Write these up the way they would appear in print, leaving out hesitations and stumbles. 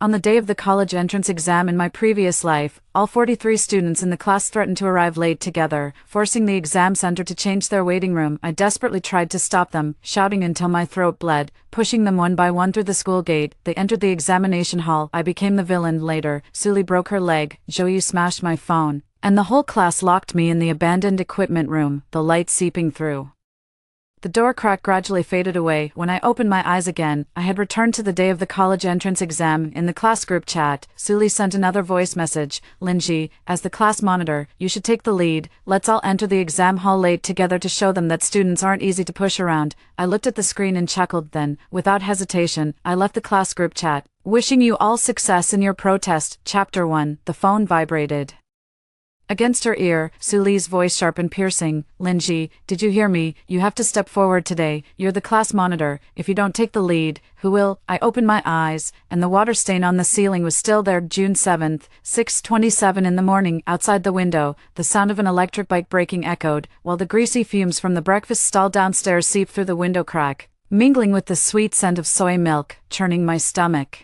On the day of the college entrance exam in my previous life, all 43 students in the class threatened to arrive late together, forcing the exam center to change their waiting room. I desperately tried to stop them, shouting until my throat bled, pushing them one by one through the school gate. They entered the examination hall. I became the villain later. Sully broke her leg, Joey smashed my phone, and the whole class locked me in the abandoned equipment room, the light seeping through. The door crack gradually faded away. When I opened my eyes again, I had returned to the day of the college entrance exam. In the class group chat, Sully sent another voice message. Linji, as the class monitor, you should take the lead. Let's all enter the exam hall late together to show them that students aren't easy to push around. I looked at the screen and chuckled. Then, without hesitation, I left the class group chat. Wishing you all success in your protest. Chapter 1. The phone vibrated. Against her ear, Sully's voice sharp and piercing. Linji, did you hear me? You have to step forward today. You're the class monitor. If you don't take the lead, who will? I opened my eyes, and the water stain on the ceiling was still there. June 7th, 6:27 in the morning. Outside the window, the sound of an electric bike braking echoed, while the greasy fumes from the breakfast stall downstairs seeped through the window crack, mingling with the sweet scent of soy milk, churning my stomach.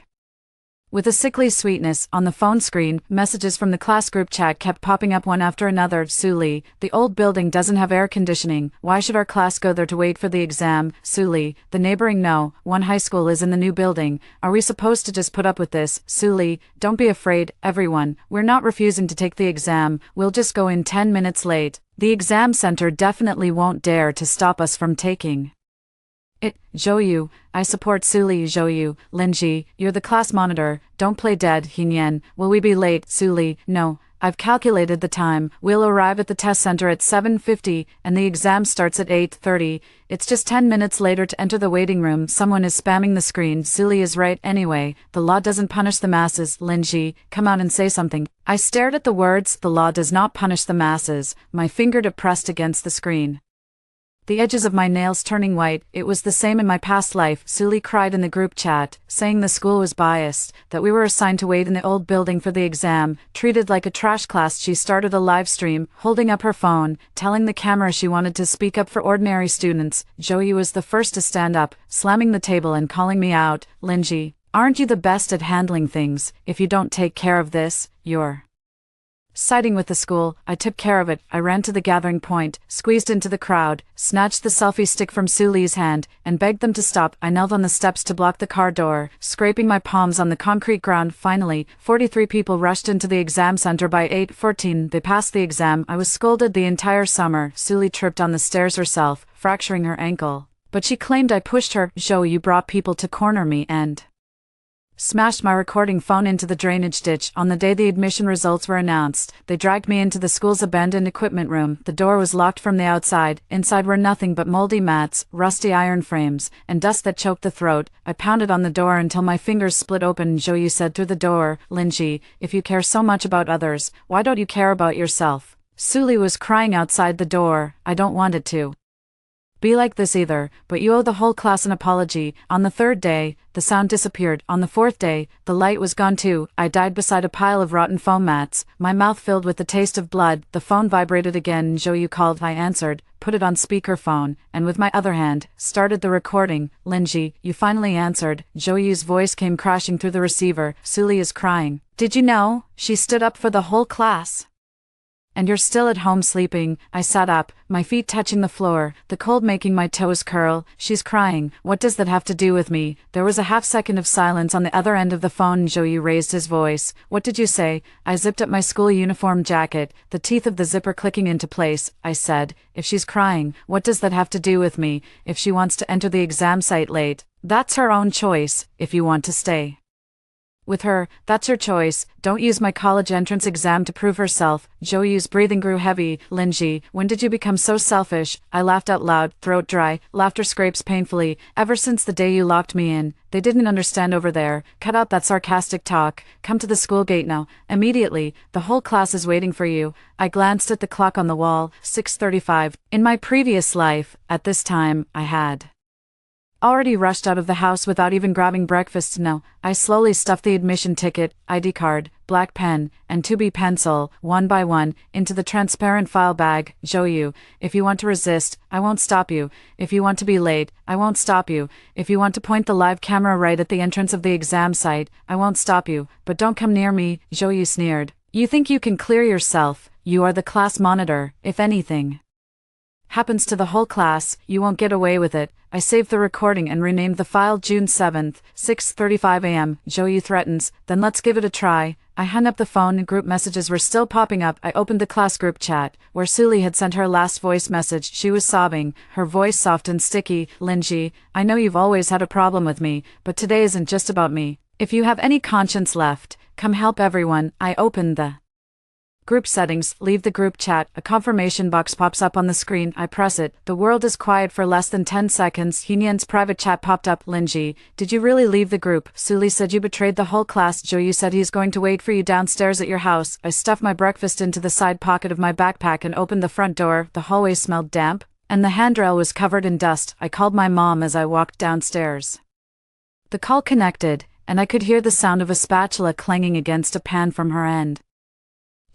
With a sickly sweetness, on the phone screen, messages from the class group chat kept popping up one after another. Sully, the old building doesn't have air conditioning. Why should our class go there to wait for the exam? Sully, the neighboring one high school is in the new building. Are we supposed to just put up with this? Sully, don't be afraid, everyone. We're not refusing to take the exam. We'll just go in 10 minutes late. The exam center definitely won't dare to stop us from taking it. Joyu, I support Sully. Joyu, Linji, you're the class monitor. Don't play dead. Hinyen, will we be late? Sully, no. I've calculated the time. We'll arrive at the test center at 7:50, and the exam starts at 8:30. It's just 10 minutes later to enter the waiting room. Someone is spamming the screen. Sully is right anyway. The law doesn't punish the masses. Linji, come out and say something. I stared at the words, the law does not punish the masses, my finger depressed against the screen, the edges of my nails turning white. It was the same in my past life. Sully cried in the group chat, saying the school was biased, that we were assigned to wait in the old building for the exam, treated like a trash class. She started a live stream, holding up her phone, telling the camera she wanted to speak up for ordinary students. Joey was the first to stand up, slamming the table and calling me out. Linji, aren't you the best at handling things? If you don't take care of this, you're siding with the school. I took care of it. I ran to the gathering point, squeezed into the crowd, snatched the selfie stick from Sully's hand, and begged them to stop. I knelt on the steps to block the car door, scraping my palms on the concrete ground. Finally, 43 people rushed into the exam center. By 8:14, they passed the exam. I was scolded the entire summer. Sully tripped on the stairs herself, fracturing her ankle, but she claimed I pushed her. Joe, you brought people to corner me and smashed my recording phone into the drainage ditch. On the day the admission results were announced, they dragged me into the school's abandoned equipment room. The door was locked from the outside. Inside were nothing but moldy mats, rusty iron frames, and dust that choked the throat. I pounded on the door until my fingers split open. Joyu said through the door, Linji, if you care so much about others, why don't you care about yourself? Sully was crying outside the door. I don't want it to be like this either, but you owe the whole class an apology. On the third day, the sound disappeared. On the fourth day, the light was gone too. I died beside a pile of rotten foam mats, my mouth filled with the taste of blood. The phone vibrated again. Joyu called. I answered, put it on speakerphone, and with my other hand, started the recording. Linji, you finally answered. Joyu's voice came crashing through the receiver. Sully is crying. Did you know? She stood up for the whole class. And you're still at home sleeping. I sat up, my feet touching the floor, the cold making my toes curl. She's crying. What does that have to do with me? There was a half-second of silence on the other end of the phone. Joey raised his voice. What did you say? I zipped up my school uniform jacket, the teeth of the zipper clicking into place. I said, if she's crying, what does that have to do with me? If she wants to enter the exam site late, that's her own choice. If you want to stay with her, that's your choice. Don't use my college entrance exam to prove herself. Joey's breathing grew heavy. Linji, when did you become so selfish? I laughed out loud, throat dry, laughter scrapes painfully. Ever since the day you locked me in. They didn't understand over there. Cut out that sarcastic talk. Come to the school gate now. Immediately. The whole class is waiting for you. I glanced at the clock on the wall. 6:35. In my previous life, at this time, I had Already rushed out of the house without even grabbing breakfast. No, I slowly stuffed the admission ticket, ID card, black pen, and 2B pencil, one by one, into the transparent file bag. Joyu, if you want to resist, I won't stop you. If you want to be late, I won't stop you. If you want to point the live camera right at the entrance of the exam site, I won't stop you. But don't come near me, Joyu sneered. You think you can clear yourself? You are the class monitor. If anything happens to the whole class, you won't get away with it. I saved the recording and renamed the file June 7th, 6:35 a.m. Joyu threatens, then let's give it a try. I hung up the phone and group messages were still popping up. I opened the class group chat, where Suli had sent her last voice message. She was sobbing, her voice soft and sticky. Linji, I know you've always had a problem with me, but today isn't just about me. If you have any conscience left, come help everyone. I opened the group settings, leave the group chat, a confirmation box pops up on the screen. I press it. The world is quiet for less than 10 seconds. Heenyan's private chat popped up. Linji, did you really leave the group? Suli said you betrayed the whole class. Joyu said he's going to wait for you downstairs at your house. I stuffed my breakfast into the side pocket of my backpack and opened the front door. The hallway smelled damp, and the handrail was covered in dust. I called my mom as I walked downstairs. The call connected, and I could hear the sound of a spatula clanging against a pan from her end.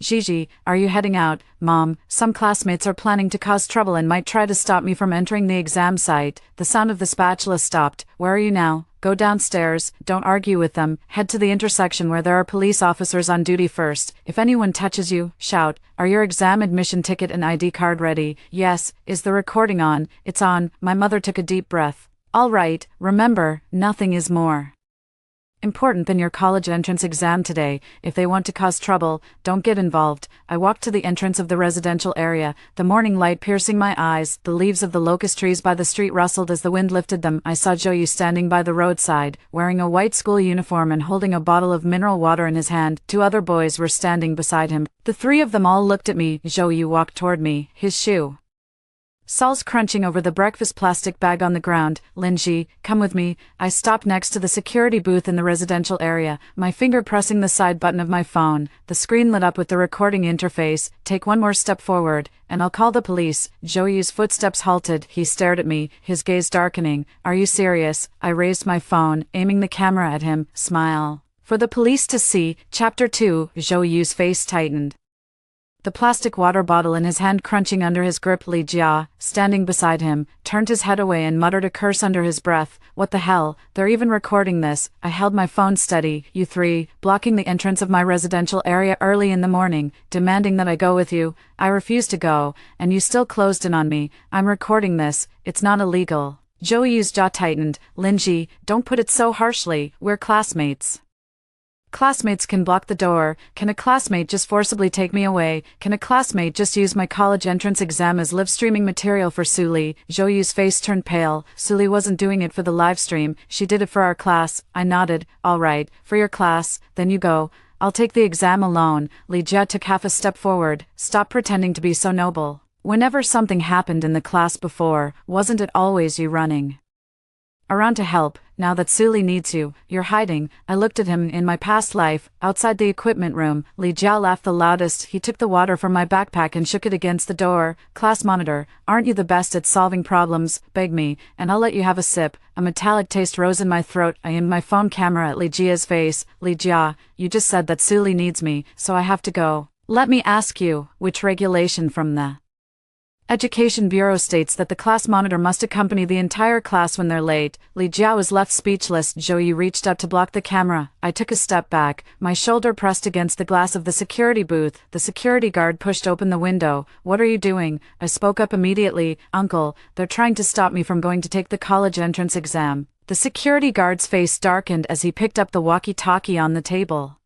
Gigi, are you heading out? Mom, some classmates are planning to cause trouble and might try to stop me from entering the exam site. The sound of the spatula stopped. Where are you now? Go downstairs, don't argue with them, head to the intersection where there are police officers on duty first. If anyone touches you, shout. Are your exam admission ticket and ID card ready? Yes. Is the recording on? It's on. My mother took a deep breath. All right, remember, nothing is more important than your college entrance exam today. If they want to cause trouble, don't get involved. I walked to the entrance of the residential area, the morning light piercing my eyes. The leaves of the locust trees by the street rustled as the wind lifted them. I saw Joyu standing by the roadside, wearing a white school uniform and holding a bottle of mineral water in his hand. 2 other boys were standing beside him. The 3 of them all looked at me. Joyu walked toward me, his shoe soles crunching over the breakfast plastic bag on the ground. Linji, come with me. I stopped next to the security booth in the residential area, my finger pressing the side button of my phone. The screen lit up with the recording interface. Take one more step forward, and I'll call the police. Joyu's footsteps halted. He stared at me, his gaze darkening. Are you serious? I raised my phone, aiming the camera at him. Smile. For the police to see. Chapter 2. Joyu's face tightened, the plastic water bottle in his hand crunching under his grip. Li Jia, standing beside him, turned his head away and muttered a curse under his breath. What the hell? They're even recording this. I held my phone steady. You 3, blocking the entrance of my residential area early in the morning, demanding that I go with you. I refused to go, and you still closed in on me. I'm recording this. It's not illegal. Joyu's jaw tightened. Linji, don't put it so harshly. We're classmates. Classmates can block the door. Can a classmate just forcibly take me away? Can a classmate just use my college entrance exam as live streaming material for Suli? Joyu's face turned pale. Suli wasn't doing it for the live stream. She did it for our class. I nodded. All right, for your class, then you go. I'll take the exam alone. Li Jia took half a step forward. Stop pretending to be so noble. Whenever something happened in the class before, wasn't it always you running around to help? Now that Suli needs you, you're hiding. I looked at him. In my past life, outside the equipment room. Li Jia laughed the loudest. He took the water from my backpack and shook it against the door. Class monitor, aren't you the best at solving problems? Beg me, and I'll let you have a sip. A metallic taste rose in my throat. I aimed my phone camera at Li Jia's face. Li Jia, you just said that Suli needs me, so I have to go. Let me ask you, which regulation from the Education Bureau states that the class monitor must accompany the entire class when they're late? Li Jia was left speechless. Joyu reached up to block the camera. I took a step back, my shoulder pressed against the glass of the security booth. The security guard pushed open the window. What are you doing? I spoke up immediately. Uncle, they're trying to stop me from going to take the college entrance exam. The security guard's face darkened as he picked up the walkie-talkie on the table.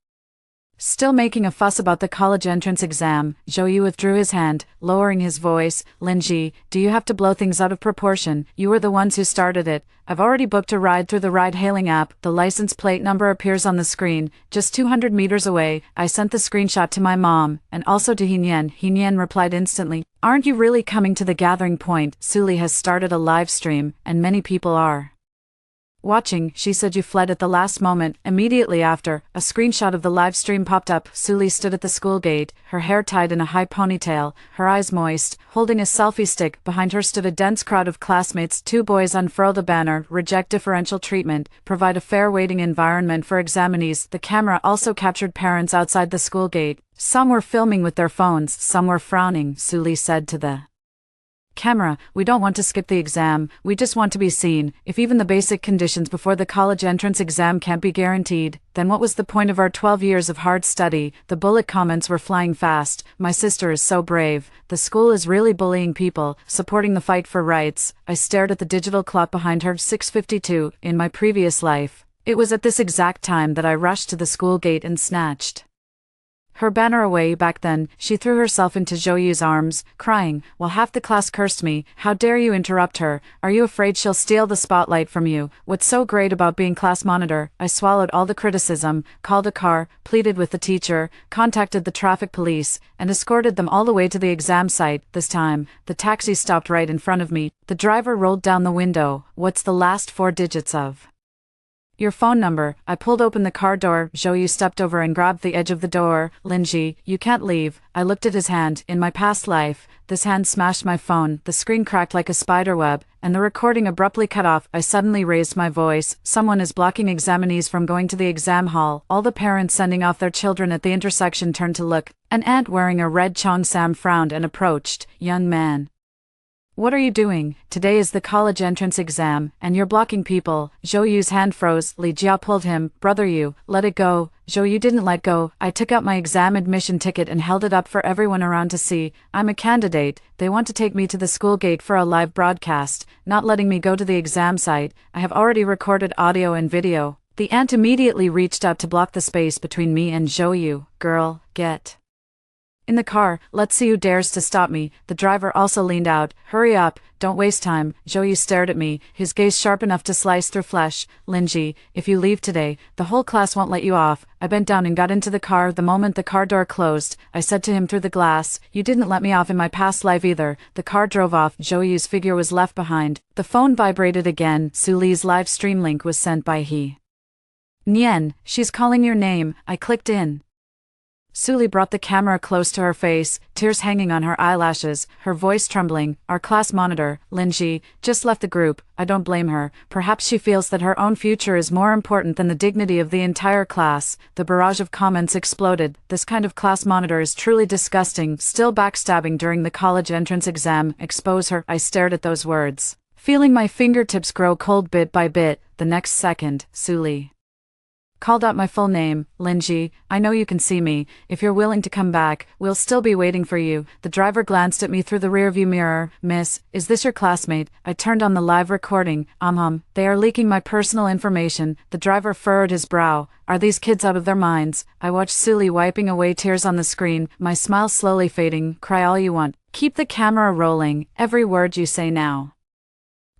Still making a fuss about the college entrance exam, Joyu withdrew his hand, lowering his voice. Linji, do you have to blow things out of proportion? You were the ones who started it. I've already booked a ride through the ride-hailing app. The license plate number appears on the screen, just 200 meters away. I sent the screenshot to my mom, and also to Heenyan. Heenyan replied instantly. Aren't you really coming to the gathering point? Suli has started a live stream, and many people are Watching, she said you fled at the last moment. Immediately after, a screenshot of the live stream popped up. Suli stood at the school gate, her hair tied in a high ponytail, her eyes moist, holding a selfie stick. Behind her stood a dense crowd of classmates. Two boys unfurled a banner, "Reject differential treatment, provide a fair waiting environment for examinees." The camera also captured parents outside the school gate. Some were filming with their phones, some were frowning. Suli said to the camera, "We don't want to skip the exam, we just want to be seen. If even the basic conditions before the college entrance exam can't be guaranteed, then what was the point of our 12 years of hard study?" The bullet comments were flying fast. "My sister is so brave. The school is really bullying people, supporting the fight for rights." I stared at the digital clock behind her. 6:52. In my previous life, it was at this exact time that I rushed to the school gate and snatched her banner away. Back then, she threw herself into Zhou arms, crying, while half the class cursed me. "How dare you interrupt her? Are you afraid she'll steal the spotlight from you? What's so great about being class monitor?" I swallowed all the criticism, called a car, pleaded with the teacher, contacted the traffic police, and escorted them all the way to the exam site. This time, the taxi stopped right in front of me. The driver rolled down the window. "What's the last 4 digits of your phone number?" I pulled open the car door. Zhou stepped over and grabbed the edge of the door. "Linji, you can't leave." I looked at his hand. In my past life, this hand smashed my phone. The screen cracked like a spider web, and the recording abruptly cut off. I suddenly raised my voice. "Someone is blocking examinees from going to the exam hall." All the parents sending off their children at the intersection turned to look. An aunt wearing a red cheongsam frowned and approached. "Young man, what are you doing? Today is the college entrance exam, and you're blocking people." Zhou hand froze. Li Jia pulled him. "Brother, you, let it go." Zhou didn't let go. I took out my exam admission ticket and held it up for everyone around to see. "I'm a candidate. They want to take me to the school gate for a live broadcast, not letting me go to the exam site. I have already recorded audio and video." The aunt immediately reached out to block the space between me and Zhou. "Girl, get in the car, let's see who dares to stop me." The driver also leaned out. "Hurry up, don't waste time." Zhou stared at me, his gaze sharp enough to slice through flesh. "Linji, if you leave today, the whole class won't let you off." I bent down and got into the car. The moment the car door closed, I said to him through the glass, "You didn't let me off in my past life either." The car drove off. Zhou's figure was left behind. The phone vibrated again. Suli's live stream link was sent by he. "Nian, she's calling your name." I clicked in. Suli brought the camera close to her face, tears hanging on her eyelashes, her voice trembling. "Our class monitor, Linji, just left the group." I don't blame her. Perhaps she feels that her own future is more important than the dignity of the entire class. The barrage of comments exploded. "This kind of class monitor is truly disgusting. Still backstabbing during the college entrance exam. Expose her." I stared at those words, feeling my fingertips grow cold bit by bit. The next second, Suli called out my full name. "Linji, I know you can see me. If you're willing to come back, we'll still be waiting for you." The driver glanced at me through the rearview mirror. "Miss, is this your classmate?" I turned on the live recording. They are leaking my personal information." The driver furrowed his brow. "Are these kids out of their minds?" I watched Suli wiping away tears on the screen, my smile slowly fading. "Cry all you want. Keep the camera rolling. Every word you say now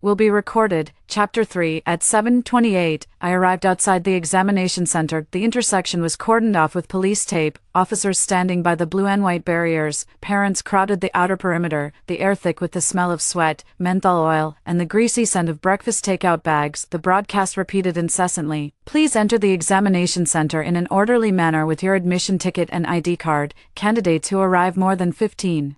will be recorded." Chapter 3. At 7:28, I arrived outside the examination center. The intersection was cordoned off with police tape, officers standing by the blue and white barriers, parents crowded the outer perimeter, the air thick with the smell of sweat, menthol oil, and the greasy scent of breakfast takeout bags. The broadcast repeated incessantly, "Please enter the examination center in an orderly manner with your admission ticket and ID card. Candidates who arrive more than 15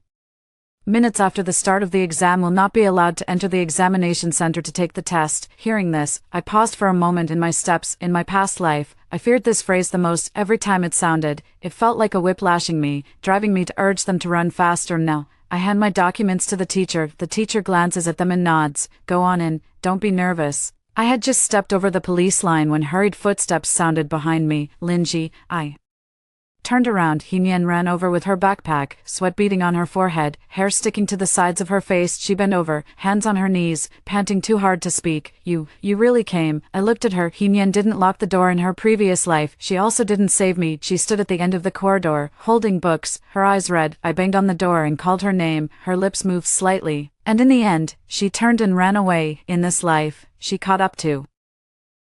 minutes after the start of the exam will not be allowed to enter the examination center to take the test." Hearing this, I paused for a moment in my steps. In my past life, I feared this phrase the most. Every time it sounded, it felt like a whip lashing me, driving me to urge them to run faster. Now, I hand my documents to the teacher. The teacher glances at them and nods. "Go on in, don't be nervous." I had just stepped over the police line when hurried footsteps sounded behind me. "Linji," I turned around. Hinian ran over with her backpack, sweat beading on her forehead, hair sticking to the sides of her face. She bent over, hands on her knees, panting too hard to speak. You really came." I looked at her. Hinian didn't lock the door in her previous life. She also didn't save me. She stood at the end of the corridor, holding books, her eyes red. I banged on the door and called her name. Her lips moved slightly, and in the end, she turned and ran away. In this life, she caught up to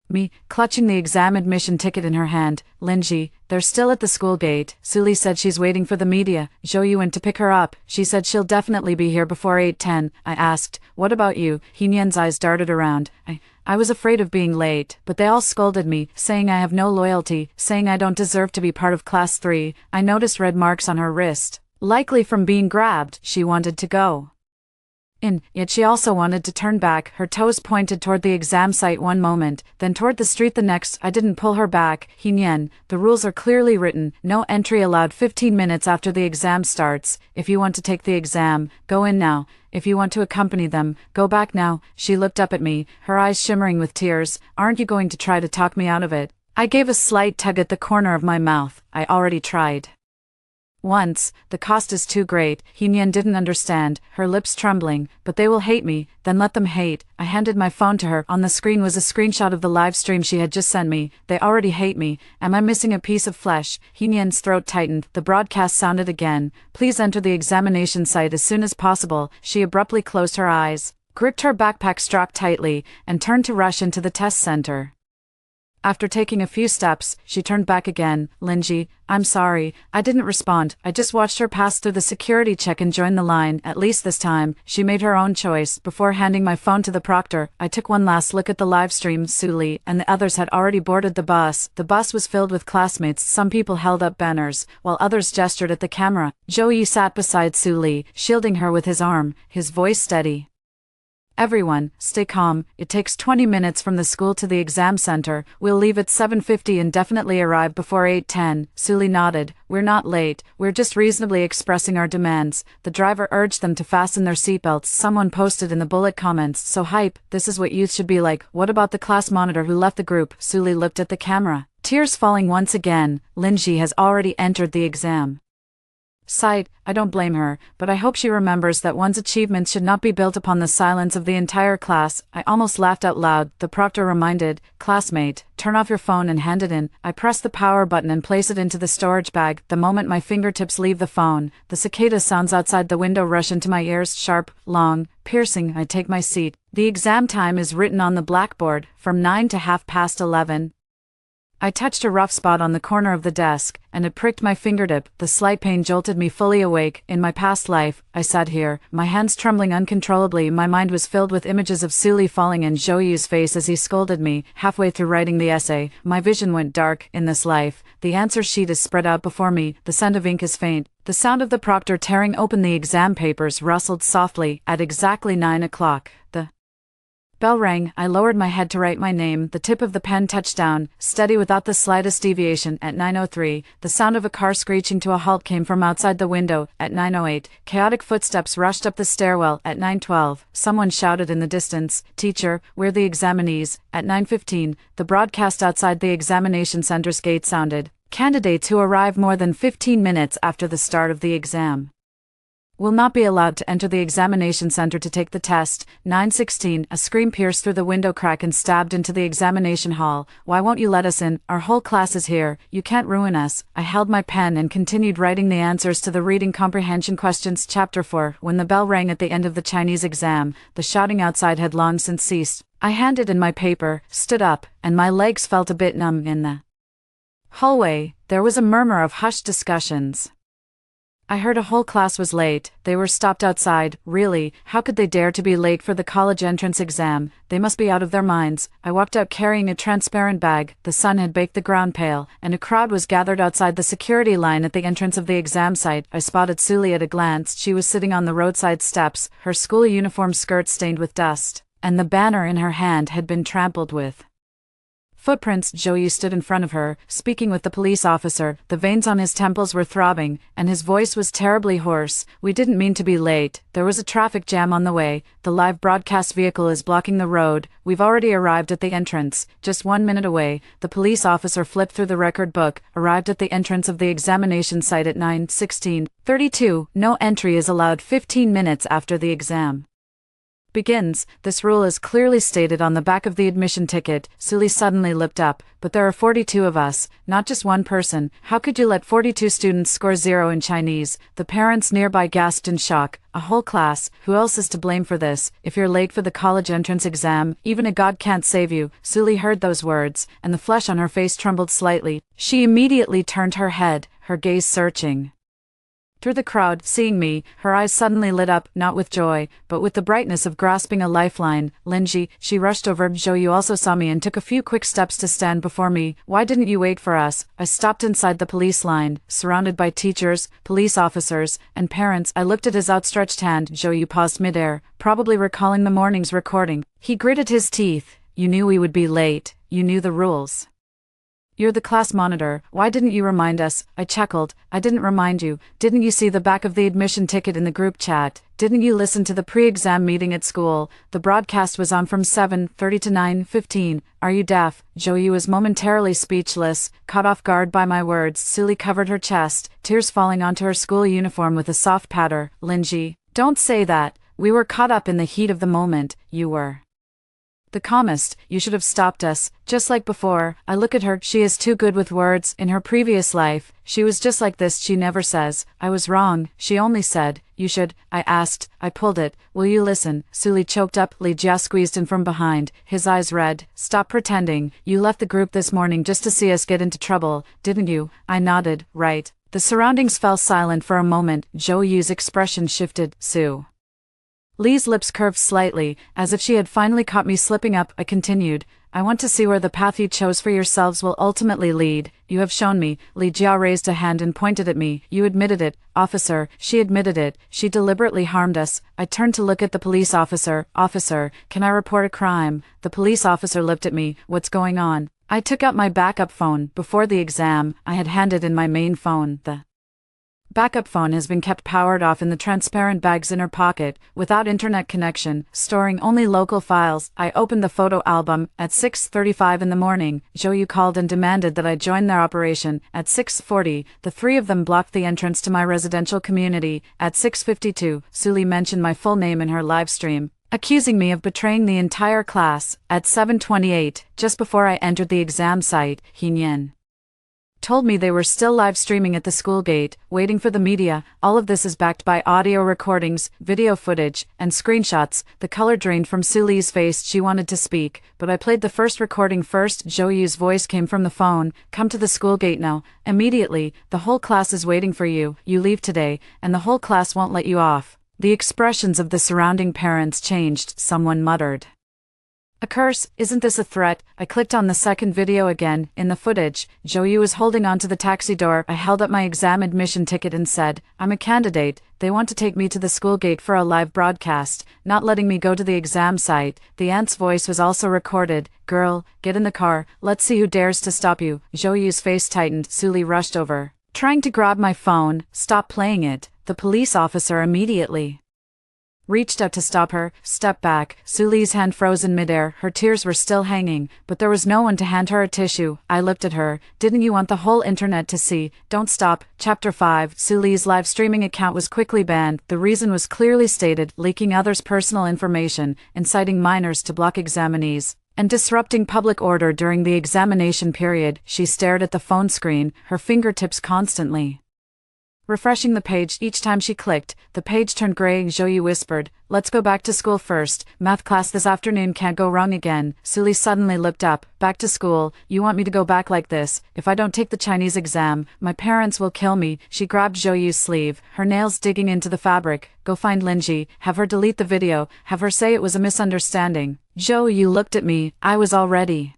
Me, clutching the exam admission ticket in her hand. Linji, they're still at the school gate. Suli said she's waiting for the media. Zhou went to pick her up. She said she'll definitely be here before 8:10. I asked, what about you? Henian's eyes darted around. I was afraid of being late, but they all scolded me, saying I have no loyalty, saying I don't deserve to be part of class 3. I noticed red marks on her wrist. Likely from being grabbed. She wanted to go in, yet she also wanted to turn back. Her toes pointed toward the exam site one moment, then toward the street the next. I didn't pull her back. Henian, the rules are clearly written. No entry allowed 15 minutes after the exam starts. If you want to take the exam, go in now. If you want to accompany them, go back now. She looked up at me, her eyes shimmering with tears. Aren't you going to try to talk me out of it? I gave a slight tug at the corner of my mouth. I already tried once. The cost is too great. Henian didn't understand, her lips trembling. But they will hate me, then let them hate. I handed my phone to her. On the screen was a screenshot of the live stream she had just sent me. They already hate me. Am I missing a piece of flesh? Henian's throat tightened. The broadcast sounded again. Please enter the examination site as soon as possible. She abruptly closed her eyes, gripped her backpack strap tightly, and turned to rush into the test center. After taking a few steps, she turned back again. Linji, I'm sorry, I didn't respond. I just watched her pass through the security check and join the line. At least this time, she made her own choice. Before handing my phone to the proctor, I took one last look at the live stream. Suli and the others had already boarded the bus. The bus was filled with classmates. Some people held up banners, while others gestured at the camera. Zhou sat beside Suli, shielding her with his arm, his voice steady. Everyone, stay calm. It takes 20 minutes from the school to the exam center. We'll leave at 7:50 and definitely arrive before 8:10. Suli nodded. We're not late. We're just reasonably expressing our demands. The driver urged them to fasten their seatbelts. Someone posted in the bullet comments, so hype, this is what youth should be like. What about the class monitor who left the group? Suli looked at the camera, tears falling once again. Linji has already entered the exam site. I don't blame her, but I hope she remembers that one's achievements should not be built upon the silence of the entire class. I almost laughed out loud. The proctor reminded, classmate, turn off your phone and hand it in. I press the power button and place it into the storage bag. The moment my fingertips leave the phone, the cicada sounds outside the window rush into my ears, sharp, long, piercing. I take my seat. The exam time is written on the blackboard, from 9 to 11:30. I touched a rough spot on the corner of the desk, and it pricked my fingertip. The slight pain jolted me fully awake. In my past life, I sat here, my hands trembling uncontrollably. My mind was filled with images of Suli falling and Zhou's face as he scolded me. Halfway through writing the essay, my vision went dark. In this life, the answer sheet is spread out before me. The scent of ink is faint. The sound of the proctor tearing open the exam papers rustled softly. At exactly 9 o'clock, the bell rang. I lowered my head to write my name. The tip of the pen touched down, steady without the slightest deviation. At 9:03, the sound of a car screeching to a halt came from outside the window. At 9:08, chaotic footsteps rushed up the stairwell. At 9:12, someone shouted in the distance, "Teacher, we're the examinees." At 9:15, the broadcast outside the examination center's gate sounded. Candidates who arrive more than 15 minutes after the start of the exam will not be allowed to enter the examination center to take the test. 9:16, a scream pierced through the window crack and stabbed into the examination hall. Why won't you let us in? Our whole class is here. You can't ruin us. I held my pen and continued writing the answers to the reading comprehension questions. Chapter 4. When the bell rang at the end of the Chinese exam, the shouting outside had long since ceased. I handed in my paper, stood up, and my legs felt a bit numb. In the hallway, there was a murmur of hushed discussions. I heard a whole class was late. They were stopped outside. Really, how could they dare to be late for the college entrance exam? They must be out of their minds. I walked out carrying a transparent bag. The sun had baked the ground pale, and a crowd was gathered outside the security line at the entrance of the exam site. I spotted Suli at a glance. She was sitting on the roadside steps, her school uniform skirt stained with dust, and the banner in her hand had been trampled with footprints. Zhou stood in front of her, speaking with the police officer. The veins on his temples were throbbing, and his voice was terribly hoarse. We didn't mean to be late. There was a traffic jam on the way. The live broadcast vehicle is blocking the road. We've already arrived at the entrance, just 1 minute away. The police officer flipped through the record book, arrived at the entrance of the examination site at 9:16. 32. No entry is allowed 15 minutes after the exam Begins. This rule is clearly stated on the back of the admission ticket. Suli suddenly looked up. But there are 42 of us, not just one person. How could you let 42 students score 0 in Chinese? The parents nearby gasped in shock. A whole class. Who else is to blame for this? If you're late for the college entrance exam, even a god can't save you. Suli heard those words, and the flesh on her face trembled slightly. She immediately turned her head, her gaze searching through the crowd. Seeing me, her eyes suddenly lit up, not with joy, but with the brightness of grasping a lifeline. Linji, she rushed over. Zhou Yu also saw me and took a few quick steps to stand before me. Why didn't you wait for us? I stopped inside the police line, surrounded by teachers, police officers, and parents. I looked at his outstretched hand. Zhou Yu paused midair, probably recalling the morning's recording. He gritted his teeth. You knew we would be late. You knew the rules. You're the class monitor. Why didn't you remind us? I chuckled. I didn't remind you. Didn't you see the back of the admission ticket in the group chat? Didn't you listen to the pre-exam meeting at school? The broadcast was on from 7:30 to 9:15. Are you deaf? Zhou Yu was momentarily speechless, caught off guard by my words. Suli covered her chest, tears falling onto her school uniform with a soft patter. Linji, don't say that. We were caught up in the heat of the moment. You were the calmest. You should have stopped us, just like before. I look at her. She is too good with words. In her previous life, she was just like this. She never says, I was wrong. She only said, you should. I asked. I pulled it. Will you listen? Suli choked up. Li Jia squeezed in from behind, his eyes red. Stop pretending. You left the group this morning just to see us get into trouble, didn't you? I nodded. Right. The surroundings fell silent for a moment. Zhou Yu's expression shifted. Su Li's lips curved slightly, as if she had finally caught me slipping up. I continued, I want to see where the path you chose for yourselves will ultimately lead. You have shown me. Li Jia raised a hand and pointed at me. You admitted it, officer. She admitted it. She deliberately harmed us. I turned to look at the police officer. Officer, can I report a crime? The police officer looked at me. What's going on? I took out my backup phone. Before the exam, I had handed in my main phone. The backup phone has been kept powered off in the transparent bag's inner pocket, without internet connection, storing only local files. I opened the photo album. At 6:35 in the morning, Zhou Yu called and demanded that I join their operation. At 6:40, the three of them blocked the entrance to my residential community. At 6:52, Suli mentioned my full name in her live stream, accusing me of betraying the entire class. At 7:28, just before I entered the exam site, He Nian told me they were still live streaming at the school gate, waiting for the media. All of this is backed by audio recordings, video footage, and screenshots. The color drained from Suli's face. She wanted to speak, but I played the first recording first. Zhou Yu's voice came from the phone. Come to the school gate now. Immediately. The whole class is waiting for you. You leave today, and the whole class won't let you off. The expressions of the surrounding parents changed. Someone muttered, a curse. Isn't this a threat? I clicked on the second video again. In the footage, Zhou Yu was holding onto the taxi door. I held up my exam admission ticket and said, I'm a candidate. They want to take me to the school gate for a live broadcast, not letting me go to the exam site. The aunt's voice was also recorded. Girl, get in the car. Let's see who dares to stop you. Zhou Yu's face tightened. Suli rushed over, trying to grab my phone. Stop playing it. The police officer immediately reached out to stop her. Step back. Suli's hand froze in midair. Her tears were still hanging, but there was no one to hand her a tissue. I looked at her. Didn't you want the whole internet to see? Don't stop. Chapter 5. Suli's live streaming account was quickly banned. The reason was clearly stated: leaking others' personal information, inciting minors to block examinees, and disrupting public order during the examination period. She stared at the phone screen, her fingertips constantly refreshing the page. Each time she clicked, the page turned gray. Zhou Yu whispered, let's go back to school first. Math class this afternoon can't go wrong again. Suli suddenly looked up. Back to school? You want me to go back like this? If I don't take the Chinese exam, my parents will kill me. She grabbed Zhou Yu's sleeve, her nails digging into the fabric. Go find Linji, have her delete the video, have her say it was a misunderstanding. Zhou Yu looked at me. I was already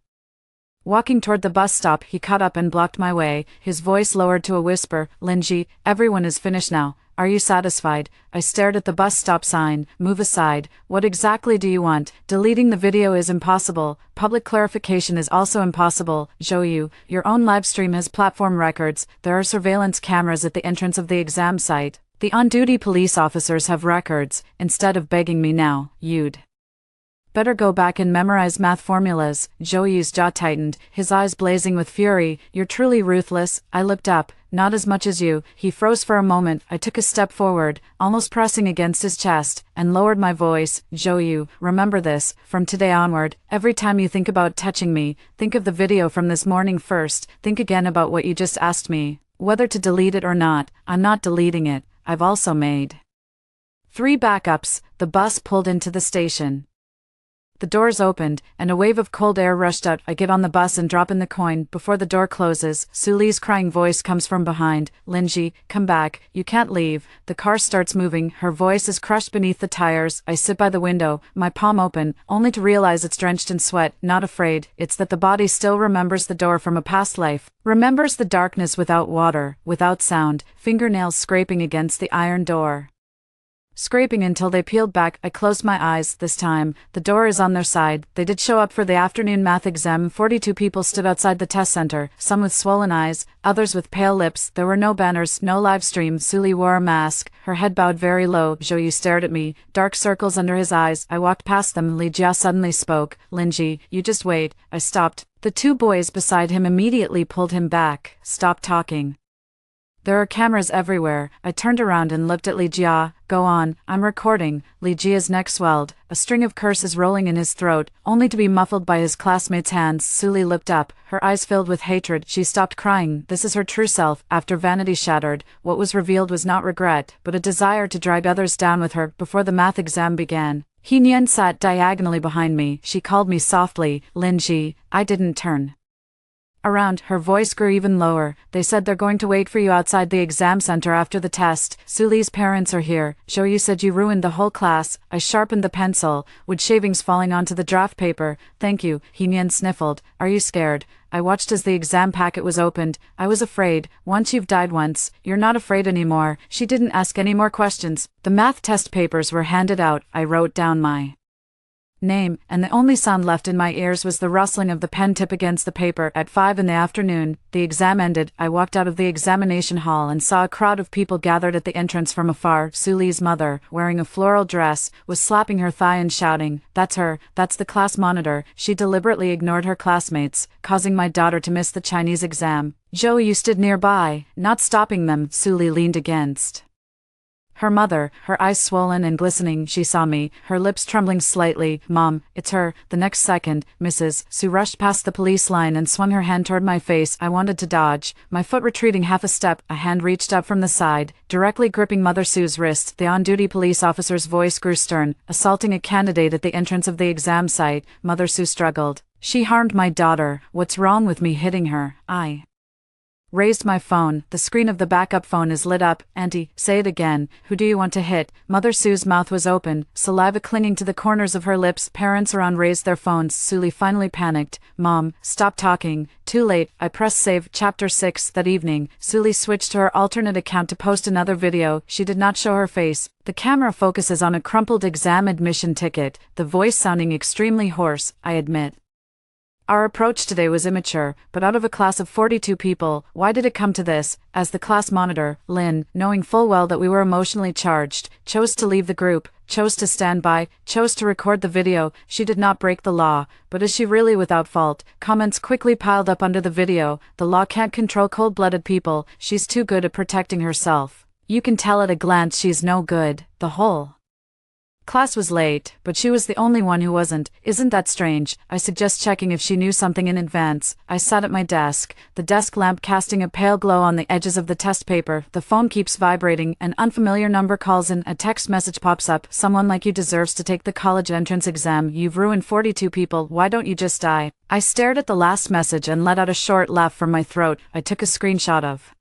walking toward the bus stop. He caught up and blocked my way, his voice lowered to a whisper. Linji, everyone is finished now. Are you satisfied? I stared at the bus stop sign. Move aside. What exactly do you want? Deleting the video is impossible. Public clarification is also impossible. Zhou Yu, your own live stream has platform records. There are surveillance cameras at the entrance of the exam site. The on-duty police officers have records. Instead of begging me now, you'd Better go back and memorize math formulas. Zhou jaw tightened, his eyes blazing with fury. You're truly ruthless. I looked up. Not as much as you. He froze for a moment. I took a step forward, almost pressing against his chest, and lowered my voice. Zhou, remember this. From today onward, every time you think about touching me, think of the video from this morning first. Think again about what you just asked me. Whether to delete it or not, I'm not deleting it. I've also made 3 backups. The bus pulled into the station. The doors opened, and a wave of cold air rushed out. I get on the bus and drop in the coin. Before the door closes, Suli's crying voice comes from behind. Linji, come back. You can't leave. The car starts moving. Her voice is crushed beneath the tires. I sit by the window, my palm open, only to realize it's drenched in sweat. Not afraid. It's that the body still remembers the door from a past life. Remembers the darkness without water, without sound, fingernails scraping against the iron door. Scraping until they peeled back. I closed my eyes. This time, the door is on their side. They did show up for the afternoon math exam. 42 people stood outside the test center, some with swollen eyes, others with pale lips. There were no banners, no live stream. Suli wore a mask, her head bowed very low. Zhou stared at me, dark circles under his eyes. I walked past them. Li Jia suddenly spoke. Linji, you just wait. I stopped. The 2 boys beside him immediately pulled him back. Stop talking. There are cameras everywhere. I turned around and looked at Li Jia. Go on, I'm recording. Li Jia's neck swelled, a string of curses rolling in his throat, only to be muffled by his classmates' hands. Suli looked up, her eyes filled with hatred. She stopped crying. This is her true self. After vanity shattered, what was revealed was not regret, but a desire to drag others down with her. Before the math exam began, He Nian sat diagonally behind me. She called me softly, Linji. I didn't turn around. Her voice grew even lower. They said they're going to wait for you outside the exam center after the test. Suli's parents are here. Zhou said you ruined the whole class. I sharpened the pencil, wood shavings falling onto the draft paper. Thank you. He Nian sniffled. Are you scared? I watched as the exam packet was opened. I was afraid. Once you've died once, you're not afraid anymore. She didn't ask any more questions. The math test papers were handed out. I wrote down my name, and the only sound left in my ears was the rustling of the pen tip against the paper. At 5 in the afternoon, the exam ended. I walked out of the examination hall and saw a crowd of people gathered at the entrance from afar. Suli's mother, wearing a floral dress, was slapping her thigh and shouting, "That's her, that's the class monitor." She deliberately ignored her classmates, causing my daughter to miss the Chinese exam. Zhou stood nearby, not stopping them. Suli leaned against her mother, her eyes swollen and glistening. She saw me, her lips trembling slightly. Mom, it's her. The next second, Mrs. Su rushed past the police line and swung her hand toward my face. I wanted to dodge, my foot retreating half a step. A hand reached up from the side, directly gripping Mother Su's wrist. The on-duty police officer's voice grew stern, assaulting a candidate at the entrance of the exam site. Mother Su struggled. She harmed my daughter. What's wrong with me hitting her? I raised my phone. The screen of the backup phone is lit up. Auntie, say it again. Who do you want to hit? Mother Su's mouth was open, saliva clinging to the corners of her lips. Parents around raised their phones. Suli finally panicked. Mom, stop talking. Too late. I pressed save. Chapter 6. That evening, Suli switched to her alternate account to post another video. She did not show her face. The camera focuses on a crumpled exam admission ticket, the voice sounding extremely hoarse, I admit. Our approach today was immature, but out of a class of 42 people, why did it come to this? As the class monitor, Lin, knowing full well that we were emotionally charged, chose to leave the group, chose to stand by, chose to record the video. She did not break the law, but is she really without fault? Comments quickly piled up under the video. The law can't control cold-blooded people. She's too good at protecting herself. You can tell at a glance she's no good. The whole class was late, but she was the only one who wasn't. Isn't that strange? I suggest checking if she knew something in advance. I sat at my desk, the desk lamp casting a pale glow on the edges of the test paper. The phone keeps vibrating. An unfamiliar number calls in. A text message pops up. Someone like you deserves to take the college entrance exam. You've ruined 42 people. Why don't you just die? I stared at the last message and let out a short laugh from my throat. I took a screenshot of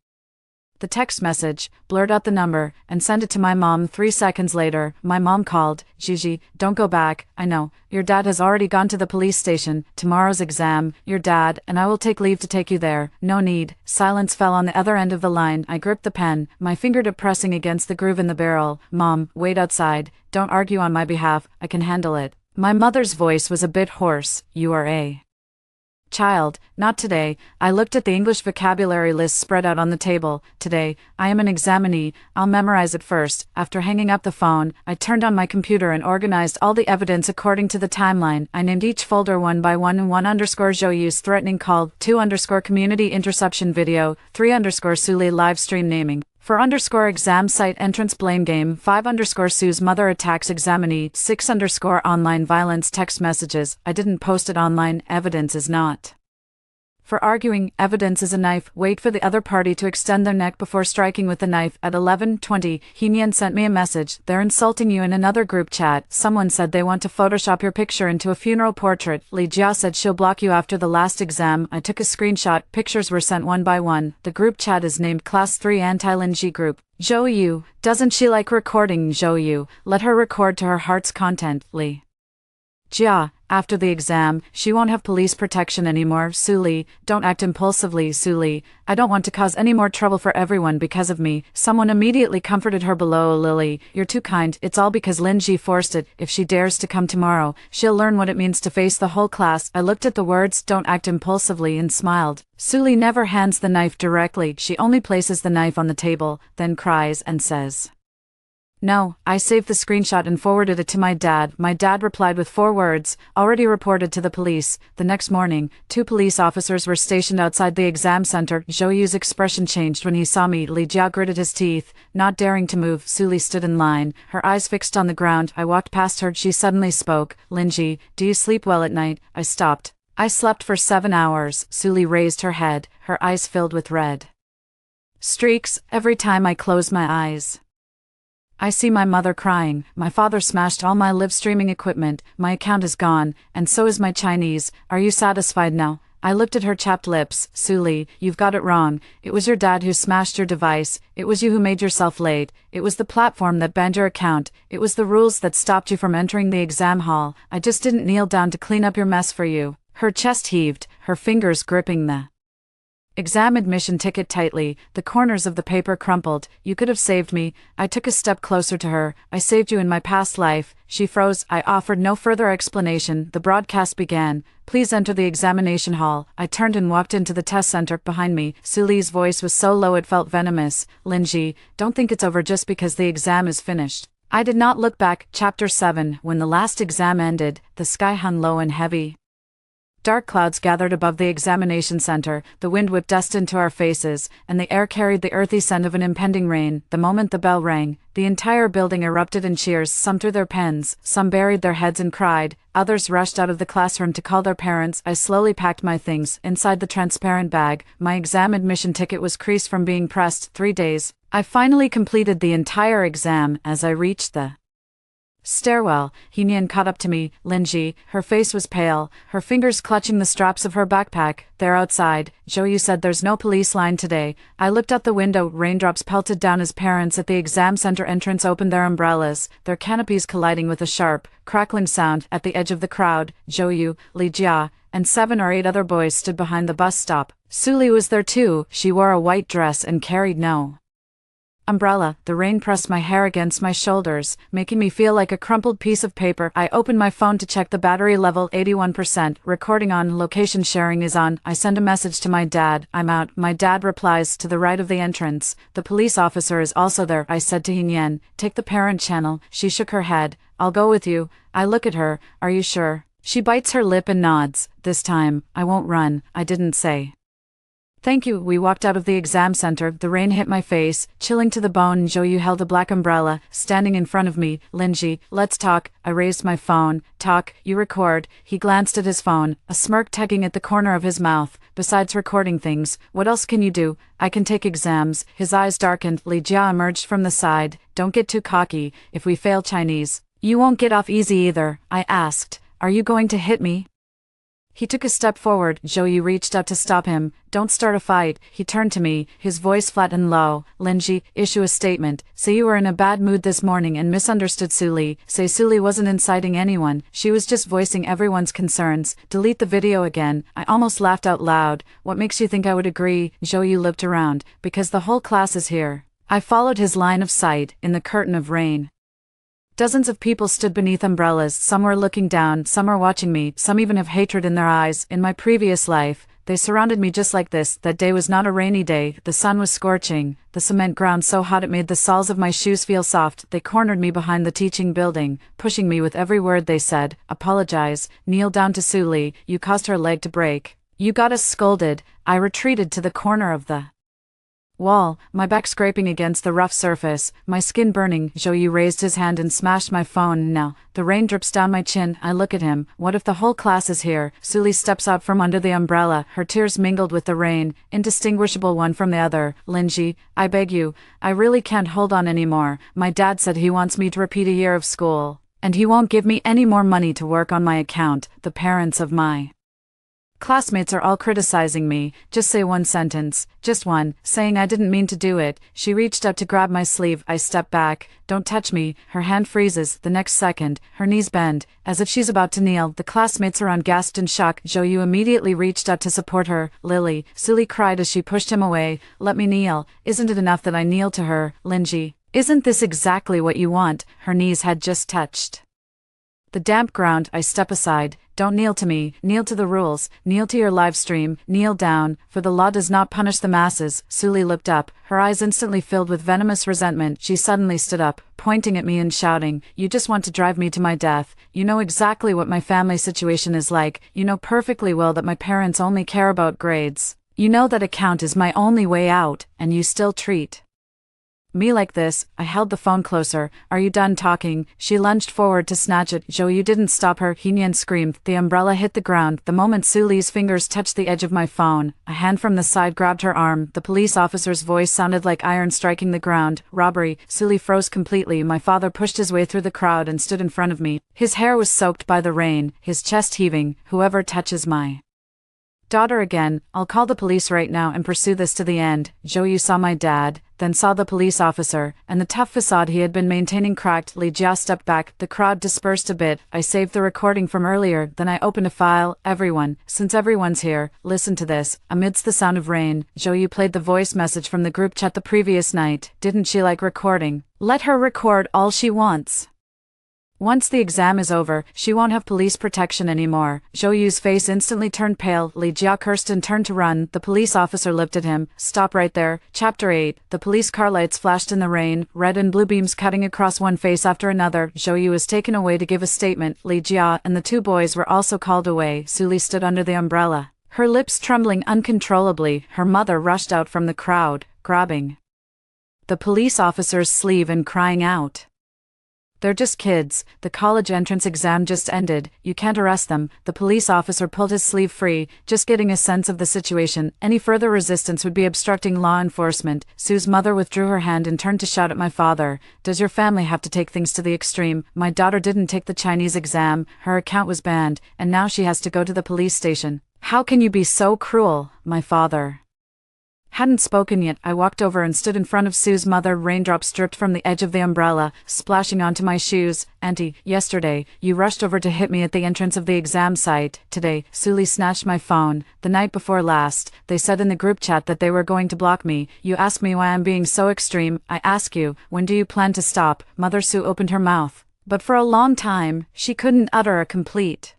the text message, blurred out the number, and sent it to my mom. 3 seconds later, my mom called. Gigi, don't go back. I know. Your dad has already gone to the police station. Tomorrow's exam. Your dad, and I will take leave to take you there. No need. Silence fell on the other end of the line. I gripped the pen, my fingertip pressing against the groove in the barrel. Mom, wait outside. Don't argue on my behalf. I can handle it. My mother's voice was a bit hoarse. You are a Child, not today. I looked at the English vocabulary list spread out on the table. Today, I am an examinee. I'll memorize it first. After hanging up the phone, I turned on my computer and organized all the evidence according to the timeline. I named each folder one by one and 1_Zhou's threatening call, 2_community interception video, 3_Suli live stream naming. 4_exam site entrance blame game, 5_Sue's mother attacks examinee, 6_online violence text messages. I didn't post it online, evidence is not. For arguing, evidence is a knife. Wait for the other party to extend their neck before striking with the knife. At 11:20, Heenyan sent me a message. They're insulting you in another group chat. Someone said they want to Photoshop your picture into a funeral portrait. Li Jia said she'll block you after the last exam. I took a screenshot. Pictures were sent one by one. The group chat is named Class 3 Anti-Lin Ji Group. Zhou Yu, doesn't she like recording? Zhou Yu, let her record to her heart's content. Li Jia, after the exam, she won't have police protection anymore. Suli, don't act impulsively. Suli, I don't want to cause any more trouble for everyone because of me. Someone immediately comforted her below. Lily, you're too kind. It's all because Lin Ji forced it. If she dares to come tomorrow, she'll learn what it means to face the whole class. I looked at the words, don't act impulsively, and smiled. Suli never hands the knife directly. She only places the knife on the table, then cries and says, "No." I saved the screenshot and forwarded it to my dad. My dad replied with 4 words, already reported to the police. The next morning, 2 police officers were stationed outside the exam center. Zhou Yu's expression changed when he saw me. Li Jia gritted his teeth, not daring to move. Suli stood in line, her eyes fixed on the ground. I walked past her. She suddenly spoke. "Linji, do you sleep well at night?" I stopped. "I slept for 7 hours. Suli raised her head, her eyes filled with red streaks every time I closed my eyes. I see my mother crying. My father smashed all my live streaming equipment. My account is gone, and so is my Chinese. Are you satisfied now? I looked at her chapped lips. Suli, you've got it wrong. It was your dad who smashed your device. It was you who made yourself late. It was the platform that banned your account. It was the rules that stopped you from entering the exam hall. I just didn't kneel down to clean up your mess for you. Her chest heaved, her fingers gripping the exam admission ticket tightly. The corners of the paper crumpled. You could have saved me. I took a step closer to her. I saved you in my past life. She froze. I offered no further explanation. The broadcast began. Please enter the examination hall. I turned and walked into the test center behind me. Suli's voice was so low it felt venomous. Linji, don't think it's over just because the exam is finished. I did not look back. Chapter 7. When the last exam ended, the sky hung low and heavy. Dark clouds gathered above the examination center, the wind whipped dust into our faces, and the air carried the earthy scent of an impending rain. The moment the bell rang, the entire building erupted in cheers. Some threw their pens, some buried their heads and cried, others rushed out of the classroom to call their parents. I slowly packed my things. Inside the transparent bag, my exam admission ticket was creased from being pressed. 3 days. I finally completed the entire exam. As I reached the stairwell, Heenyan caught up to me. Linji, her face was pale, her fingers clutching the straps of her backpack. They're outside. Zhou Yu said there's no police line today. I looked out the window. Raindrops pelted down as parents at the exam center entrance opened their umbrellas, their canopies colliding with a sharp, crackling sound. At the edge of the crowd, Zhou Yu, Li Jia, and 7 or 8 other boys stood behind the bus stop. Suli was there too. She wore a white dress and carried no umbrella. The rain pressed my hair against my shoulders, making me feel like a crumpled piece of paper. I opened my phone to check the battery level. 81%. Recording on. Location sharing is on. I send a message to my dad. I'm out. My dad replies, to the right of the entrance. The police officer is also there. I said to Heenyan, take the parent channel. She shook her head. I'll go with you. I look at her. Are you sure? She bites her lip and nods. This time, I won't run. I didn't say thank you. We walked out of the exam center. The rain hit my face, chilling to the bone. Zhou Yu held a black umbrella, standing in front of me. Linji, let's talk. I raised my phone. Talk, you record. He glanced at his phone, a smirk tugging at the corner of his mouth. Besides recording things, what else can you do? I can take exams. His eyes darkened. Li Jia emerged from the side. Don't get too cocky. If we fail Chinese, you won't get off easy either. I asked, are you going to hit me? He took a step forward. Zhou Yu reached out to stop him. Don't start a fight. He turned to me, his voice flat and low. Linji, issue a statement. Say you were in a bad mood this morning and misunderstood Suli. Say Suli wasn't inciting anyone. She was just voicing everyone's concerns. Delete the video again. I almost laughed out loud. What makes you think I would agree? Zhou Yu looked around. Because the whole class is here. I followed his line of sight, in the curtain of rain. Dozens of people stood beneath umbrellas, some were looking down, some were watching me, some even have hatred in their eyes. In my previous life, they surrounded me just like this. That day was not a rainy day, the sun was scorching, the cement ground so hot it made the soles of my shoes feel soft. They cornered me behind the teaching building, pushing me with every word they said. Apologize, kneel down to Sue Lee, you caused her leg to break. You got us scolded. I retreated to the corner of the wall, my back scraping against the rough surface, my skin burning. Zhou raised his hand and smashed my phone. Now, the rain drips down my chin. I look at him. What if the whole class is here? Suli steps out from under the umbrella, her tears mingled with the rain, indistinguishable one from the other. Linji, I beg you, I really can't hold on anymore. My dad said he wants me to repeat a year of school, and he won't give me any more money to work on my account. The parents of my classmates are all criticizing me. Just say one sentence, just one, saying I didn't mean to do it. She reached out to grab my sleeve. I step back. Don't touch me. Her hand freezes. The next second, her knees bend, as if she's about to kneel. The classmates around gasped in shock. Zhou immediately reached out to support her. Lily, Suli cried as she pushed him away. Let me kneel. Isn't it enough that I kneel to her? Linji, isn't this exactly what you want? Her knees had just touched the damp ground. I step aside. Don't kneel to me, kneel to the rules, kneel to your live stream, kneel down, for the law does not punish the masses. Suli looked up, her eyes instantly filled with venomous resentment. She suddenly stood up, pointing at me and shouting, you just want to drive me to my death. You know exactly what my family situation is like. You know perfectly well that my parents only care about grades. You know that account is my only way out, and you still treat me like this. I held the phone closer. Are you done talking? She lunged forward to snatch it. Zhou Yu didn't stop her. Hinyan screamed. The umbrella hit the ground. The moment Su Li's fingers touched the edge of my phone, a hand from the side grabbed her arm. The police officer's voice sounded like iron striking the ground. Robbery. Su Li froze completely. My father pushed his way through the crowd and stood in front of me. His hair was soaked by the rain, his chest heaving. Whoever touches my daughter again, I'll call the police right now and pursue this to the end. Zhou Yu saw my dad, then saw the police officer, and the tough facade he had been maintaining cracked. Li Jia stepped back. The crowd dispersed a bit. I saved the recording from earlier, then I opened a file. Everyone, since everyone's here, listen to this. Amidst the sound of rain, Zhou Yu played the voice message from the group chat the previous night. Didn't she like recording? Let her record all she wants. Once the exam is over, she won't have police protection anymore. Zhou Yu's face instantly turned pale. Li Jia cursed and turned to run. The police officer looked at him. Stop right there. Chapter 8. The police car lights flashed in the rain, red and blue beams cutting across one face after another. Zhou Yu was taken away to give a statement. Li Jia and the two boys were also called away. Su Li stood under the umbrella, her lips trembling uncontrollably. Her mother rushed out from the crowd, grabbing the police officer's sleeve and crying out, they're just kids. The college entrance exam just ended. You can't arrest them. The police officer pulled his sleeve free, just getting a sense of the situation. Any further resistance would be obstructing law enforcement. Sue's mother withdrew her hand and turned to shout at my father. Does your family have to take things to the extreme? My daughter didn't take the Chinese exam. Her account was banned, and now she has to go to the police station. How can you be so cruel? My father hadn't spoken yet. I walked over and stood in front of Sue's mother. Raindrops dripped from the edge of the umbrella, splashing onto my shoes. Auntie, yesterday, you rushed over to hit me at the entrance of the exam site. Today, Suli snatched my phone. The night before last, they said in the group chat that they were going to block me. You ask me why I'm being so extreme. I ask you, when do you plan to stop? Mother Sue opened her mouth, but for a long time, she couldn't utter a complete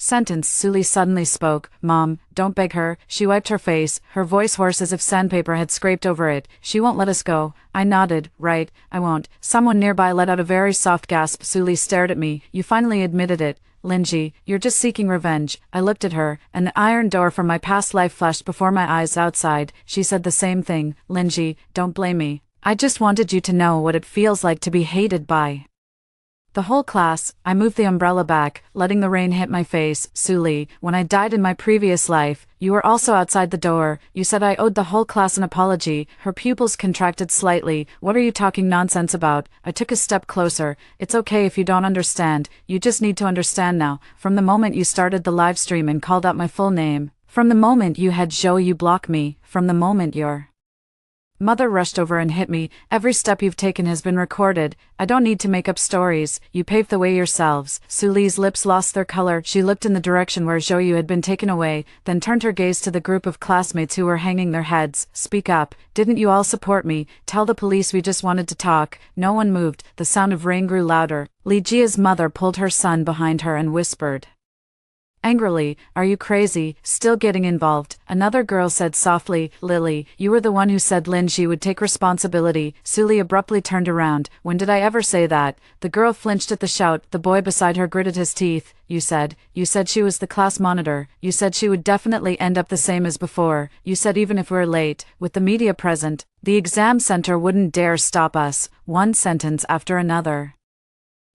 sentence. Suli suddenly spoke. Mom, don't beg her. She wiped her face, her voice hoarse as if sandpaper had scraped over it. She won't let us go. I nodded. Right, I won't. Someone nearby let out a very soft gasp. Suli stared at me. You finally admitted it. Linji, you're just seeking revenge. I looked at her, and the iron door from my past life flashed before my eyes. Outside, she said the same thing. Linji, don't blame me. I just wanted you to know what it feels like to be hated by the whole class. I moved the umbrella back, letting the rain hit my face. Suli, when I died in my previous life, you were also outside the door. You said I owed the whole class an apology. Her pupils contracted slightly. What are you talking nonsense about? I took a step closer. It's okay if you don't understand. You just need to understand now. From the moment you started the live stream and called out my full name, from the moment you had Zhou Yu block me, from the moment your Mother rushed over and hit me. Every step you've taken has been recorded. I don't need to make up stories. You paved the way yourselves. Suli's lips lost their color. She looked in the direction where Zhou had been taken away, then turned her gaze to the group of classmates who were hanging their heads. Speak up. Didn't you all support me? Tell the police we just wanted to talk. No one moved. The sound of rain grew louder. Li Jia's mother pulled her son behind her and whispered angrily, "Are you crazy? Still getting involved?" Another girl said softly, "Lily, you were the one who said Lin Ji would take responsibility." Suli abruptly turned around. "When did I ever say that?" The girl flinched at the shout. The boy beside her gritted his teeth. You said she was the class monitor. You said she would definitely end up the same as before. You said even if we're late, with the media present, the exam center wouldn't dare stop us." One sentence after another,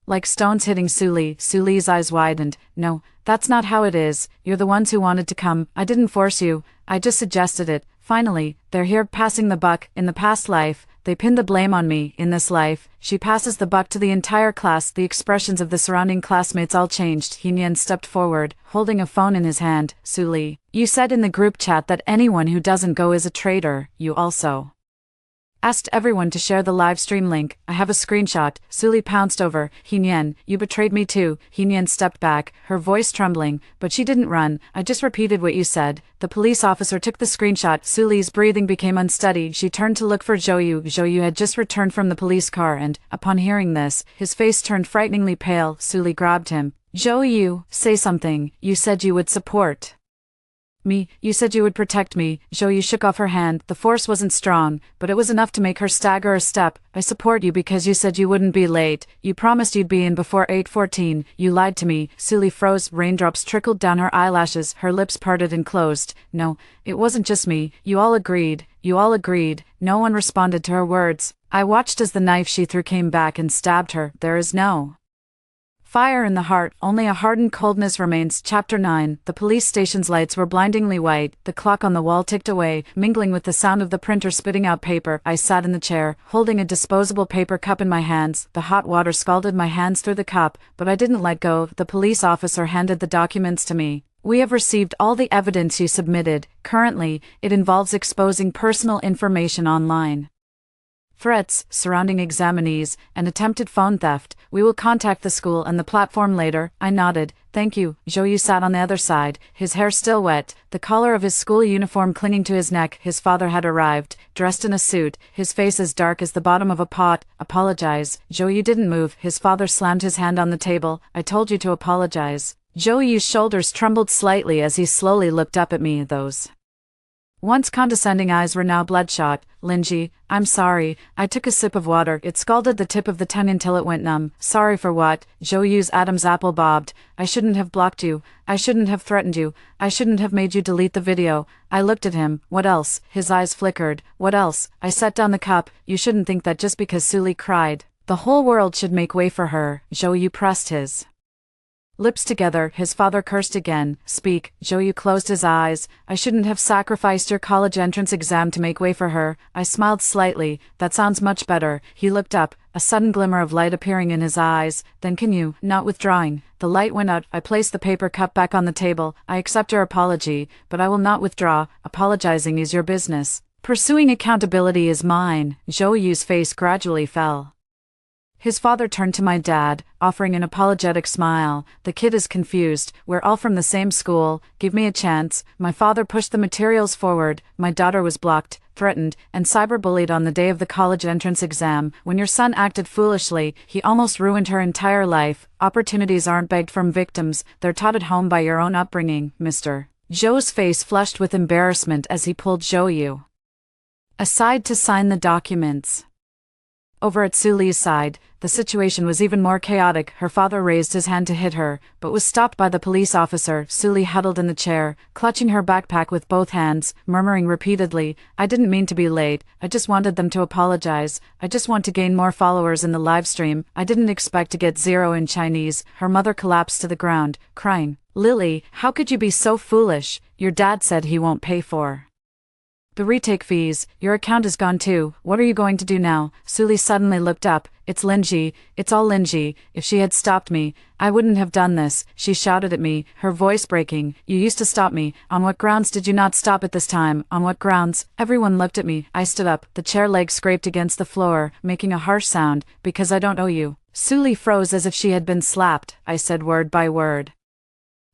like stones hitting Suli. Suli's eyes widened. "No, that's not how it is. You're the ones who wanted to come. I didn't force you. I just suggested it. Finally, they're here passing the buck. In the past life, they pinned the blame on me. In this life, she passes the buck to the entire class." The expressions of the surrounding classmates all changed. Hinyan stepped forward, holding a phone in his hand. "Suli, you said in the group chat that anyone who doesn't go is a traitor. You also asked everyone to share the live stream link. I have a screenshot." Suli pounced over. "Hinyan, you betrayed me too." Hinyan stepped back, her voice trembling, but she didn't run. "I just repeated what you said." The police officer took the screenshot. Suli's breathing became unsteady. She turned to look for Zhou. Zhou had just returned from the police car and, upon hearing this, his face turned frighteningly pale. Suli grabbed him. "Zhou, say something. You said you would support me. You said you would protect me." Zhou shook off her hand. The force wasn't strong, but it was enough to make her stagger a step. "I support you because you said you wouldn't be late. You promised you'd be in before 8:14. You lied to me." Suli froze. Raindrops trickled down her eyelashes. Her lips parted and closed. "No, it wasn't just me. You all agreed. You all agreed." No one responded to her words. I watched as the knife she threw came back and stabbed her. There is no fire in the heart, only a hardened coldness remains. Chapter 9. The police station's lights were blindingly white. The clock on the wall ticked away, mingling with the sound of the printer spitting out paper. I sat in the chair, holding a disposable paper cup in my hands. The hot water scalded my hands through the cup, but I didn't let go. The police officer handed the documents to me. "We have received all the evidence you submitted. Currently, it involves exposing personal information online, threats surrounding examinees, and attempted phone theft. We will contact the school and the platform later." I nodded. "Thank you." Zhou sat on the other side, his hair still wet, the collar of his school uniform clinging to his neck. His father had arrived, dressed in a suit, his face as dark as the bottom of a pot. "Apologize." Zhou didn't move. His father slammed his hand on the table. "I told you to apologize." Zhou's shoulders trembled slightly as he slowly looked up at me. Those once condescending eyes were now bloodshot. "Lin Ji, I'm sorry." I took a sip of water. It scalded the tip of the tongue until it went numb. "Sorry for what?" Zhou's Adam's apple bobbed. "I shouldn't have blocked you. I shouldn't have threatened you. I shouldn't have made you delete the video." I looked at him. "What else?" His eyes flickered. "What else?" I set down the cup. "You shouldn't think that just because Suli cried, the whole world should make way for her." Zhou pressed his lips together. His father cursed again. "Speak." Zhou closed his eyes. "I shouldn't have sacrificed your college entrance exam to make way for her." I smiled slightly. "That sounds much better." He looked up, a sudden glimmer of light appearing in his eyes. "Then can you, not withdrawing?" The light went out. I placed the paper cup back on the table. "I accept your apology, but I will not withdraw. Apologizing is your business. Pursuing accountability is mine." Zhou's face gradually fell. His father turned to my dad, offering an apologetic smile. "The kid is confused. We're all from the same school. Give me a chance." My father pushed the materials forward. "My daughter was blocked, threatened, and cyberbullied on the day of the college entrance exam. When your son acted foolishly, he almost ruined her entire life. Opportunities aren't begged from victims, they're taught at home by your own upbringing, Mr." Zhou's face flushed with embarrassment as he pulled Zhou aside to sign the documents. Over at Suli's side, the situation was even more chaotic. Her father raised his hand to hit her, but was stopped by the police officer. Suli huddled in the chair, clutching her backpack with both hands, murmuring repeatedly, "I didn't mean to be late. I just wanted them to apologize. I just want to gain more followers in the live stream. I didn't expect to get 0 in Chinese." Her mother collapsed to the ground, crying. "Lily, how could you be so foolish? Your dad said he won't pay for the retake fees. Your account is gone too. What are you going to do now?" Suli suddenly looked up. It's Linji, it's all Linji. If she had stopped me, I wouldn't have done this, she shouted at me, her voice breaking. You used to stop me. On what grounds did you not stop at this time? On what grounds? Everyone looked at me. I stood up, the chair leg scraped against the floor, making a harsh sound. Because I don't owe you. Suli froze as if she had been slapped. I said word by word.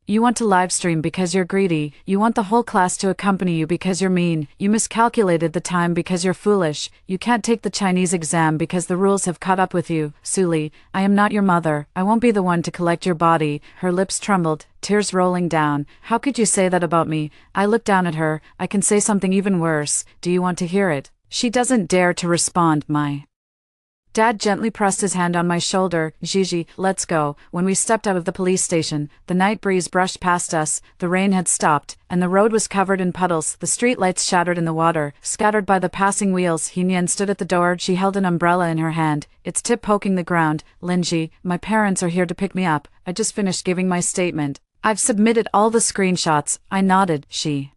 You want to livestream because you're greedy. You want the whole class to accompany you because you're mean. You miscalculated the time because you're foolish. You can't take the Chinese exam because the rules have caught up with you. Suli, I am not your mother. I won't be the one to collect your body. Her lips trembled, tears rolling down. How could you say that about me? I looked down at her. I can say something even worse. Do you want to hear it? She doesn't dare to respond. My dad gently pressed his hand on my shoulder. Gigi, let's go. When we stepped out of the police station, the night breeze brushed past us, the rain had stopped, and the road was covered in puddles. The street lights shattered in the water, scattered by the passing wheels. Hinyan stood at the door. She held an umbrella in her hand, its tip poking the ground. Linji, my parents are here to pick me up. I just finished giving my statement. I've submitted all the screenshots. I nodded. She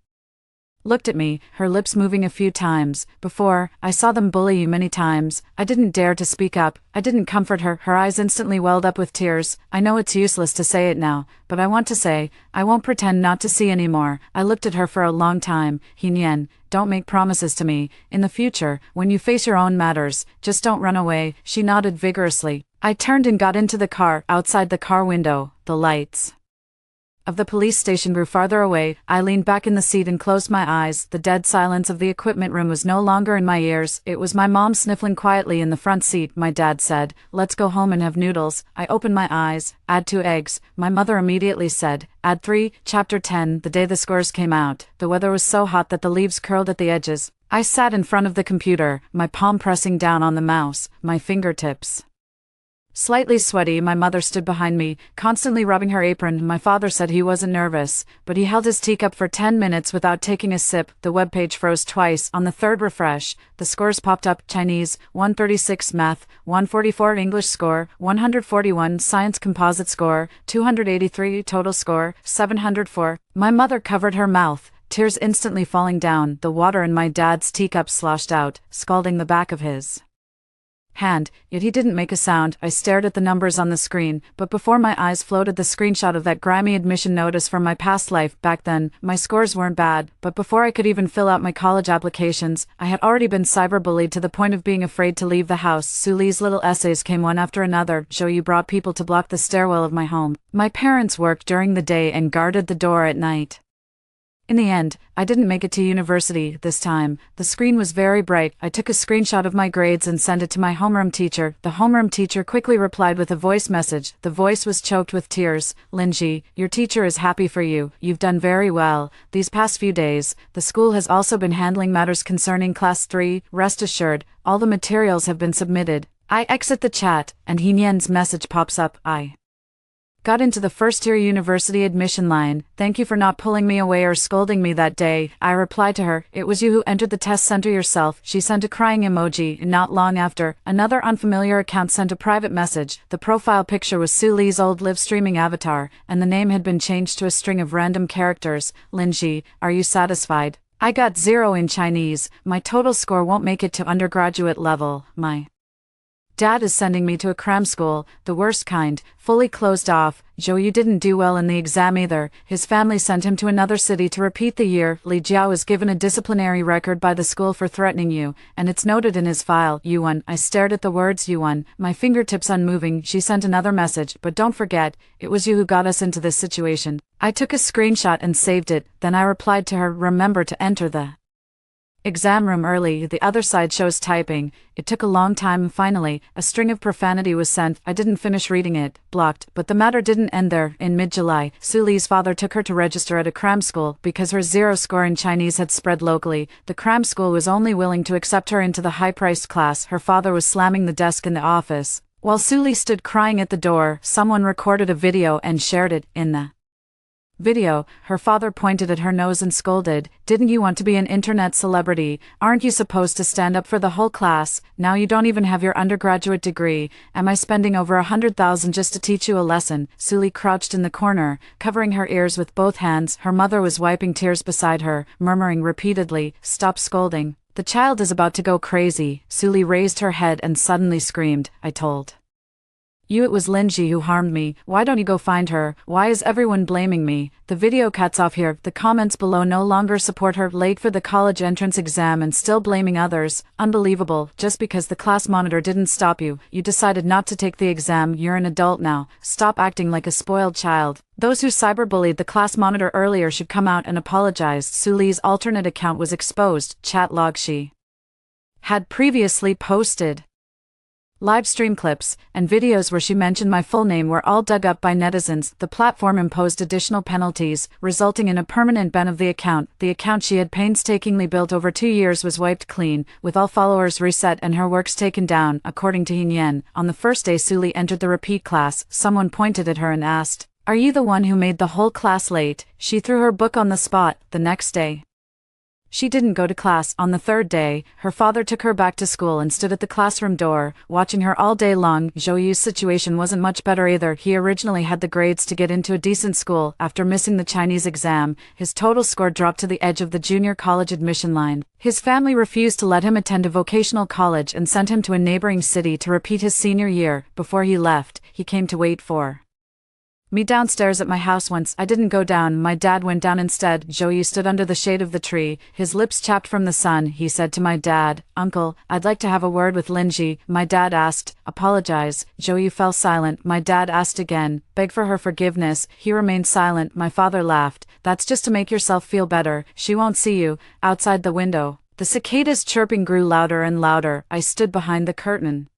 looked at me, her lips moving a few times. Before, I saw them bully you many times. I didn't dare to speak up. I didn't comfort her. Her eyes instantly welled up with tears. I know it's useless to say it now, but I want to say, I won't pretend not to see anymore. I looked at her for a long time. Hinyan, don't make promises to me. In the future, when you face your own matters, just don't run away. She nodded vigorously. I turned and got into the car. Outside the car window, the lights of the police station grew farther away. I leaned back in the seat and closed my eyes. The dead silence of the equipment room was no longer in my ears. It was my mom sniffling quietly in the front seat. My dad said, let's go home and have noodles. I opened my eyes. Add 2 eggs. My mother immediately said, add 3. Chapter 10. The day the scores came out, the weather was so hot that the leaves curled at the edges. I sat in front of the computer, my palm pressing down on the mouse, my fingertips slightly sweaty. My mother stood behind me, constantly rubbing her apron. My father said he wasn't nervous, but he held his teacup for 10 minutes without taking a sip. The webpage froze twice. On the third refresh, the scores popped up. Chinese, 136, Math, 144, English score, 141, Science composite score, 283, total score, 704. My mother covered her mouth, tears instantly falling down. The water in my dad's teacup sloshed out, scalding the back of his hand, yet he didn't make a sound. I stared at the numbers on the screen, but before my eyes floated the screenshot of that grimy admission notice from my past life. Back then, my scores weren't bad, but before I could even fill out my college applications, I had already been cyberbullied to the point of being afraid to leave the house. Suli's little essays came one after another. Joe, you brought people to block the stairwell of my home. My parents worked during the day and guarded the door at night. In the end, I didn't make it to university this time. The screen was very bright. I took a screenshot of my grades and sent it to my homeroom teacher. The homeroom teacher quickly replied with a voice message. The voice was choked with tears. Linji, your teacher is happy for you. You've done very well. These past few days, the school has also been handling matters concerning Class 3. Rest assured, all the materials have been submitted. I exit the chat, and Hinyan's message pops up. I got into the first-year university admission line. Thank you for not pulling me away or scolding me that day. I replied to her, it was you who entered the test center yourself. She sent a crying emoji. Not long after, another unfamiliar account sent a private message. The profile picture was Suli's old live-streaming avatar, and the name had been changed to a string of random characters. Linji, are you satisfied? I got 0 in Chinese. My total score won't make it to undergraduate level. My dad is sending me to a cram school, the worst kind, fully closed off. Joe, you didn't do well in the exam either. His family sent him to another city to repeat the year. Li Jiao was given a disciplinary record by the school for threatening you, and it's noted in his file. Yuan. I stared at the words Yuan, my fingertips unmoving. She sent another message, but don't forget, it was you who got us into this situation. I took a screenshot and saved it, then I replied to her, remember to enter the exam room early. The other side shows typing. It took a long time. Finally, a string of profanity was sent. I didn't finish reading it. Blocked. But the matter didn't end there. In mid-July, Suli's father took her to register at a cram school because her 0 score in Chinese had spread locally. The cram school was only willing to accept her into the high-priced class. Her father was slamming the desk in the office. While Suli stood crying at the door, someone recorded a video and shared it. In the video, her father pointed at her nose and scolded, didn't you want to be an internet celebrity? Aren't you supposed to stand up for the whole class? Now you don't even have your undergraduate degree. Am I spending over 100,000 just to teach you a lesson? Suli crouched in the corner, covering her ears with both hands. Her mother was wiping tears beside her, murmuring repeatedly, stop scolding. The child is about to go crazy. Suli raised her head and suddenly screamed, I told you it was Linji who harmed me. Why don't you go find her? Why is everyone blaming me? The video cuts off here. The comments below no longer support her. Late for the college entrance exam and still blaming others. Unbelievable. Just because the class monitor didn't stop you, you decided not to take the exam. You're an adult now. Stop acting like a spoiled child. Those who cyberbullied the class monitor earlier should come out and apologize. Suli's alternate account was exposed. Chat log she had previously posted live stream clips and videos where she mentioned my full name were all dug up by netizens. The platform imposed additional penalties, resulting in a permanent ban of the account. The account she had painstakingly built over 2 years was wiped clean, with all followers reset and her works taken down, according to Hinyen. On the first day Suli entered the repeat class, someone pointed at her and asked, "Are you the one who made the whole class late?" She threw her book on the spot. The next day, she didn't go to class. On the third day, her father took her back to school and stood at the classroom door, watching her all day long. Zhou situation wasn't much better either. He originally had the grades to get into a decent school. After missing the Chinese exam, his total score dropped to the edge of the junior college admission line. His family refused to let him attend a vocational college and sent him to a neighboring city to repeat his senior year. Before he left, he came to wait for me downstairs at my house once. I didn't go down, my dad went down instead. Zhou stood under the shade of the tree, his lips chapped from the sun. He said to my dad, "Uncle, I'd like to have a word with Linji." My dad asked, "Apologize." Zhou fell silent. My dad asked again, "Beg for her forgiveness." He remained silent. My father laughed, "That's just to make yourself feel better. She won't see you." Outside the window, the cicadas' chirping grew louder and louder. I stood behind the curtain,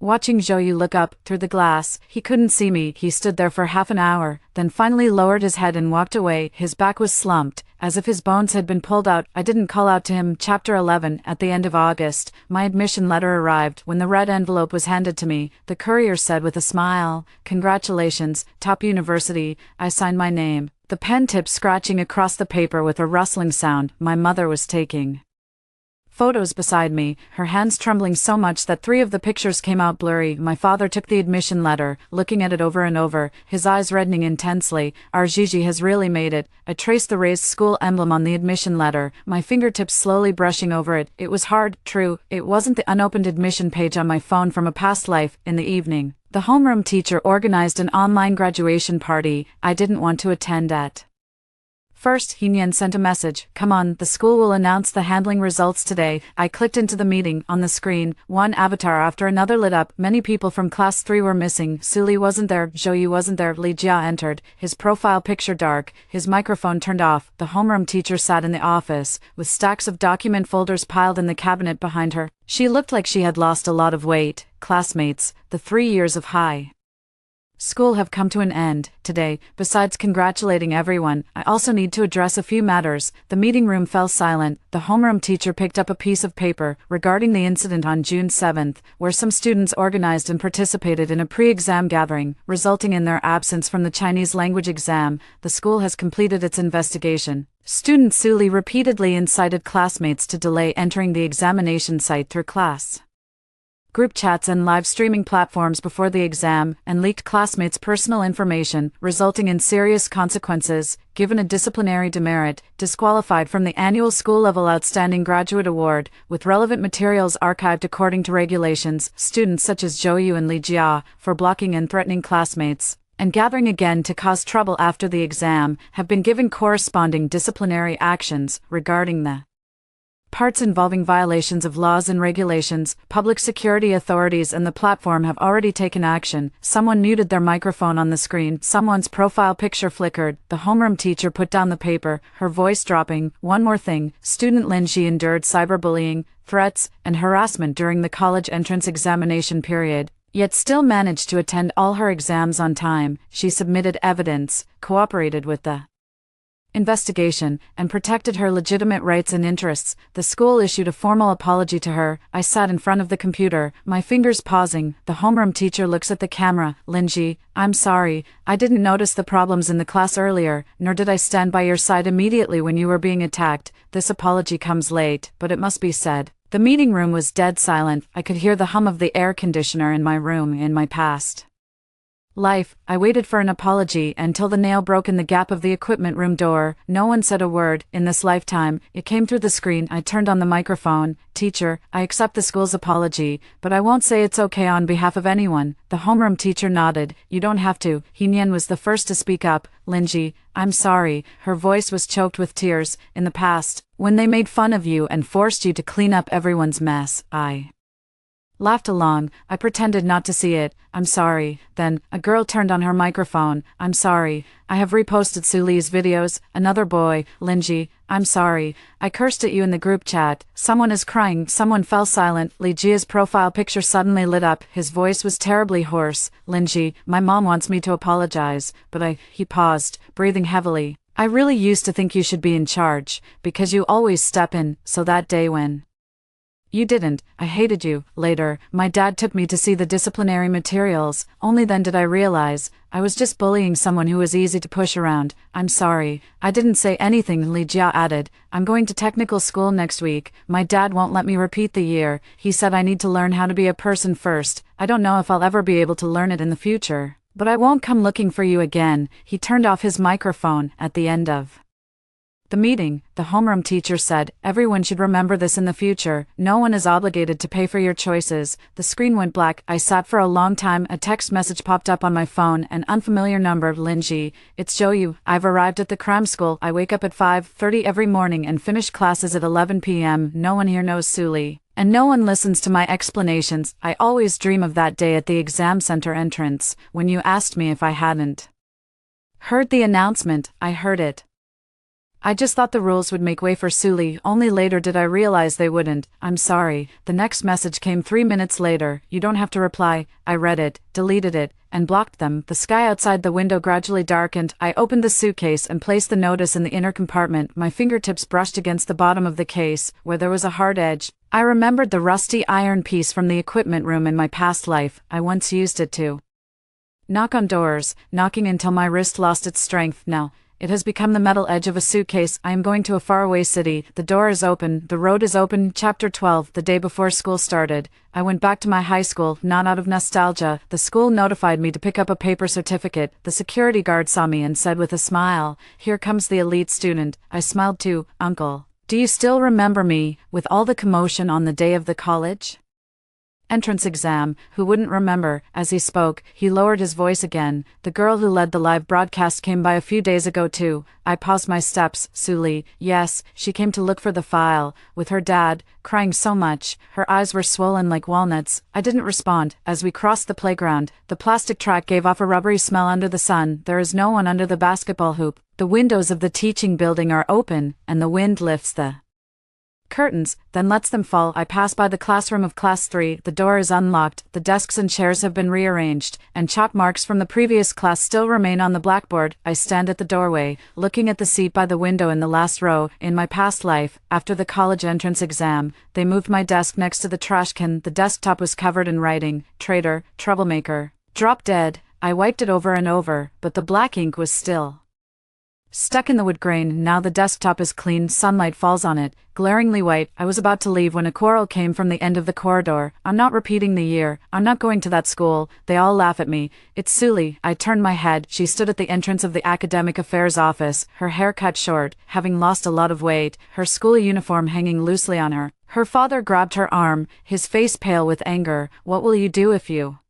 watching Zhou look up through the glass. He couldn't see me. He stood there for half an hour, then finally lowered his head and walked away. His back was slumped, as if his bones had been pulled out. I didn't call out to him. Chapter 11. At the end of August, my admission letter arrived. When the red envelope was handed to me, the courier said with a smile, "Congratulations, top university." I signed my name, the pen tip scratching across the paper with a rustling sound. My mother was taking photos beside me, her hands trembling so much that 3 of the pictures came out blurry. My father took the admission letter, looking at it over and over, his eyes reddening intensely. "Our Gigi has really made it." I traced the raised school emblem on the admission letter, my fingertips slowly brushing over it. It was hard, true, it wasn't the unopened admission page on my phone from a past life. In the evening, the homeroom teacher organized an online graduation party I didn't want to attend at first. Hinyen sent a message, "Come on, the school will announce the handling results today." I clicked into the meeting. On the screen, one avatar after another lit up. Many people from class 3 were missing. Suli wasn't there, Zhou wasn't there. Li Jia entered, his profile picture dark, his microphone turned off. The homeroom teacher sat in the office, with stacks of document folders piled in the cabinet behind her. She looked like she had lost a lot of weight. "Classmates, the 3 years of high school have come to an end today. Besides congratulating everyone, I also need to address a few matters." The meeting room fell silent. The homeroom teacher picked up a piece of paper regarding the incident on June 7th, where some students organized and participated in a pre-exam gathering, resulting in their absence from the Chinese language exam. The school has completed its investigation. Student Suli repeatedly incited classmates to delay entering the examination site through class group chats and live streaming platforms before the exam, and leaked classmates' personal information, resulting in serious consequences. Given a disciplinary demerit, disqualified from the annual school-level Outstanding Graduate Award, with relevant materials archived according to regulations. Students such as Zhou and Li Jia, for blocking and threatening classmates, and gathering again to cause trouble after the exam, have been given corresponding disciplinary actions. Regarding the parts involving violations of laws and regulations, public security authorities and the platform have already taken action. Someone muted their microphone on the screen. Someone's profile picture flickered. The homeroom teacher put down the paper, her voice dropping. "One more thing, student Linji endured cyberbullying, threats, and harassment during the college entrance examination period, yet still managed to attend all her exams on time. She submitted evidence, cooperated with the investigation, and protected her legitimate rights and interests. The school issued a formal apology to her." I sat in front of the computer, my fingers pausing. The homeroom teacher looks at the camera. "Linji, I'm sorry. I didn't notice the problems in the class earlier, nor did I stand by your side immediately when you were being attacked. This apology comes late, but it must be said." The meeting room was dead silent. I could hear the hum of the air conditioner in my room in my past life, I waited for an apology until the nail broke in the gap of the equipment room door. No one said a word. In this lifetime, it came through the screen. I turned on the microphone. Teacher, I accept the school's apology, but I won't say it's okay on behalf of anyone. The homeroom teacher nodded. You don't have to. Heenyan was the first to speak up. Linji, I'm sorry. Her voice was choked with tears. In the past, when they made fun of you and forced you to clean up everyone's mess, I laughed along. I pretended not to see it. I'm sorry. Then, a girl turned on her microphone. I'm sorry. I have reposted Suli's videos. Another boy. Linji, I'm sorry. I cursed at you in the group chat. Someone is crying. Someone fell silent. Li Jia's profile picture suddenly lit up. His voice was terribly hoarse. Linji, my mom wants me to apologize, but he paused, breathing heavily. I really used to think you should be in charge, because you always step in, so that day when you didn't, I hated you. Later, my dad took me to see the disciplinary materials. Only then did I realize I was just bullying someone who was easy to push around. I'm sorry. I didn't say anything, Li Jia added. I'm going to technical school next week. My dad won't let me repeat the year. He said I need to learn how to be a person first. I don't know if I'll ever be able to learn it in the future, but I won't come looking for you again. He turned off his microphone at the end of the meeting. The homeroom teacher said, everyone should remember this in the future. No one is obligated to pay for your choices. The screen went black. I sat for a long time. A text message popped up on my phone. An unfamiliar number. Linji, it's Joyu. I've arrived at the cram school. I wake up at 5:30 every morning and finish classes at 11 p.m. No one here knows Suli, and no one listens to my explanations. I always dream of that day at the exam center entrance, when you asked me if I hadn't heard the announcement. I heard it. I just thought the rules would make way for Suli. Only later did I realize they wouldn't. I'm sorry. The next message came 3 minutes later. You don't have to reply. I read it, deleted it, and blocked them. The sky outside the window gradually darkened. I opened the suitcase and placed the notice in the inner compartment. My fingertips brushed against the bottom of the case, where there was a hard edge. I remembered the rusty iron piece from the equipment room in my past life. I once used it to knock on doors, knocking until my wrist lost its strength. Now it has become the metal edge of a suitcase. I am going to a faraway city. The door is open. The road is open. Chapter 12. The day before school started, I went back to my high school, not out of nostalgia. The school notified me to pick up a paper certificate. The security guard saw me and said with a smile, here comes the elite student. I smiled too. Uncle, do you still remember me, with all the commotion on the day of the college entrance exam? Who wouldn't remember? As he spoke, he lowered his voice again. The girl who led the live broadcast came by a few days ago too. I paused my steps. Suli, yes, she came to look for the file, with her dad, crying so much. Her eyes were swollen like walnuts. I didn't respond. As we crossed the playground, the plastic track gave off a rubbery smell under the sun. There is no one under the basketball hoop. The windows of the teaching building are open, and the wind lifts the curtains, then lets them fall. I pass by the classroom of class 3. The door is unlocked, the desks and chairs have been rearranged, and chalk marks from the previous class still remain on the blackboard. I stand at the doorway, looking at the seat by the window in the last row. In my past life, after the college entrance exam, they moved my desk next to the trash can. The desktop was covered in writing, traitor, troublemaker, drop dead. I wiped it over and over, but the black ink was still stuck in the wood grain. Now the desktop is clean. Sunlight falls on it, glaringly white. I was about to leave when a quarrel came from the end of the corridor. I'm not repeating the year. I'm not going to that school. They all laugh at me. It's Suli. I turned my head. She stood at the entrance of the academic affairs office, her hair cut short, having lost a lot of weight, her school uniform hanging loosely on her. Her father grabbed her arm, his face pale with anger. What will you do if you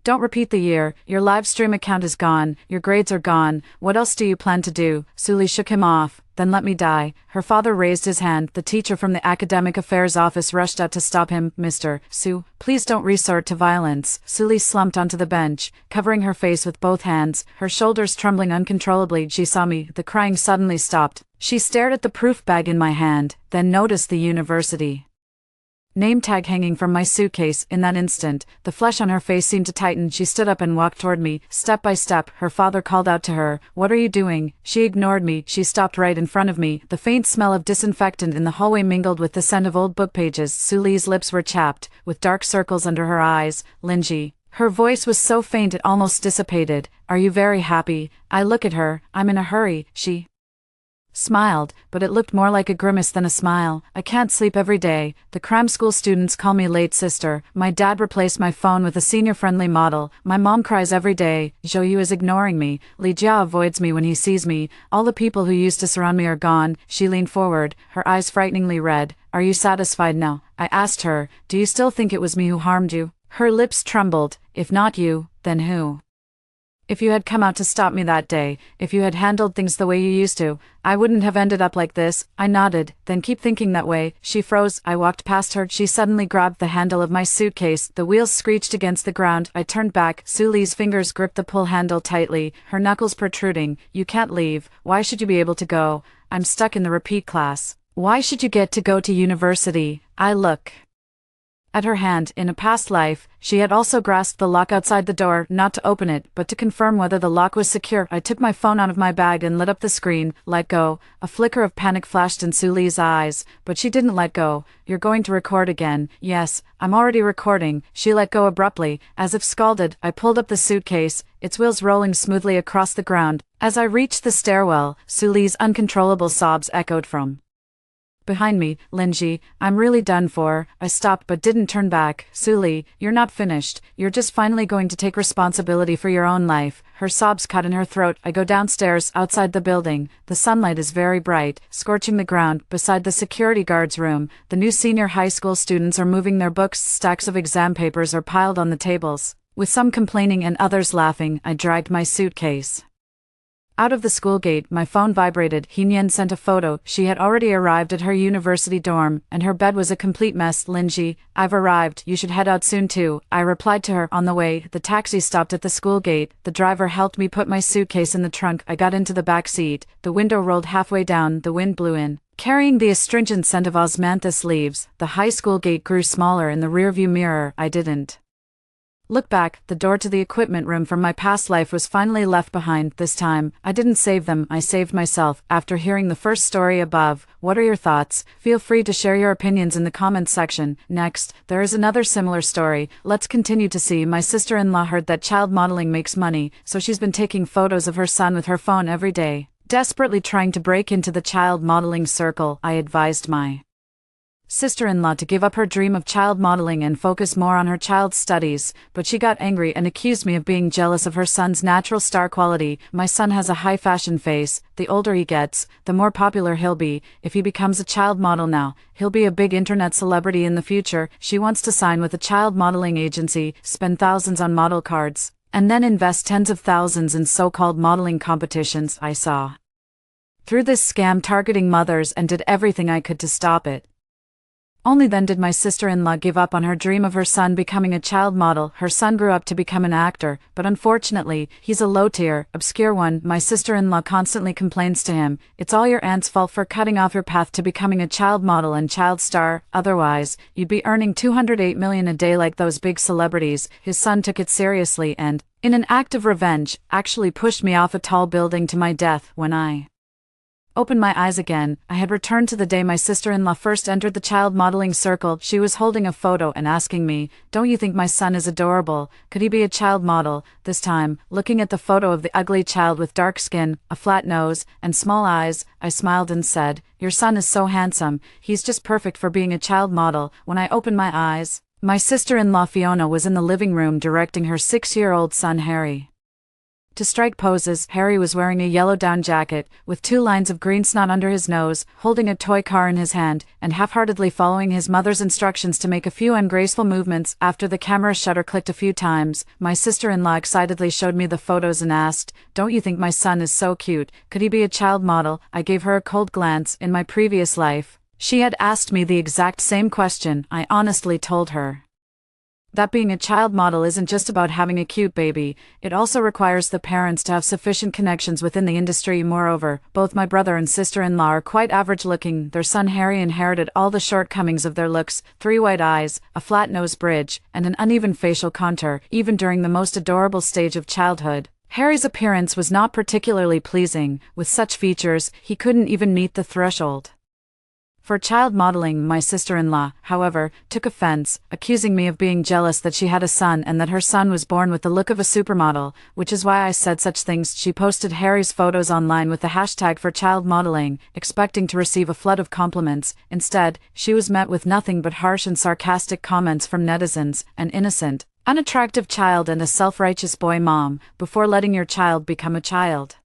don't repeat the year? Your live stream account is gone. Your grades are gone. What else do you plan to do? Suli shook him off. Then let me die. Her father raised his hand. The teacher from the academic affairs office rushed out to stop him. Mr. Su, please don't resort to violence. Suli slumped onto the bench, covering her face with both hands, her shoulders trembling uncontrollably. She saw me. The crying suddenly stopped. She stared at the proof bag in my hand, then noticed the university name tag hanging from my suitcase. In that instant, the flesh on her face seemed to tighten. She stood up and walked toward me, step by step. Her father called out to her, "What are you doing?" She ignored me. She stopped right in front of me. The faint smell of disinfectant in the hallway mingled with the scent of old book pages. Suli's lips were chapped, with dark circles under her eyes. Linji. Her voice was so faint it almost dissipated. Are you very happy? I look at her. I'm in a hurry. She Smiled, but it looked more like a grimace than a smile. I can't sleep every day. The cram school students call me late sister. My dad replaced my phone with a senior-friendly model. My mom cries every day. Zhou Yu is ignoring me. Li Jia avoids me when he sees me. All the people who used to surround me are gone. She leaned forward, her eyes frighteningly red. Are you satisfied now? I asked her. Do you still think it was me who harmed you? Her lips trembled. If not you, then who? If you had come out to stop me that day, if you had handled things the way you used to, I wouldn't have ended up like this. I nodded. Then keep thinking that way. She froze. I walked past her. She suddenly grabbed the handle of my suitcase. The wheels screeched against the ground. I turned back. Su Li's fingers gripped the pull handle tightly, her knuckles protruding. You can't leave. Why should you be able to go? I'm stuck in the repeat class. Why should you get to go to university? I look at her hand. In a past life, she had also grasped the lock outside the door, not to open it, but to confirm whether the lock was secure. I took my phone out of my bag and lit up the screen. Let go. A flicker of panic flashed in Su Li's eyes, but she didn't let go. You're going to record again. Yes, I'm already recording. She let go abruptly, as if scalded. I pulled up the suitcase, its wheels rolling smoothly across the ground. As I reached the stairwell, Su Li's uncontrollable sobs echoed from behind me. Linji, I'm really done for. I stopped but didn't turn back. Su Li, you're not finished. You're just finally going to take responsibility for your own life. Her sobs cut in her throat. I go downstairs, outside the building. The sunlight is very bright, scorching the ground. Beside the security guard's room, the new senior high school students are moving their books. Stacks of exam papers are piled on the tables. With some complaining and others laughing, I dragged my suitcase out of the school gate. My phone vibrated. Hinian sent a photo. She had already arrived at her university dorm, and her bed was a complete mess. Linji, I've arrived. You should head out soon too. I replied to her. On the way, the taxi stopped at the school gate. The driver helped me put my suitcase in the trunk. I got into the back seat. The window rolled halfway down. The wind blew in, carrying the astringent scent of osmanthus leaves. The high school gate grew smaller in the rearview mirror. I didn't look back. The door to the equipment room from my past life was finally left behind. This time, I didn't save them, I saved myself. After hearing the first story above, what are your thoughts? Feel free to share your opinions in the comments section. Next, there is another similar story. Let's continue to see. My sister-in-law heard that child modeling makes money, so she's been taking photos of her son with her phone every day. Desperately trying to break into the child modeling circle, I advised my sister-in-law to give up her dream of child modeling and focus more on her child's studies, but she got angry and accused me of being jealous of her son's natural star quality. My son has a high fashion face. The older he gets, the more popular he'll be. If he becomes a child model now, he'll be a big internet celebrity in the future. She wants to sign with a child modeling agency, spend thousands on model cards, and then invest tens of thousands in so-called modeling competitions. I saw through this scam targeting mothers and did everything I could to stop it. Only then did my sister-in-law give up on her dream of her son becoming a child model. Her son grew up to become an actor, but unfortunately, he's a low-tier, obscure one. My sister-in-law constantly complains to him, it's all your aunt's fault for cutting off your path to becoming a child model and child star, otherwise, you'd be earning $208 million a day like those big celebrities. His son took it seriously and, in an act of revenge, actually pushed me off a tall building to my death. When I opened my eyes again, I had returned to the day my sister-in-law first entered the child modeling circle. She was holding a photo and asking me, don't you think my son is adorable? Could he be a child model? This time, looking at the photo of the ugly child with dark skin, a flat nose, and small eyes, I smiled and said, your son is so handsome, he's just perfect for being a child model. When I opened my eyes, my sister-in-law Fiona was in the living room directing her 6-year-old son Harry to strike poses. Harry was wearing a yellow down jacket, with 2 lines of green snot under his nose, holding a toy car in his hand, and half-heartedly following his mother's instructions to make a few ungraceful movements. After the camera shutter clicked a few times, my sister-in-law excitedly showed me the photos and asked, don't you think my son is so cute? Could he be a child model? I gave her a cold glance. In my previous life, she had asked me the exact same question. I honestly told her that being a child model isn't just about having a cute baby, it also requires the parents to have sufficient connections within the industry. Moreover, both my brother and sister-in-law are quite average-looking. Their son Harry inherited all the shortcomings of their looks: 3 white eyes, a flat nose bridge, and an uneven facial contour. Even during the most adorable stage of childhood, Harry's appearance was not particularly pleasing. With such features, he couldn't even meet the threshold For child modeling, my sister-in-law, however, took offense, accusing me of being jealous that she had a son and that her son was born with the look of a supermodel, which is why I said such things. She posted Harry's photos online with the hashtag for child modeling, expecting to receive a flood of compliments. Instead, she was met with nothing but harsh and sarcastic comments from netizens. An innocent, unattractive child and a self-righteous boy mom, before letting your child become a child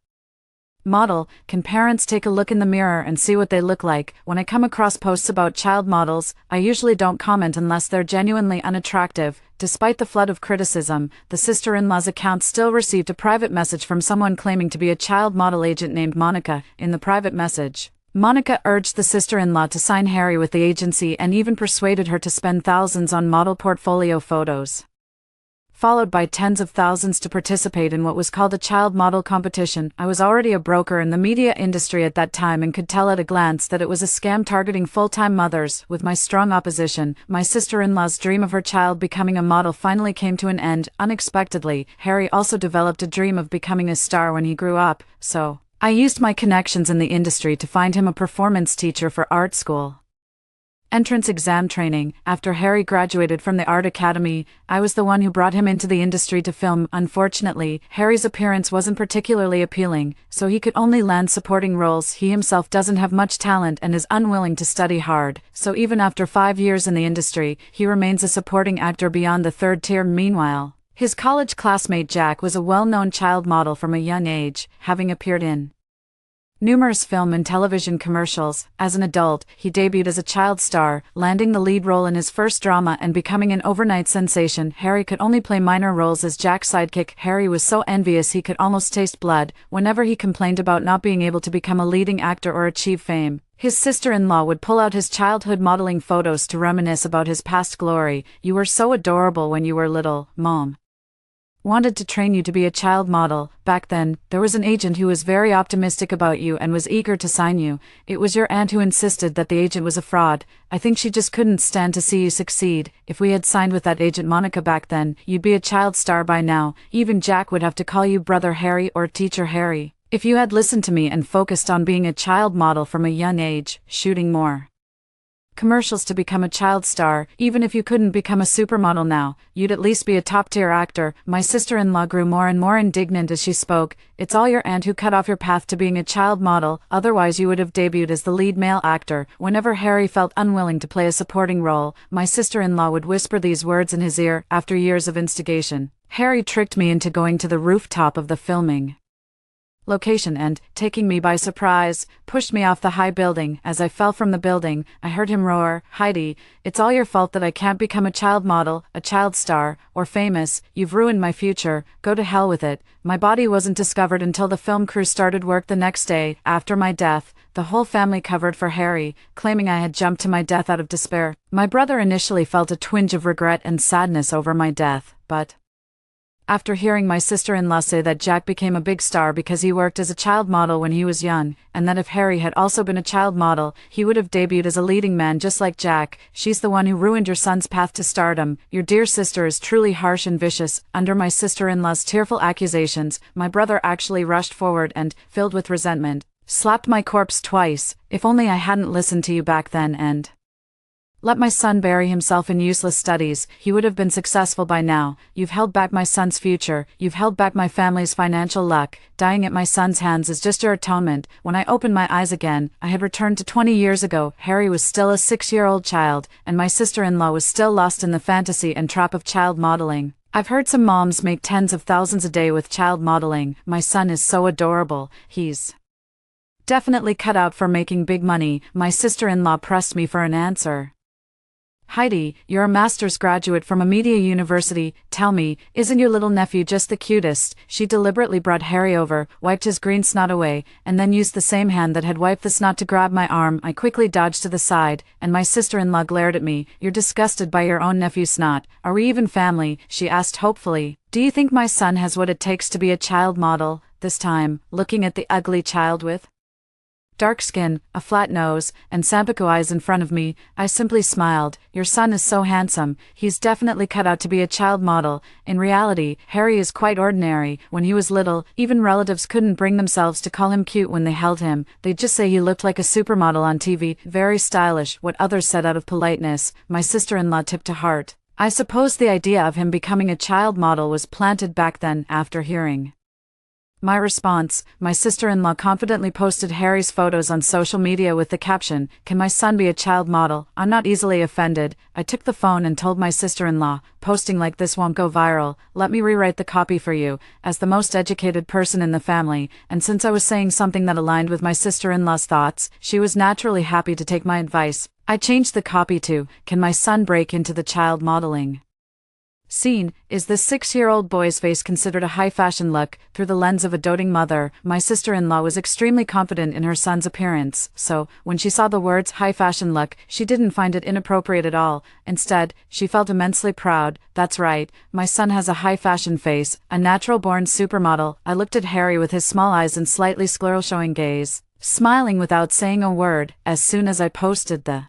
model. Can parents take a look in the mirror and see what they look like? When I come across posts about child models, I usually don't comment unless they're genuinely unattractive. Despite the flood of criticism, the sister-in-law's account still received a private message from someone claiming to be a child model agent named Monica. In the private message, Monica urged the sister-in-law to sign Harry with the agency and even persuaded her to spend thousands on model portfolio photos, followed by tens of thousands to participate in what was called a child model competition. I was already a broker in the media industry at that time and could tell at a glance that it was a scam targeting full-time mothers. With my strong opposition, my sister-in-law's dream of her child becoming a model finally came to an end. Unexpectedly, Harry also developed a dream of becoming a star when he grew up, so I used my connections in the industry to find him a performance teacher for art school entrance exam training. After Harry graduated from the art academy, I was the one who brought him into the industry to film. Unfortunately, Harry's appearance wasn't particularly appealing, so he could only land supporting roles. He himself doesn't have much talent and is unwilling to study hard, so even after 5 years in the industry, he remains a supporting actor beyond the third tier. Meanwhile, his college classmate Jack was a well-known child model from a young age, having appeared in numerous film and television commercials. As an adult, he debuted as a child star, landing the lead role in his first drama and becoming an overnight sensation. Harry could only play minor roles as Jack's sidekick. Harry was so envious he could almost taste blood. Whenever he complained about not being able to become a leading actor or achieve fame, his sister-in-law would pull out his childhood modeling photos to reminisce about his past glory. "You were so adorable when you were little, Mom. Wanted to train you to be a child model. Back then, there was an agent who was very optimistic about you and was eager to sign you. It was your aunt who insisted that the agent was a fraud. I think she just couldn't stand to see you succeed. If we had signed with that agent Monica back then, you'd be a child star by now. Even Jack would have to call you Brother Harry or Teacher Harry. If you had listened to me and focused on being a child model from a young age, shooting more commercials to become a child star, even if you couldn't become a supermodel now, you'd at least be a top-tier actor." My sister-in-law grew more and more indignant as she spoke. "It's all your aunt who cut off your path to being a child model, otherwise you would have debuted as the lead male actor." Whenever Harry felt unwilling to play a supporting role, my sister-in-law would whisper these words in his ear. After years of instigation, Harry tricked me into going to the rooftop of the filming location and, taking me by surprise, pushed me off the high building. As I fell from the building, I heard him roar, "Heidi, it's all your fault that I can't become a child model, a child star, or famous. You've ruined my future. Go to hell with it." My body wasn't discovered until the film crew started work the next day. After my death, the whole family covered for Harry, claiming I had jumped to my death out of despair. My brother initially felt a twinge of regret and sadness over my death, but after hearing my sister-in-law say that Jack became a big star because he worked as a child model when he was young, and that if Harry had also been a child model, he would have debuted as a leading man just like Jack, "She's the one who ruined your son's path to stardom. Your dear sister is truly harsh and vicious." Under my sister-in-law's tearful accusations, my brother actually rushed forward and, filled with resentment, slapped my corpse twice. "If only I hadn't listened to you back then and let my son bury himself in useless studies, he would have been successful by now. You've held back my son's future, you've held back my family's financial luck. Dying at my son's hands is just your atonement." When I opened my eyes again, I had returned to 20 years ago. Harry was still a 6-year-old child, and my sister-in-law was still lost in the fantasy and trap of child modeling. I've heard some moms make tens of thousands a day with child modeling. My son is so adorable. He's definitely cut out for making big money. My sister-in-law pressed me for an answer. "Heidi, you're a master's graduate from a media university. Tell me, isn't your little nephew just the cutest?" She deliberately brought Harry over, wiped his green snot away, and then used the same hand that had wiped the snot to grab my arm. I quickly dodged to the side, and my sister-in-law glared at me. "You're disgusted by your own nephew's snot. Are we even family?" she asked hopefully. "Do you think my son has what it takes to be a child model?" This time, looking at the ugly child with dark skin, a flat nose, and Sampico eyes in front of me. I simply smiled. Your son is so handsome. He's definitely cut out to be a child model. In reality, Harry is quite ordinary. When he was little, even relatives couldn't bring themselves to call him cute when they held him. They'd just say he looked like a supermodel on TV. Very stylish, what others said out of politeness. My sister-in-law tipped to heart. I suppose the idea of him becoming a child model was planted back then. After hearing my response, my sister-in-law confidently posted Harry's photos on social media with the caption, "Can my son be a child model?" I'm not easily offended. I took the phone and told my sister-in-law, "Posting like this won't go viral. Let me rewrite the copy for you." As the most educated person in the family, and since I was saying something that aligned with my sister-in-law's thoughts, she was naturally happy to take my advice. I changed the copy to, "Can my son break into the child modeling scene? Is this 6-year-old boy's face considered a high-fashion look?" Through the lens of a doting mother, my sister-in-law was extremely confident in her son's appearance, so, when she saw the words high-fashion look, she didn't find it inappropriate at all. Instead, she felt immensely proud. That's right, my son has a high-fashion face, a natural-born supermodel. I looked at Harry with his small eyes and slightly scleral-showing gaze, smiling without saying a word. As soon as I posted the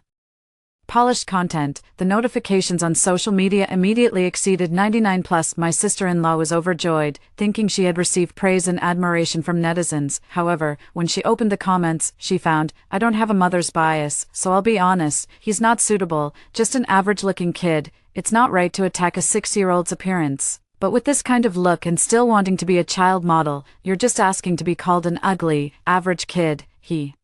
polished content, the notifications on social media immediately exceeded 99 plus. My sister-in-law was overjoyed, thinking she had received praise and admiration from netizens. However, when she opened the comments, she found, "I don't have a mother's bias, so I'll be honest, he's not suitable, just an average-looking kid. It's not right to attack a 6-year-old's appearance. But with this kind of look and still wanting to be a child model, you're just asking to be called an ugly, average kid. He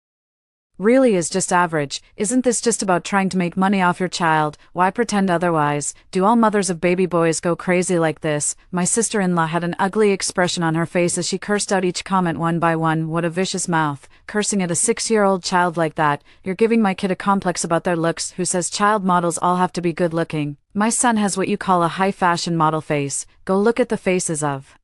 really is just average. Isn't this just about trying to make money off your child? Why pretend otherwise? Do all mothers of baby boys go crazy like this?" My sister-in-law had an ugly expression on her face as she cursed out each comment one by one. What a vicious mouth. Cursing at a 6-year-old child like that. You're giving my kid a complex about their looks. Who says child models all have to be good looking? My son has what you call a high fashion model face. Go look at the faces of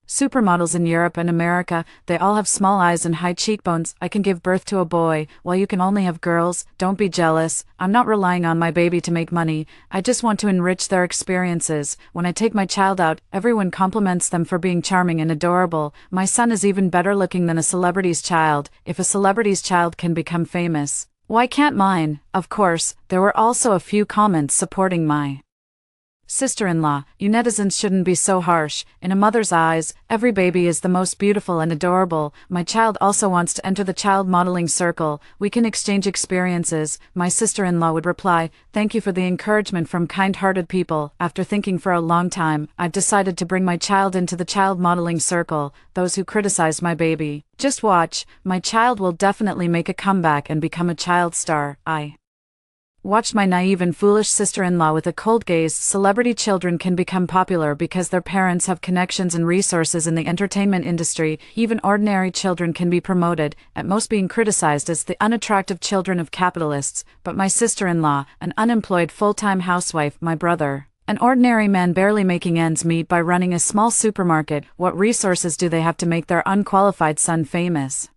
supermodels in Europe and America. They all have small eyes and high cheekbones. I can give birth to a boy, while you can only have girls. Don't be jealous. I'm not relying on my baby to make money. I just want to enrich their experiences. When I take my child out, everyone compliments them for being charming and adorable. My son is even better looking than a celebrity's child. If a celebrity's child can become famous, why can't mine? Of course, there were also a few comments supporting my sister-in-law. You netizens shouldn't be so harsh. In a mother's eyes, every baby is the most beautiful and adorable. My child also wants to enter the child modeling circle. We can exchange experiences. My sister-in-law would reply, "Thank you for the encouragement from kind-hearted people. After thinking for a long time, I've decided to bring my child into the child modeling circle. Those who criticize my baby, just watch. My child will definitely make a comeback and become a child star." I watched my naive and foolish sister-in-law with a cold gaze. Celebrity children can become popular because their parents have connections and resources in the entertainment industry. Even ordinary children can be promoted, at most being criticized as the unattractive children of capitalists. But my sister-in-law, an unemployed full-time housewife, my brother, an ordinary man barely making ends meet by running a small supermarket, what resources do they have to make their unqualified son famous?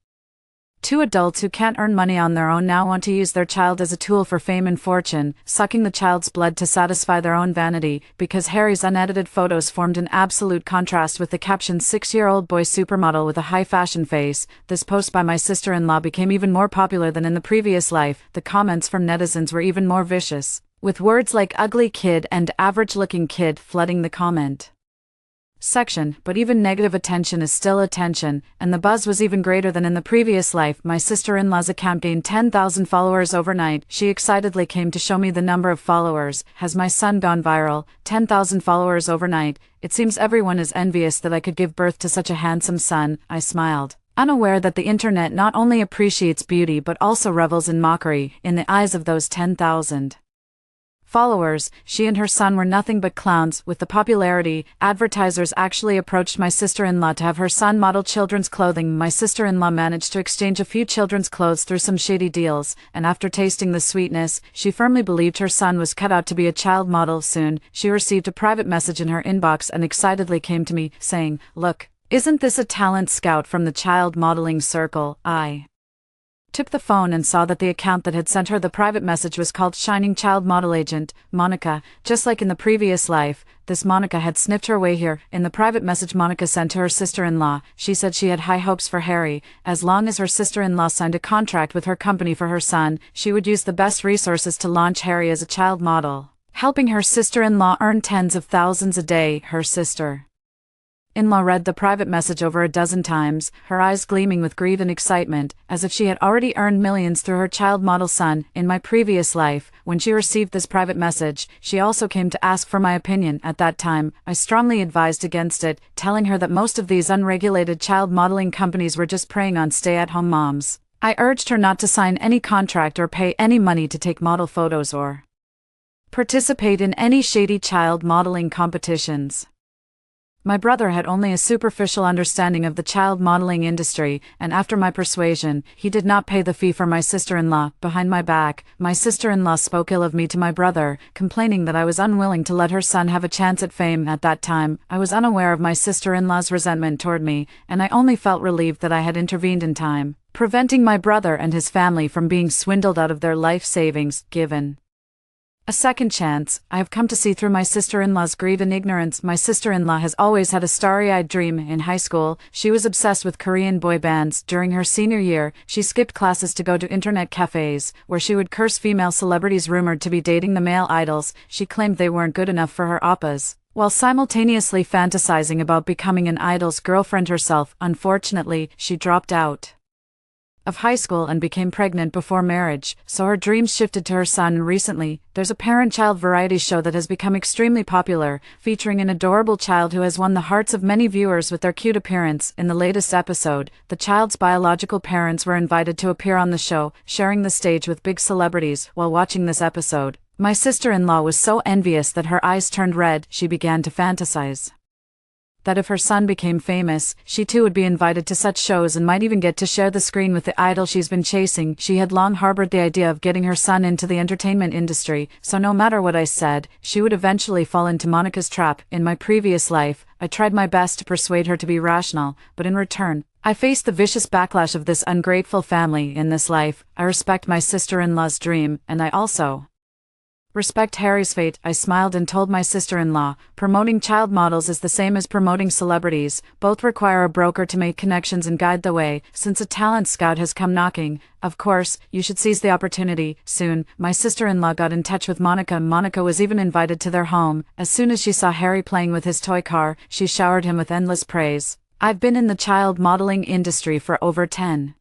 Two adults who can't earn money on their own now want to use their child as a tool for fame and fortune, sucking the child's blood to satisfy their own vanity. Because Harry's unedited photos formed an absolute contrast with the caption 6-year-old boy supermodel with a high fashion face, this post by my sister-in-law became even more popular than in the previous life. The comments from netizens were even more vicious, with words like ugly kid and average looking kid flooding the comment section. But even negative attention is still attention, and the buzz was even greater than in the previous life. My sister-in-law's account gained 10,000 followers overnight. She excitedly came to show me the number of followers. Has my son gone viral? 10,000 followers overnight. It seems everyone is envious that I could give birth to such a handsome son. I smiled, unaware that the internet not only appreciates beauty but also revels in mockery. In the eyes of those 10,000 followers, she and her son were nothing but clowns. With the popularity, advertisers actually approached my sister-in-law to have her son model children's clothing. My sister-in-law managed to exchange a few children's clothes through some shady deals, and after tasting the sweetness, she firmly believed her son was cut out to be a child model. Soon, she received a private message in her inbox and excitedly came to me, saying, "Look, isn't this a talent scout from the child modeling circle?" I took the phone and saw that the account that had sent her the private message was called Shining Child Model Agent, Monica. Just like in the previous life, this Monica had sniffed her way here. In the private message Monica sent to her sister-in-law, she said she had high hopes for Harry. As long as her sister-in-law signed a contract with her company for her son, she would use the best resources to launch Harry as a child model, helping her sister-in-law earn tens of thousands a day. Her sister-in-law read the private message over a dozen times, her eyes gleaming with greed and excitement, as if she had already earned millions through her child model son. In my previous life, when she received this private message, she also came to ask for my opinion. At that time, I strongly advised against it, telling her that most of these unregulated child modeling companies were just preying on stay-at-home moms. I urged her not to sign any contract or pay any money to take model photos or participate in any shady child modeling competitions. My brother had only a superficial understanding of the child modeling industry, and after my persuasion, he did not pay the fee for my sister-in-law. Behind my back, my sister-in-law spoke ill of me to my brother, complaining that I was unwilling to let her son have a chance at fame. At that time, I was unaware of my sister-in-law's resentment toward me, and I only felt relieved that I had intervened in time, preventing my brother and his family from being swindled out of their life savings. Given a second chance, I have come to see through my sister-in-law's greed and ignorance. My sister-in-law has always had a starry-eyed dream. In high school, she was obsessed with Korean boy bands. During her senior year, she skipped classes to go to internet cafes, where she would curse female celebrities rumored to be dating the male idols. She claimed they weren't good enough for her oppas, while simultaneously fantasizing about becoming an idol's girlfriend herself. Unfortunately, she dropped out of high school and became pregnant before marriage, so her dreams shifted to her son. Recently, there's a parent-child variety show that has become extremely popular, featuring an adorable child who has won the hearts of many viewers with their cute appearance. In the latest episode, the child's biological parents were invited to appear on the show, sharing the stage with big celebrities. While watching this episode, my sister-in-law was so envious that her eyes turned red. She began to fantasize that if her son became famous, she too would be invited to such shows and might even get to share the screen with the idol she's been chasing. She had long harbored the idea of getting her son into the entertainment industry, so no matter what I said, she would eventually fall into Monica's trap. In my previous life, I tried my best to persuade her to be rational, but in return, I faced the vicious backlash of this ungrateful family. In this life, I respect my sister-in-law's dream, and I also respect Harry's fate. I smiled and told my sister-in-law, promoting child models is the same as promoting celebrities. Both require a broker to make connections and guide the way. Since a talent scout has come knocking, of course, you should seize the opportunity. Soon, my sister-in-law got in touch with Monica. Monica was even invited to their home. As soon as she saw Harry playing with his toy car, she showered him with endless praise. I've been in the child modeling industry for over 10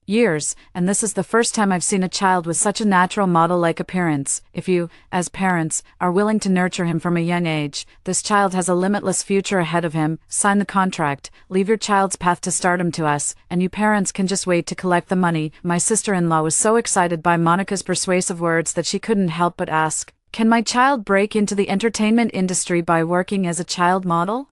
years, and this is the first time I've seen a child with such a natural model-like appearance. If you, as parents, are willing to nurture him from a young age, this child has a limitless future ahead of him. Sign the contract, leave your child's path to stardom to us, and you parents can just wait to collect the money. My sister-in-law was so excited by Monica's persuasive words that she couldn't help but ask, "Can my child break into the entertainment industry by working as a child model?"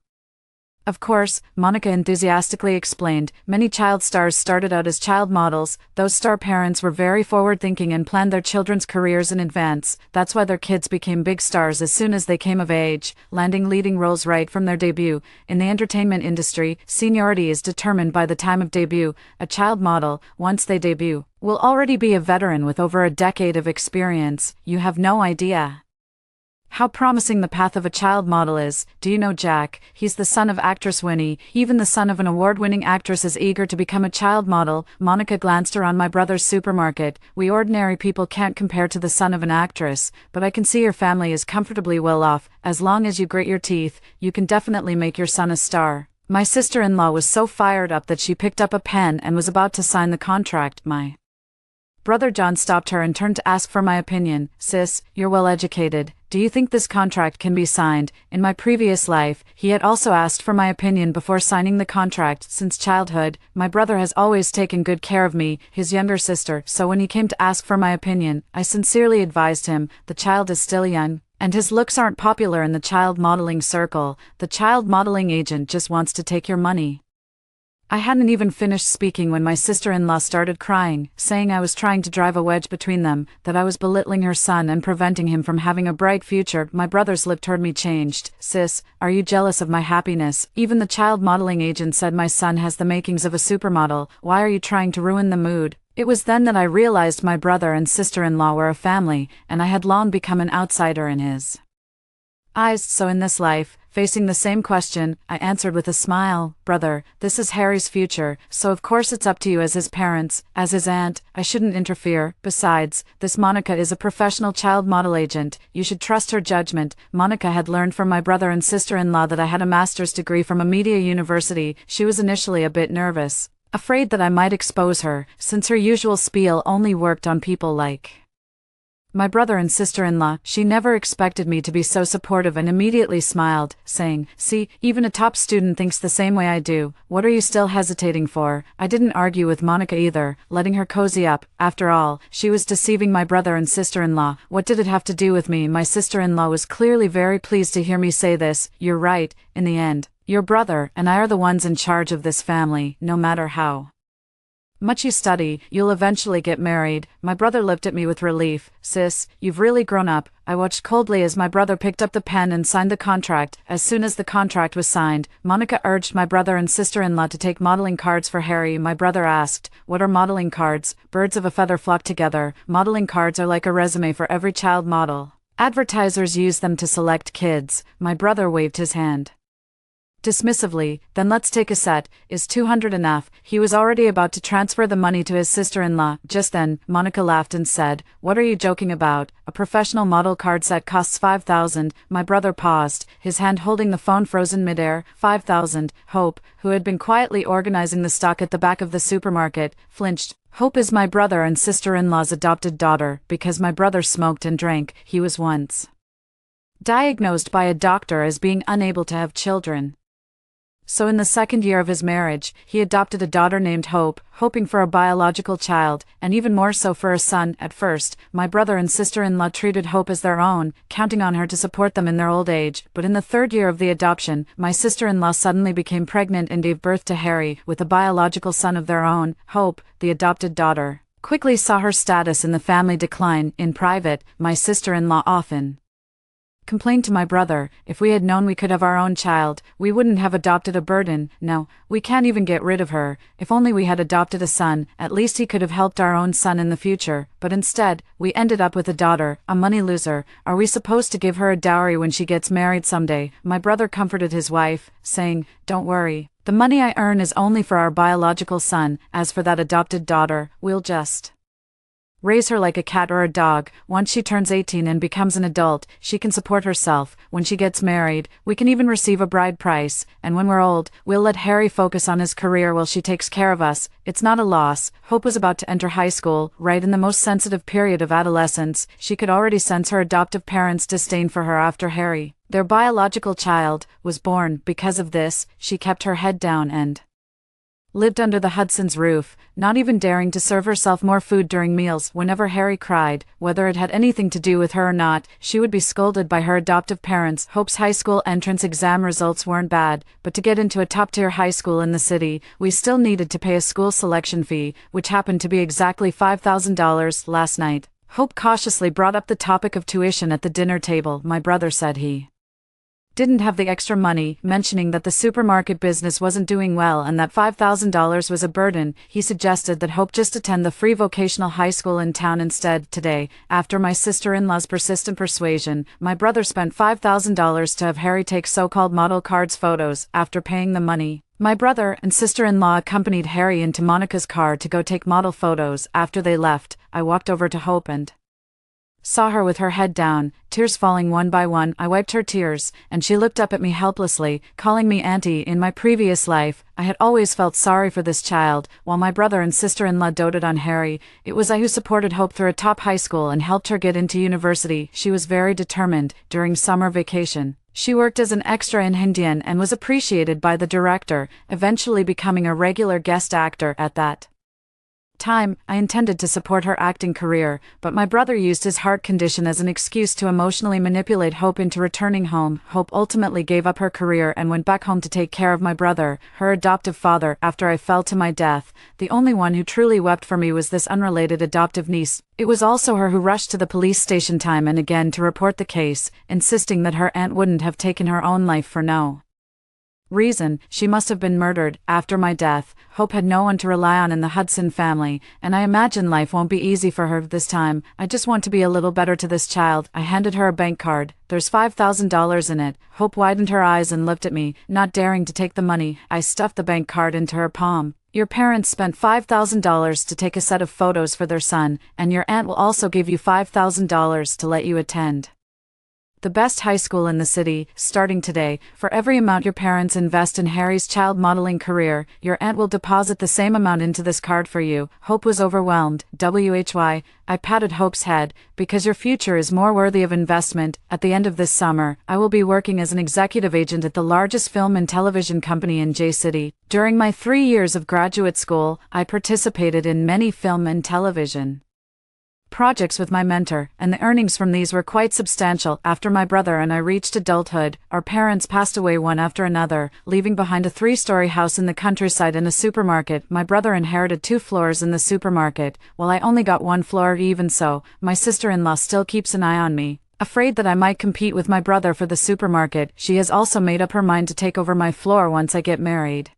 Of course, Monica enthusiastically explained, many child stars started out as child models. Those star parents were very forward-thinking and planned their children's careers in advance. That's why their kids became big stars as soon as they came of age, landing leading roles right from their debut. In the entertainment industry, seniority is determined by the time of debut. A child model, once they debut, will already be a veteran with over a decade of experience. You have no idea how promising the path of a child model is. Do you know Jack? He's the son of actress Winnie. Even the son of an award-winning actress is eager to become a child model. Monica glanced around my brother's supermarket. We ordinary people can't compare to the son of an actress, but I can see your family is comfortably well off. As long as you grit your teeth, you can definitely make your son a star. My sister-in-law was so fired up that she picked up a pen and was about to sign the contract. My brother John stopped her and turned to ask for my opinion. "Sis, you're well educated. Do you think this contract can be signed?" In my previous life, he had also asked for my opinion before signing the contract. Since childhood, my brother has always taken good care of me, his younger sister, so when he came to ask for my opinion, I sincerely advised him, the child is still young, and his looks aren't popular in the child modeling circle. The child modeling agent just wants to take your money. I hadn't even finished speaking when my sister-in-law started crying, saying I was trying to drive a wedge between them, that I was belittling her son and preventing him from having a bright future. My brother's lip toward me changed. "Sis, are you jealous of my happiness? Even the child modeling agent said my son has the makings of a supermodel. Why are you trying to ruin the mood?" It was then that I realized my brother and sister-in-law were a family, and I had long become an outsider in his eyes. So in this life, facing the same question, I answered with a smile, "Brother, this is Harry's future, so of course it's up to you as his parents, as his aunt. I shouldn't interfere. Besides, this Monica is a professional child model agent. You should trust her judgment." Monica had learned from my brother and sister-in-law that I had a master's degree from a media university. She was initially a bit nervous, afraid that I might expose her, since her usual spiel only worked on people like my brother and sister-in-law. She never expected me to be so supportive and immediately smiled, saying, "See, even a top student thinks the same way I do. What are you still hesitating for?" I didn't argue with Monica either, letting her cozy up. After all, she was deceiving my brother and sister-in-law. What did it have to do with me? My sister-in-law was clearly very pleased to hear me say this. "You're right, in the end, your brother and I are the ones in charge of this family, no matter how much you study, you'll eventually get married." My brother looked at me with relief. "Sis, you've really grown up." I watched coldly as my brother picked up the pen and signed the contract. As soon as the contract was signed, Monica urged my brother and sister-in-law to take modeling cards for Harry. My brother asked, "What are modeling cards?" Birds of a feather flock together. Modeling cards are like a resume for every child model. Advertisers use them to select kids. My brother waved his hand dismissively. "Then let's take a set. Is 200 enough?" He was already about to transfer the money to his sister-in-law. Just then, Monica laughed and said, "What are you joking about? A professional model card set costs 5,000. My brother paused, his hand holding the phone frozen midair. 5,000. Hope, who had been quietly organizing the stock at the back of the supermarket, flinched. Hope is my brother and sister-in-law's adopted daughter. Because my brother smoked and drank, he was once diagnosed by a doctor as being unable to have children. So in the second year of his marriage, he adopted a daughter named Hope, hoping for a biological child, and even more so for a son. At first, my brother and sister-in-law treated Hope as their own, counting on her to support them in their old age. But in the third year of the adoption, my sister-in-law suddenly became pregnant and gave birth to Harry, with a biological son of their own. Hope, the adopted daughter, quickly saw her status in the family decline. In private, my sister-in-law often complained to my brother, "If we had known we could have our own child, we wouldn't have adopted a burden. No, we can't even get rid of her. If only we had adopted a son, at least he could have helped our own son in the future. But instead, we ended up with a daughter, a money loser. Are we supposed to give her a dowry when she gets married someday?" My brother comforted his wife, saying, "Don't worry. The money I earn is only for our biological son. As for that adopted daughter, we'll just raise her like a cat or a dog. Once she turns 18 and becomes an adult, she can support herself. When she gets married, we can even receive a bride price. And when we're old, we'll let Harry focus on his career while she takes care of us. It's not a loss." Hope was about to enter high school, right in the most sensitive period of adolescence. She could already sense her adoptive parents' disdain for her after Harry, their biological child, was born. Because of this, she kept her head down and lived under the Hudson's roof, not even daring to serve herself more food during meals. Whenever Harry cried, whether it had anything to do with her or not, she would be scolded by her adoptive parents. Hope's high school entrance exam results weren't bad, but to get into a top-tier high school in the city, we still needed to pay a school selection fee, which happened to be exactly $5,000. Last night, Hope cautiously brought up the topic of tuition at the dinner table. My brother said he didn't have the extra money, mentioning that the supermarket business wasn't doing well and that $5,000 was a burden. He suggested that Hope just attend the free vocational high school in town instead. Today, after my sister-in-law's persistent persuasion, my brother spent $5,000 to have Harry take so-called model cards photos. After paying the money, my brother and sister-in-law accompanied Harry into Monica's car to go take model photos. After they left, I walked over to Hope and saw her with her head down, tears falling one by one. I wiped her tears, and she looked up at me helplessly, calling me auntie. In my previous life, I had always felt sorry for this child. While my brother and sister-in-law doted on Harry, it was I who supported Hope through a top high school and helped her get into university. She was very determined. During summer vacation, she worked as an extra in Hindian and was appreciated by the director, eventually becoming a regular guest actor. At that time, I intended to support her acting career, but my brother used his heart condition as an excuse to emotionally manipulate Hope into returning home. Hope ultimately gave up her career and went back home to take care of my brother, her adoptive father. After I fell to my death, the only one who truly wept for me was this unrelated adoptive niece. It was also her who rushed to the police station time and again to report the case, insisting that her aunt wouldn't have taken her own life for no Reason: she must have been murdered. After my death, Hope had no one to rely on in the Hudson family, and I imagine life won't be easy for her this time. I just want to be a little better to this child. I handed her a bank card. There's $5,000 in it. Hope widened her eyes and looked at me, not daring to take the money. I stuffed the bank card into her palm. Your parents spent $5,000 to take a set of photos for their son, and your aunt will also give you $5,000 to let you attend the best high school in the city, starting today. For every amount your parents invest in Harry's child modeling career, your aunt will deposit the same amount into this card for you. Hope was overwhelmed. WHY? I patted Hope's head. Because your future is more worthy of investment. At the end of this summer, I will be working as an executive agent at the largest film and television company in J-City. During my 3 years of graduate school, I participated in many film and television projects with my mentor, and the earnings from these were quite substantial. After my brother and I reached adulthood, our parents passed away one after another, leaving behind a 3-story house in the countryside and a supermarket. My brother inherited 2 floors in the supermarket, while I only got 1 floor. Even so, my sister-in-law still keeps an eye on me. Afraid that I might compete with my brother for the supermarket, she has also made up her mind to take over my floor once I get married.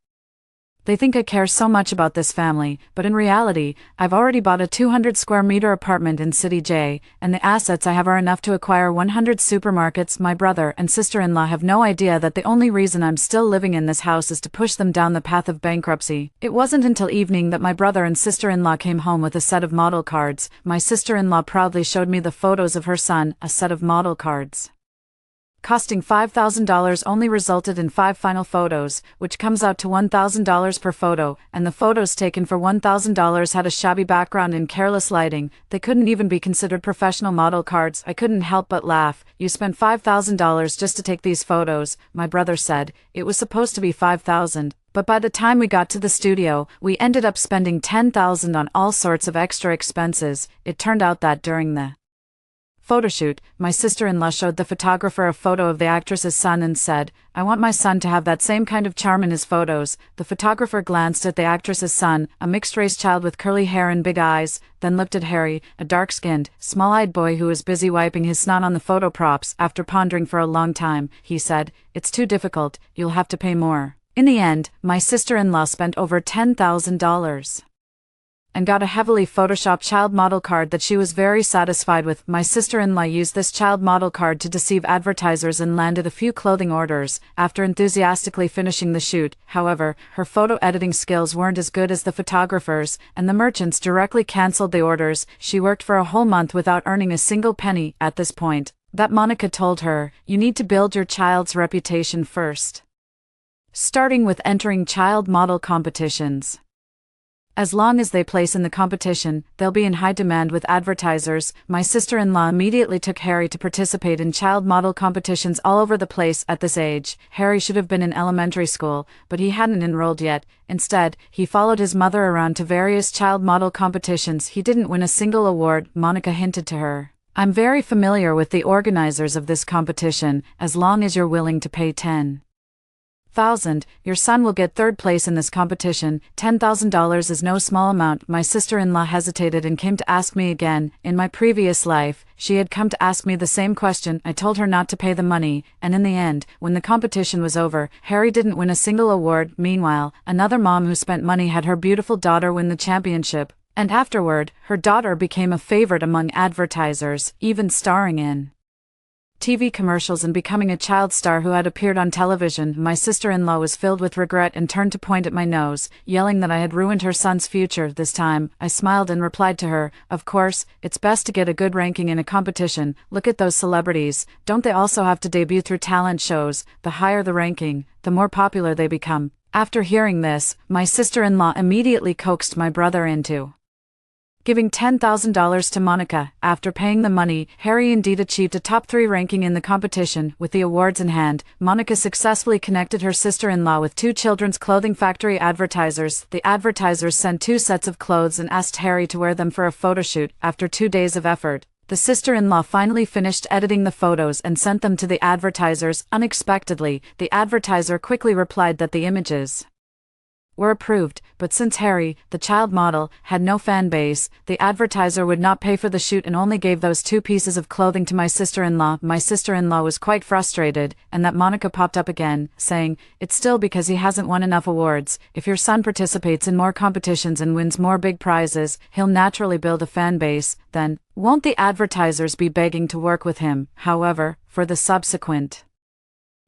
They think I care so much about this family, but in reality, I've already bought a 200 square meter apartment in City J, and the assets I have are enough to acquire 100 supermarkets. My brother and sister-in-law have no idea that the only reason I'm still living in this house is to push them down the path of bankruptcy. It wasn't until evening that my brother and sister-in-law came home with a set of model cards. My sister-in-law proudly showed me the photos of her son. A set of model cards costing $5,000 only resulted in 5 final photos, which comes out to $1,000 per photo, and the photos taken for $1,000 had a shabby background and careless lighting. They couldn't even be considered professional model cards. I couldn't help but laugh. You spent $5,000 just to take these photos, my brother said. It was supposed to be $5,000. But by the time we got to the studio, we ended up spending $10,000 on all sorts of extra expenses. It turned out that during the photoshoot, my sister-in-law showed the photographer a photo of the actress's son and said, "I want my son to have that same kind of charm in his photos." The photographer glanced at the actress's son, a mixed-race child with curly hair and big eyes, then looked at Harry, a dark-skinned, small-eyed boy who was busy wiping his snot on the photo props. After pondering for a long time, he said, "It's too difficult, you'll have to pay more." In the end, my sister-in-law spent over $10,000. And got a heavily photoshopped child model card that she was very satisfied with. My sister-in-law used this child model card to deceive advertisers and landed a few clothing orders. After enthusiastically finishing the shoot, however, her photo editing skills weren't as good as the photographer's, and the merchants directly cancelled the orders. She worked for a whole month without earning a single penny. At this point, that Monica told her, "You need to build your child's reputation first, starting with entering child model competitions. As long as they place in the competition, they'll be in high demand with advertisers." My sister-in-law immediately took Harry to participate in child model competitions all over the place. At this age, Harry should have been in elementary school, but he hadn't enrolled yet. Instead, he followed his mother around to various child model competitions. He didn't win a single award, Monica hinted to her. "I'm very familiar with the organizers of this competition. As long as you're willing to pay $10,000, your son will get 3rd place in this competition." $10,000 is no small amount. My sister-in-law hesitated and came to ask me again. In my previous life, she had come to ask me the same question. I told her not to pay the money, and in the end, when the competition was over, Harry didn't win a single award. Meanwhile, another mom who spent money had her beautiful daughter win the championship, and afterward, her daughter became a favorite among advertisers, even starring in TV commercials and becoming a child star who had appeared on television. My sister-in-law was filled with regret and turned to point at my nose, yelling that I had ruined her son's future. This time, I smiled and replied to her, "Of course, it's best to get a good ranking in a competition. Look at those celebrities. Don't they also have to debut through talent shows? The higher the ranking, the more popular they become." After hearing this, my sister-in-law immediately coaxed my brother into giving $10,000 to Monica. After paying the money, Harry indeed achieved a top 3 ranking in the competition. With the awards in hand, Monica successfully connected her sister-in-law with 2 children's clothing factory advertisers. The advertisers sent 2 sets of clothes and asked Harry to wear them for a photoshoot. After 2 days of effort, the sister-in-law finally finished editing the photos and sent them to the advertisers. Unexpectedly, the advertiser quickly replied that the images were approved, but since Harry, the child model, had no fan base, the advertiser would not pay for the shoot and only gave those 2 pieces of clothing to my sister-in-law. My sister-in-law was quite frustrated, and that Monica popped up again, saying, "It's still because he hasn't won enough awards. If your son participates in more competitions and wins more big prizes, he'll naturally build a fan base, then won't the advertisers be begging to work with him?" However, for the subsequent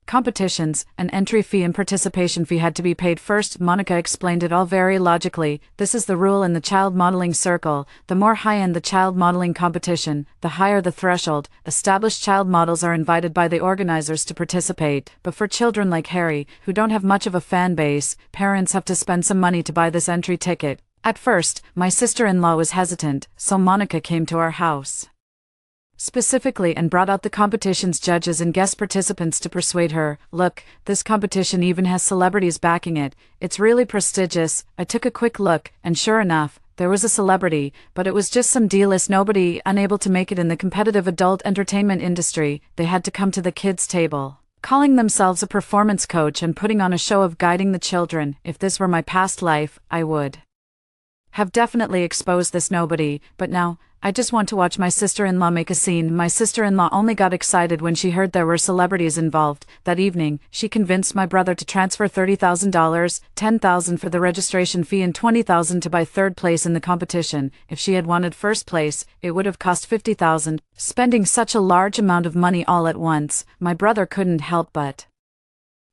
competitions, an entry fee and participation fee had to be paid first. Monica explained it all very logically. This is the rule in the child modeling circle. The more high-end the child modeling competition, the higher the threshold. Established child models are invited by the organizers to participate, but for children like Harry, who don't have much of a fan base, parents have to spend some money to buy this entry ticket. At first, my sister-in-law was hesitant, so Monica came to our house specifically and brought out the competition's judges and guest participants to persuade her. "Look, this competition even has celebrities backing it. It's really prestigious." I took a quick look, and sure enough, there was a celebrity, but it was just some D-list nobody, unable to make it in the competitive adult entertainment industry. They had to come to the kids' table, calling themselves a performance coach and putting on a show of guiding the children. If this were my past life, I would have definitely exposed this nobody, but now, I just want to watch my sister-in-law make a scene. My sister-in-law only got excited when she heard there were celebrities involved. That evening, she convinced my brother to transfer $30,000, $10,000 for the registration fee and $20,000 to buy third place in the competition. If she had wanted first place, it would have cost $50,000. Spending such a large amount of money all at once, my brother couldn't help but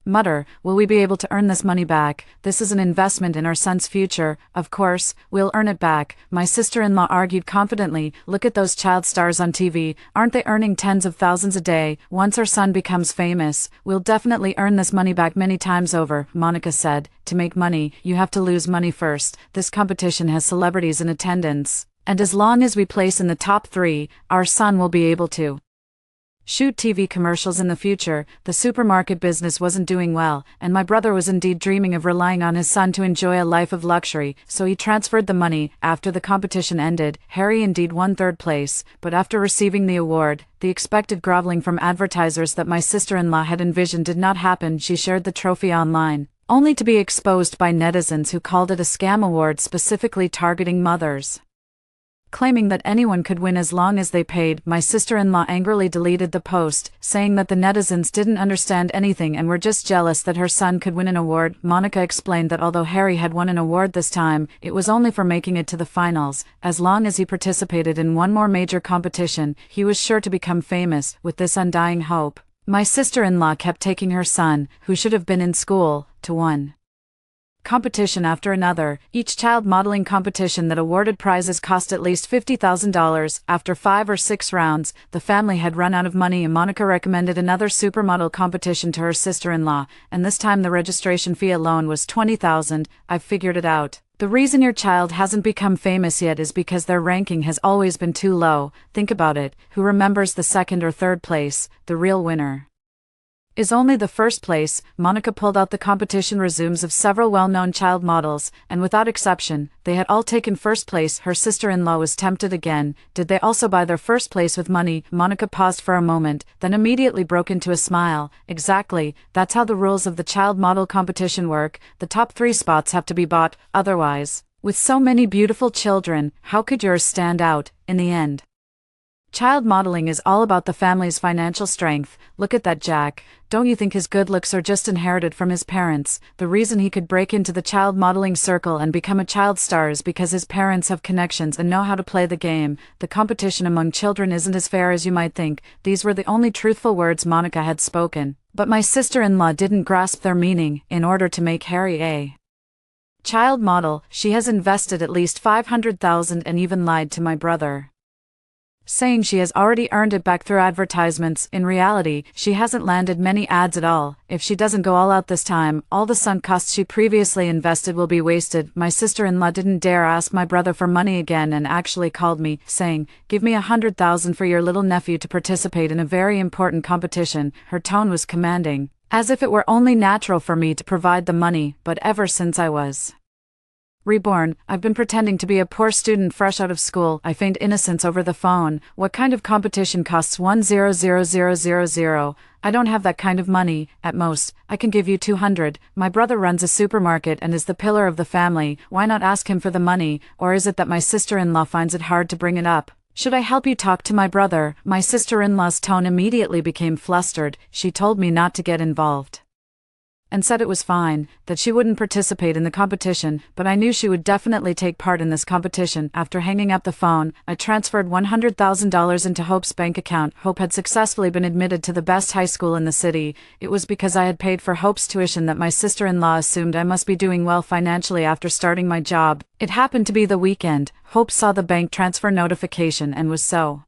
mutter, "Will we be able to earn this money back? This is an investment in our son's future." "Of course, we'll earn it back," my sister-in-law argued confidently. "Look at those child stars on TV. Aren't they earning tens of thousands a day? Once our son becomes famous, we'll definitely earn this money back many times over." Monica said, "To make money, you have to lose money first. This competition has celebrities in attendance, and as long as we place in the top 3, our son will be able to shoot TV commercials in the future." The supermarket business wasn't doing well, and my brother was indeed dreaming of relying on his son to enjoy a life of luxury, so he transferred the money. After the competition ended, Harry indeed won third place, but after receiving the award, the expected groveling from advertisers that my sister-in-law had envisioned did not happen. She shared the trophy online, only to be exposed by netizens who called it a scam award specifically targeting mothers, claiming that anyone could win as long as they paid. My sister-in-law angrily deleted the post, saying that the netizens didn't understand anything and were just jealous that her son could win an award. Monica explained that although Harry had won an award this time, it was only for making it to the finals. As long as he participated in one more major competition, he was sure to become famous. With this undying hope, my sister-in-law kept taking her son, who should have been in school, to one competition after another. Each child modeling competition that awarded prizes cost at least $50,000. After 5 or 6 rounds, the family had run out of money and Monica recommended another supermodel competition to her sister-in-law, and this time the registration fee alone was $20,000. "I've figured it out. The reason your child hasn't become famous yet is because their ranking has always been too low. Think about it. Who remembers the second or third place? The real winner is only the first place." Monica pulled out the competition resumes of several well-known child models, and without exception, they had all taken first place. Her sister-in-law was tempted again. Did they also buy their first place with money? Monica paused for a moment, then immediately broke into a smile. "Exactly, that's how the rules of the child model competition work. The top 3 spots have to be bought, otherwise, with so many beautiful children, how could yours stand out, in the end?" Child modeling is all about the family's financial strength. Look at that Jack. Don't you think his good looks are just inherited from his parents? The reason he could break into the child modeling circle and become a child star is because his parents have connections and know how to play the game. The competition among children isn't as fair as you might think. These were the only truthful words Monica had spoken, but my sister-in-law didn't grasp their meaning. In order to make Harry a child model, she has invested at least $500,000 and even lied to my brother, saying she has already earned it back through advertisements. In reality, she hasn't landed many ads at all. If she doesn't go all out this time, all the sunk costs she previously invested will be wasted. My sister-in-law didn't dare ask my brother for money again and actually called me, saying, "Give me $100,000 for your little nephew to participate in a very important competition." Her tone was commanding, as if it were only natural for me to provide the money, but ever since I was Reborn, I've been pretending to be a poor student fresh out of school. I feigned innocence over the phone. What kind of competition costs 100,000? I don't have that kind of money. At most, I can give you 200. My brother runs a supermarket and is the pillar of the family. Why not ask him for the money? Or is it that my sister-in-law finds it hard to bring it up? Should I help you talk to my brother? My sister-in-law's tone immediately became flustered. She told me not to get involved and said it was fine, that she wouldn't participate in the competition, but I knew she would definitely take part in this competition. After hanging up the phone, I transferred $100,000 into Hope's bank account. Hope had successfully been admitted to the best high school in the city. It was because I had paid for Hope's tuition that my sister-in-law assumed I must be doing well financially after starting my job. It happened to be the weekend. Hope saw the bank transfer notification and was so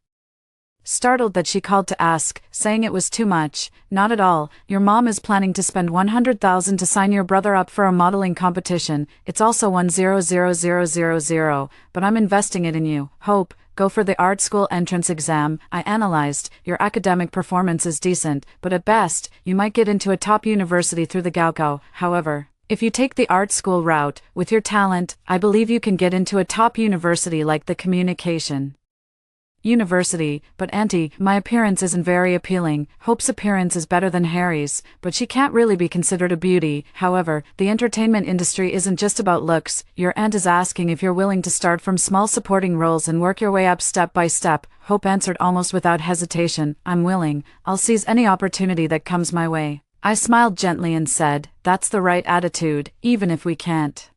startled that she called to ask, saying it was too much. Not at all. Your mom is planning to spend $100,000 to sign your brother up for a modeling competition. It's also 100,000, but I'm investing it in you. Hope, go for the art school entrance exam. I analyzed. Your academic performance is decent, but at best, you might get into a top university through the Gaokao. However, if you take the art school route, with your talent, I believe you can get into a top university like the Communication University. But Auntie, my appearance isn't very appealing. Hope's appearance is better than Harry's, but she can't really be considered a beauty. However, the entertainment industry isn't just about looks. Your aunt is asking if you're willing to start from small supporting roles and work your way up step by step. Hope answered almost without hesitation, I'm willing. I'll seize any opportunity that comes my way. I smiled gently and said, that's the right attitude, even if we can't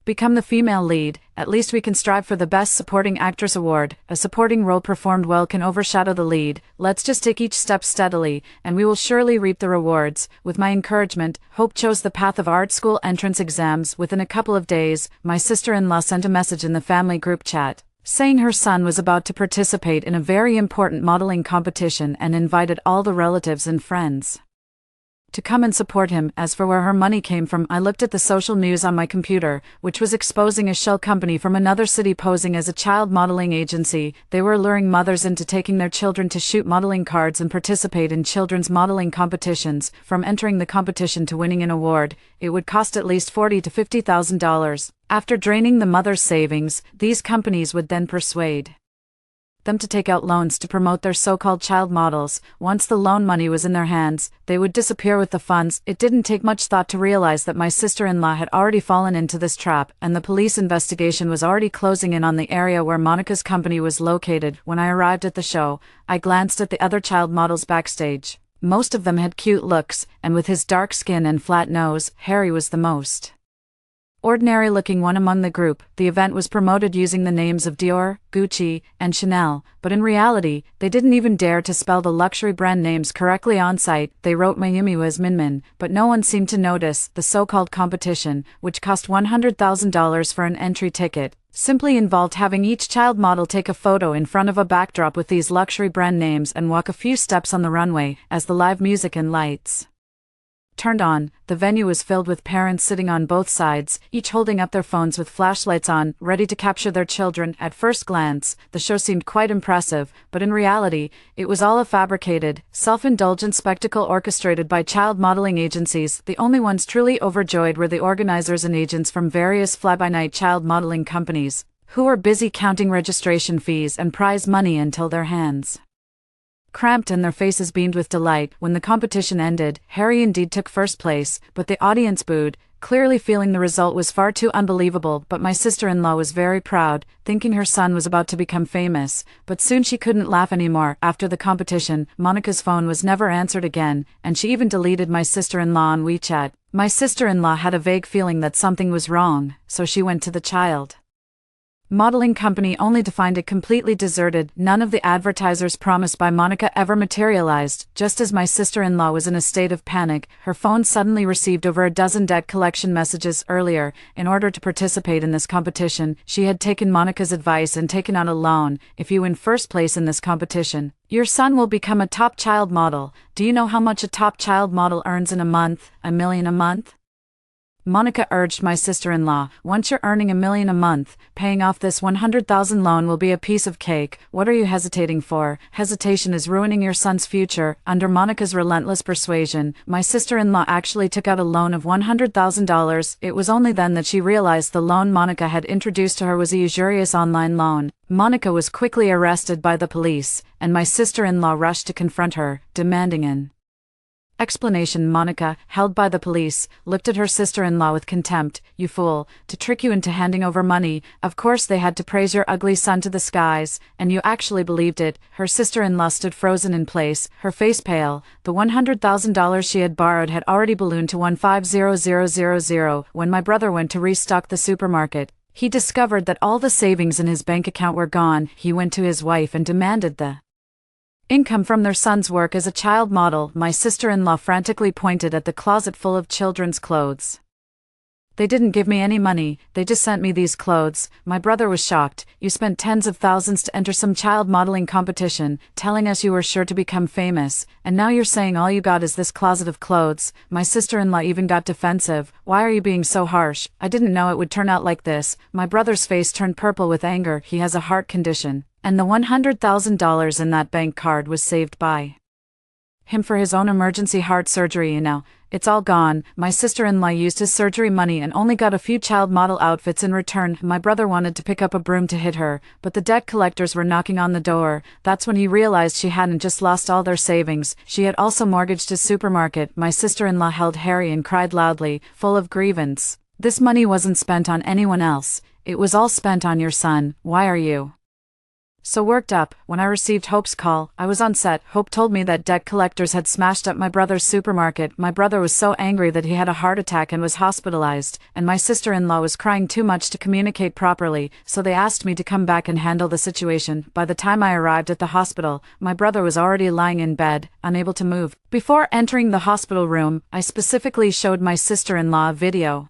become the female lead, at least we can strive for the Best Supporting Actress award. A supporting role performed well can overshadow the lead. Let's just take each step steadily, and we will surely reap the rewards. With my encouragement, Hope chose the path of art school entrance exams. Within a couple of days, my sister-in-law sent a message in the family group chat, saying her son was about to participate in a very important modeling competition and invited all the relatives and friends to come and support him. As for where her money came from, I looked at the social news on my computer, which was exposing a shell company from another city posing as a child modeling agency. They were luring mothers into taking their children to shoot modeling cards and participate in children's modeling competitions. From entering the competition to winning an award, it would cost at least $40,000 to $50,000. After draining the mother's savings, these companies would then persuade them to take out loans to promote their so-called child models. Once the loan money was in their hands, they would disappear with the funds. It didn't take much thought to realize that my sister-in-law had already fallen into this trap, and the police investigation was already closing in on the area where Monica's company was located. When I arrived at the show, I glanced at the other child models backstage. Most of them had cute looks, and with his dark skin and flat nose, Harry was the most ordinary-looking one among the group. The event was promoted using the names of Dior, Gucci, and Chanel, but in reality, they didn't even dare to spell the luxury brand names correctly on site. They wrote Mayumi as Minmin, but no one seemed to notice. The so-called competition, which cost $100,000 for an entry ticket, simply involved having each child model take a photo in front of a backdrop with these luxury brand names and walk a few steps on the runway. As the live music and lights turned on, the venue was filled with parents sitting on both sides, each holding up their phones with flashlights on, ready to capture their children. At first glance, the show seemed quite impressive, but in reality, it was all a fabricated, self-indulgent spectacle orchestrated by child modeling agencies. The only ones truly overjoyed were the organizers and agents from various fly-by-night child modeling companies, who were busy counting registration fees and prize money until their hands cramped and their faces beamed with delight. When the competition ended, Harry indeed took first place, but the audience booed, clearly feeling the result was far too unbelievable. But my sister-in-law was very proud, thinking her son was about to become famous, but soon she couldn't laugh anymore. After the competition, Monica's phone was never answered again, and she even deleted my sister-in-law on WeChat. My sister-in-law had a vague feeling that something was wrong, so she went to the child modeling company only to find it completely deserted. None of the advertisers promised by Monica ever materialized. Just as my sister-in-law was in a state of panic, her phone suddenly received over a dozen debt collection messages. Earlier, in order to participate in this competition, she had taken Monica's advice and taken out a loan. If you win first place in this competition, your son will become a top child model. Do you know how much a top child model earns in a month? $1 million a month? Monica urged my sister-in-law, once you're earning $1 million a month, paying off this $100,000 loan will be a piece of cake. What are you hesitating for? Hesitation is ruining your son's future. Under Monica's relentless persuasion, my sister-in-law actually took out a loan of $100,000. It was only then that she realized the loan Monica had introduced to her was a usurious online loan. Monica was quickly arrested by the police, and my sister-in-law rushed to confront her, demanding an explanation. Monica, held by the police, looked at her sister-in-law with contempt. You fool, to trick you into handing over money. Of course they had to praise your ugly son to the skies, and you actually believed it. Her sister-in-law stood frozen in place, her face pale. The $100,000 she had borrowed had already ballooned to $150,000. When my brother went to restock the supermarket, he discovered that all the savings in his bank account were gone. He went to his wife and demanded the income from their son's work as a child model. My sister-in-law frantically pointed at the closet full of children's clothes. They didn't give me any money, they just sent me these clothes. My brother was shocked. You spent tens of thousands to enter some child modeling competition, telling us you were sure to become famous, and now you're saying all you got is this closet of clothes. My sister-in-law even got defensive. Why are you being so harsh? I didn't know it would turn out like this. My brother's face turned purple with anger. He has a heart condition, and the $100,000 in that bank card was saved by him for his own emergency heart surgery. It's all gone. My sister-in-law used his surgery money and only got a few child model outfits in return. My brother wanted to pick up a broom to hit her, but the debt collectors were knocking on the door. That's when he realized she hadn't just lost all their savings, she had also mortgaged his supermarket. My sister-in-law held Harry and cried loudly, full of grievance. This money wasn't spent on anyone else. It was all spent on your son. Why are you so worked up? When I received Hope's call, I was on set. Hope told me that debt collectors had smashed up my brother's supermarket. My brother was so angry that he had a heart attack and was hospitalized, and my sister-in-law was crying too much to communicate properly, so they asked me to come back and handle the situation. By the time I arrived at the hospital, my brother was already lying in bed, unable to move. Before entering the hospital room, I specifically showed my sister-in-law a video.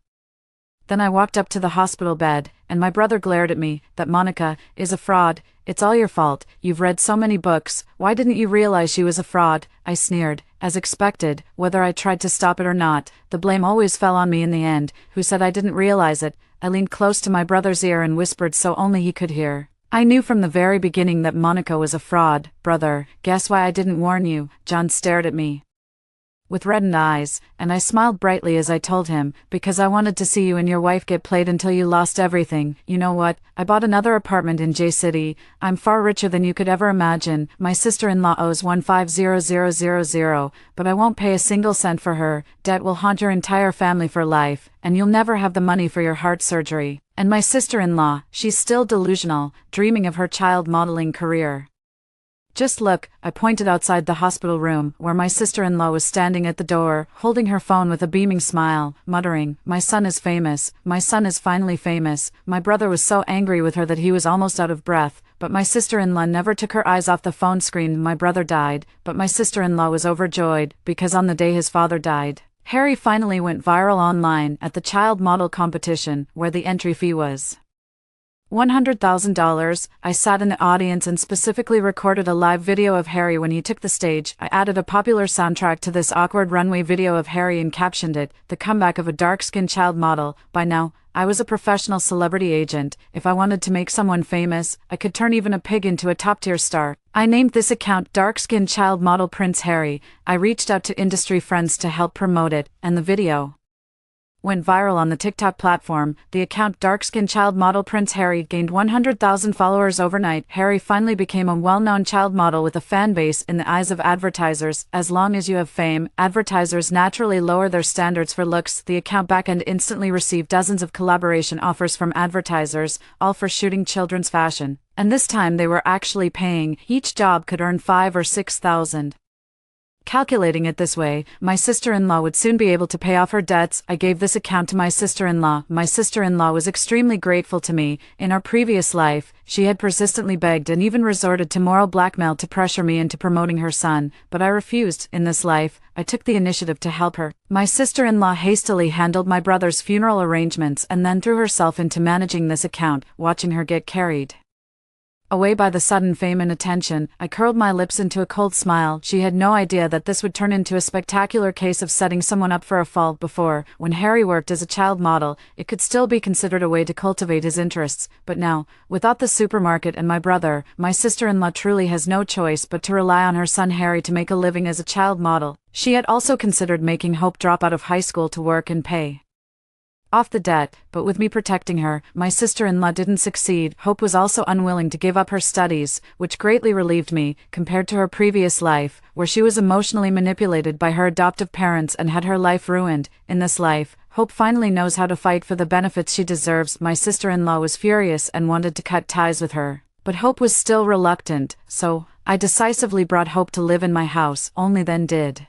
Then I walked up to the hospital bed, and my brother glared at me. That Monica is a fraud. It's all your fault. You've read so many books. Why didn't you realize she was a fraud? I sneered. As expected, whether I tried to stop it or not, the blame always fell on me in the end. Who said I didn't realize it? I leaned close to my brother's ear and whispered so only he could hear. I knew from the very beginning that Monica was a fraud. Brother, guess why I didn't warn you? John stared at me with reddened eyes, and I smiled brightly as I told him, because I wanted to see you and your wife get played until you lost everything. You know what? I bought another apartment in J-City. I'm far richer than you could ever imagine. My sister-in-law owes $150,000, but I won't pay a single cent for her. Debt will haunt your entire family for life, and you'll never have the money for your heart surgery. And my sister-in-law, she's still delusional, dreaming of her child modeling career. Just look, I pointed outside the hospital room, where my sister-in-law was standing at the door, holding her phone with a beaming smile, muttering, my son is famous, my son is finally famous. My brother was so angry with her that he was almost out of breath, but my sister-in-law never took her eyes off the phone screen. My brother died, but my sister-in-law was overjoyed, because on the day his father died, Harry finally went viral online at the child model competition, where the entry fee was $100,000. I sat in the audience and specifically recorded a live video of Harry when he took the stage. I added a popular soundtrack to this awkward runway video of Harry and captioned it, "The Comeback of a Dark-Skinned Child Model." By now, I was a professional celebrity agent. If I wanted to make someone famous, I could turn even a pig into a top-tier star. I named this account Dark-Skinned Child Model Prince Harry. I reached out to industry friends to help promote it, and the video went viral on the TikTok platform. The account Dark-Skinned Child Model Prince Harry gained 100,000 followers overnight. Harry finally became a well-known child model with a fan base in the eyes of advertisers. As long as you have fame, advertisers naturally lower their standards for looks. The account backend instantly received dozens of collaboration offers from advertisers, all for shooting children's fashion. And this time they were actually paying. Each job could earn $5,000 or $6,000. Calculating it this way, my sister-in-law would soon be able to pay off her debts. I gave this account to my sister-in-law. My sister-in-law was extremely grateful to me. In our previous life, she had persistently begged and even resorted to moral blackmail to pressure me into promoting her son, but I refused. In this life, I took the initiative to help her. My sister-in-law hastily handled my brother's funeral arrangements and then threw herself into managing this account, watching her get carried Away by the sudden fame and attention, I curled my lips into a cold smile. She had no idea that this would turn into a spectacular case of setting someone up for a fall. Before, when Harry worked as a child model, it could still be considered a way to cultivate his interests, but now, without the supermarket and my brother, my sister-in-law truly has no choice but to rely on her son Harry to make a living as a child model. She had also considered making Hope drop out of high school to work and pay off the debt, but with me protecting her, my sister-in-law didn't succeed. Hope was also unwilling to give up her studies, which greatly relieved me, compared to her previous life, where she was emotionally manipulated by her adoptive parents and had her life ruined. In this life, Hope finally knows how to fight for the benefits she deserves. My sister-in-law was furious and wanted to cut ties with her, but Hope was still reluctant, so I decisively brought Hope to live in my house. Only then did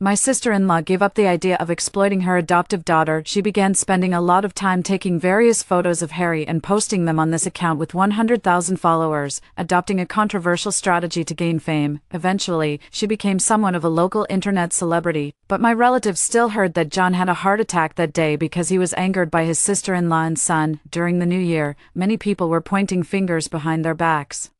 my sister-in-law gave up the idea of exploiting her adoptive daughter. She began spending a lot of time taking various photos of Harry and posting them on this account with 100,000 followers, adopting a controversial strategy to gain fame. Eventually, she became somewhat of a local internet celebrity, but my relatives still heard that John had a heart attack that day because he was angered by his sister-in-law and son. During the new year, many people were pointing fingers behind their backs.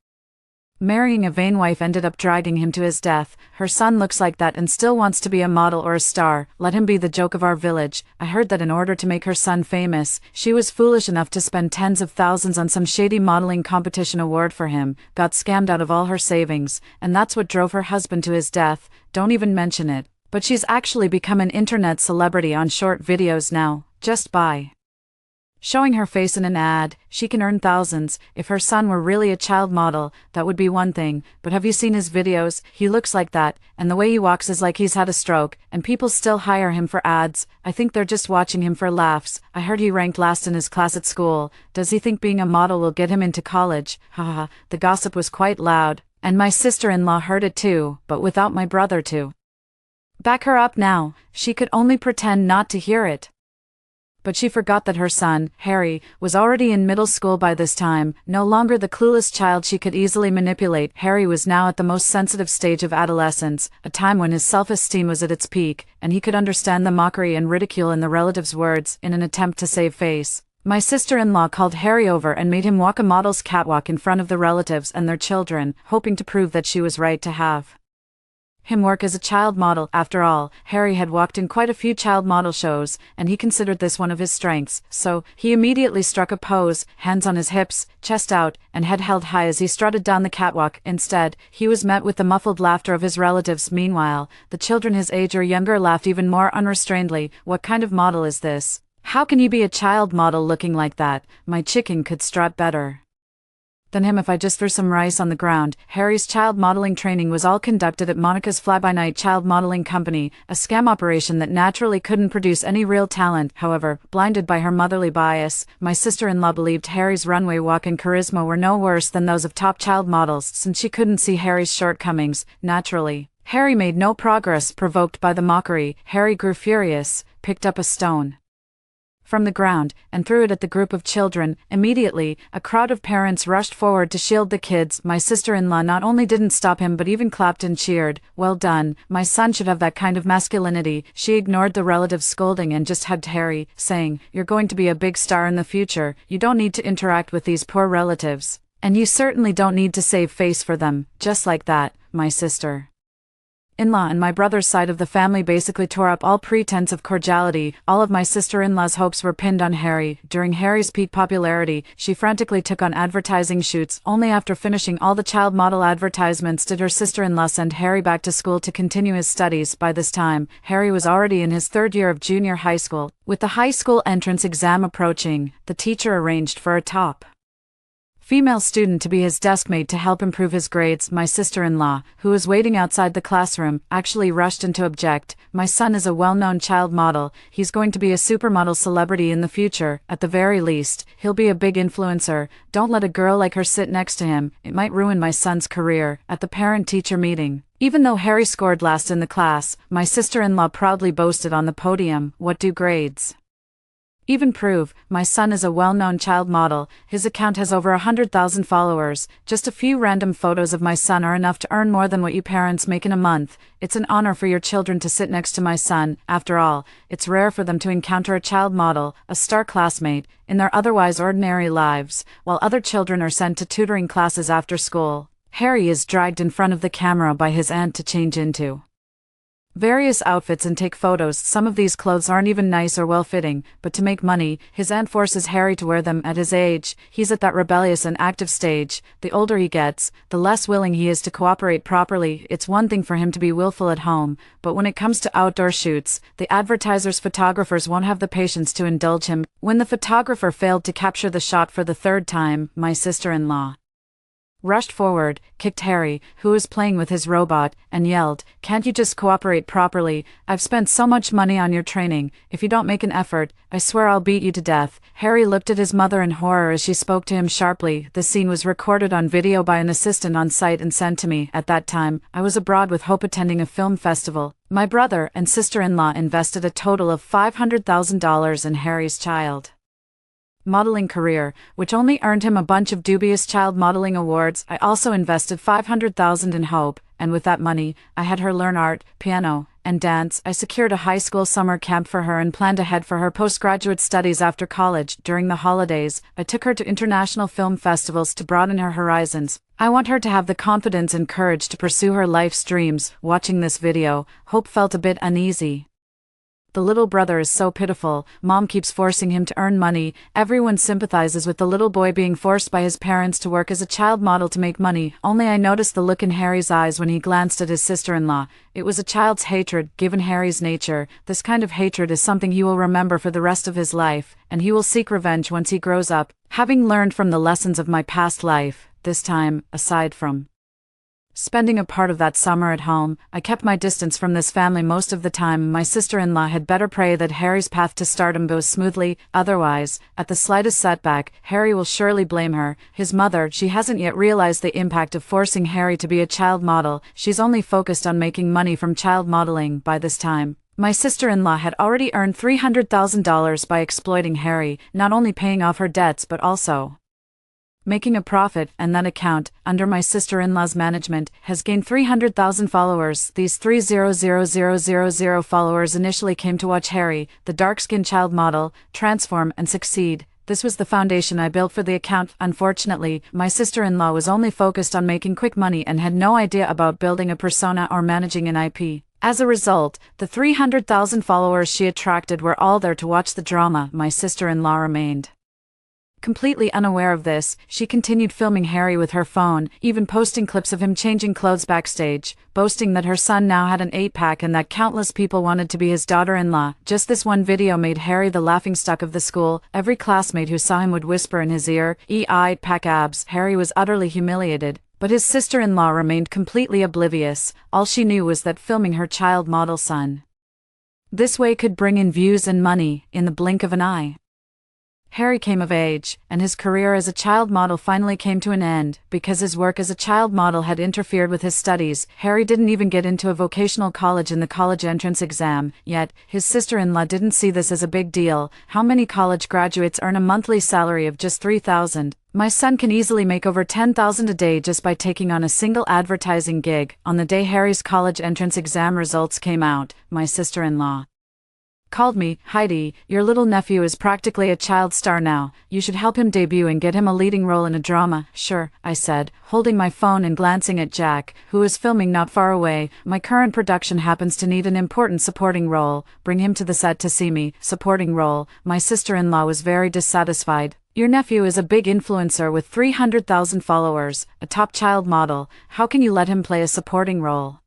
Marrying a vain wife ended up dragging him to his death. Her son looks like that and still wants to be a model or a star. Let him be the joke of our village. I heard that in order to make her son famous, she was foolish enough to spend tens of thousands on some shady modeling competition award for him, got scammed out of all her savings, and that's what drove her husband to his death. Don't even mention it. But she's actually become an internet celebrity on short videos now, just by showing her face in an ad. She can earn thousands. If her son were really a child model, that would be one thing, but have you seen his videos? He looks like that, and the way he walks is like he's had a stroke, and people still hire him for ads. I think they're just watching him for laughs. I heard he ranked last in his class at school. Does he think being a model will get him into college? Haha, the gossip was quite loud, and my sister-in-law heard it too, but without my brother to back her up now. She could only pretend not to hear it. But she forgot that her son, Harry, was already in middle school by this time, no longer the clueless child she could easily manipulate. Harry was now at the most sensitive stage of adolescence, a time when his self-esteem was at its peak, and he could understand the mockery and ridicule in the relatives' words. In an attempt to save face, my sister-in-law called Harry over and made him walk a model's catwalk in front of the relatives and their children, hoping to prove that she was right to have him work as a child model. After all, Harry had walked in quite a few child model shows, and he considered this one of his strengths, so he immediately struck a pose, hands on his hips, chest out, and head held high as he strutted down the catwalk. Instead, he was met with the muffled laughter of his relatives. Meanwhile, the children his age or younger laughed even more unrestrainedly. What kind of model is this? How can you be a child model looking like that? My chicken could strut better than him if I just threw some rice on the ground. Harry's child modeling training was all conducted at Monica's fly-by-night child modeling company, a scam operation that naturally couldn't produce any real talent. However, blinded by her motherly bias, my sister-in-law believed Harry's runway walk and charisma were no worse than those of top child models, since she couldn't see Harry's shortcomings. Naturally, Harry made no progress. Provoked by the mockery, Harry grew furious, picked up a stone from the ground, and threw it at the group of children. Immediately, a crowd of parents rushed forward to shield the kids. My sister-in-law not only didn't stop him but even clapped and cheered. Well done, my son should have that kind of masculinity. She ignored the relatives' scolding and just hugged Harry, saying, "You're going to be a big star in the future. You don't need to interact with these poor relatives. And you certainly don't need to save face for them." Just like that, my sister-in-law and my brother's side of the family basically tore up all pretense of cordiality. All of my sister-in-law's hopes were pinned on Harry. During Harry's peak popularity, she frantically took on advertising shoots. Only after finishing all the child model advertisements did her sister-in-law send Harry back to school to continue his studies. By this time, Harry was already in his third year of junior high school. With the high school entrance exam approaching, the teacher arranged for a top female student to be his deskmate to help improve his grades. My sister-in-law, who was waiting outside the classroom, actually rushed in to object. "My son is a well-known child model. He's going to be a supermodel celebrity in the future. At the very least, he'll be a big influencer. Don't let a girl like her sit next to him. It might ruin my son's career." At the parent-teacher meeting, even though Harry scored last in the class, my sister-in-law proudly boasted on the podium, "What do grades Even prove, my son is a well-known child model, his account has over 100,000 followers, just a few random photos of my son are enough to earn more than what you parents make in a month. It's an honor for your children to sit next to my son. After all, it's rare for them to encounter a child model, a star classmate, in their otherwise ordinary lives, while other children are sent to tutoring classes after school. Harry is dragged in front of the camera by his aunt to change into various outfits and take photos. Some of these clothes aren't even nice or well-fitting, but to make money, his aunt forces Harry to wear them. At his age, he's at that rebellious and active stage. The older he gets, the less willing he is to cooperate properly. It's one thing for him to be willful at home, but when it comes to outdoor shoots, the advertisers' photographers won't have the patience to indulge him. When the photographer failed to capture the shot for the third time, my sister-in-law rushed forward, kicked Harry, who was playing with his robot, and yelled, "Can't you just cooperate properly? I've spent so much money on your training. If you don't make an effort, I swear I'll beat you to death." Harry looked at his mother in horror as she spoke to him sharply. The scene was recorded on video by an assistant on site and sent to me. At that time, I was abroad with Hope attending a film festival. My brother and sister-in-law invested a total of $500,000 in Harry's child modeling career, which only earned him a bunch of dubious child modeling awards. I also invested $500,000 in Hope, and with that money, I had her learn art, piano, and dance. I secured a high school summer camp for her and planned ahead for her postgraduate studies after college. During the holidays, I took her to international film festivals to broaden her horizons. I want her to have the confidence and courage to pursue her life's dreams. Watching this video, Hope felt a bit uneasy. The little brother is so pitiful. Mom keeps forcing him to earn money. Everyone sympathizes with the little boy being forced by his parents to work as a child model to make money. Only I noticed the look in Harry's eyes when he glanced at his sister-in-law. It was a child's hatred. Given Harry's nature, this kind of hatred is something he will remember for the rest of his life, and he will seek revenge once he grows up. Having learned from the lessons of my past life, this time, aside from spending a part of that summer at home, I kept my distance from this family most of the time. My sister-in-law had better pray that Harry's path to stardom goes smoothly, otherwise, at the slightest setback, Harry will surely blame her. His mother, she hasn't yet realized the impact of forcing Harry to be a child model. She's only focused on making money from child modeling. By this time, my sister-in-law had already earned $300,000 by exploiting Harry, not only paying off her debts but also making a profit, and that account, under my sister-in-law's management, has gained 300,000 followers. These 300,000 followers initially came to watch Harry, the dark-skinned child model, transform and succeed. This was the foundation I built for the account. Unfortunately, my sister-in-law was only focused on making quick money and had no idea about building a persona or managing an IP. As a result, the 300,000 followers she attracted were all there to watch the drama. My sister-in-law remained completely unaware of this. She continued filming Harry with her phone, even posting clips of him changing clothes backstage, boasting that her son now had an 8-pack and that countless people wanted to be his daughter-in-law. Just this one video made Harry the laughingstock of the school. Every classmate who saw him would whisper in his ear, "8-pack abs." Harry was utterly humiliated, but his sister-in-law remained completely oblivious. All she knew was that filming her child model son this way could bring in views and money in the blink of an eye. Harry came of age, and his career as a child model finally came to an end, because his work as a child model had interfered with his studies. Harry didn't even get into a vocational college in the college entrance exam, yet his sister-in-law didn't see this as a big deal. How many college graduates earn a monthly salary of just $3,000? My son can easily make over $10,000 a day just by taking on a single advertising gig. On the day Harry's college entrance exam results came out, my sister-in-law called me. "Heidi, your little nephew is practically a child star now. You should help him debut and get him a leading role in a drama." "Sure," I said, holding my phone and glancing at Jack, who was filming not far away. "My current production happens to need an important supporting role. Bring him to the set to see me." Supporting role. My sister-in-law was very dissatisfied. "Your nephew is a big influencer with 300,000 followers, a top child model. How can you let him play a supporting role?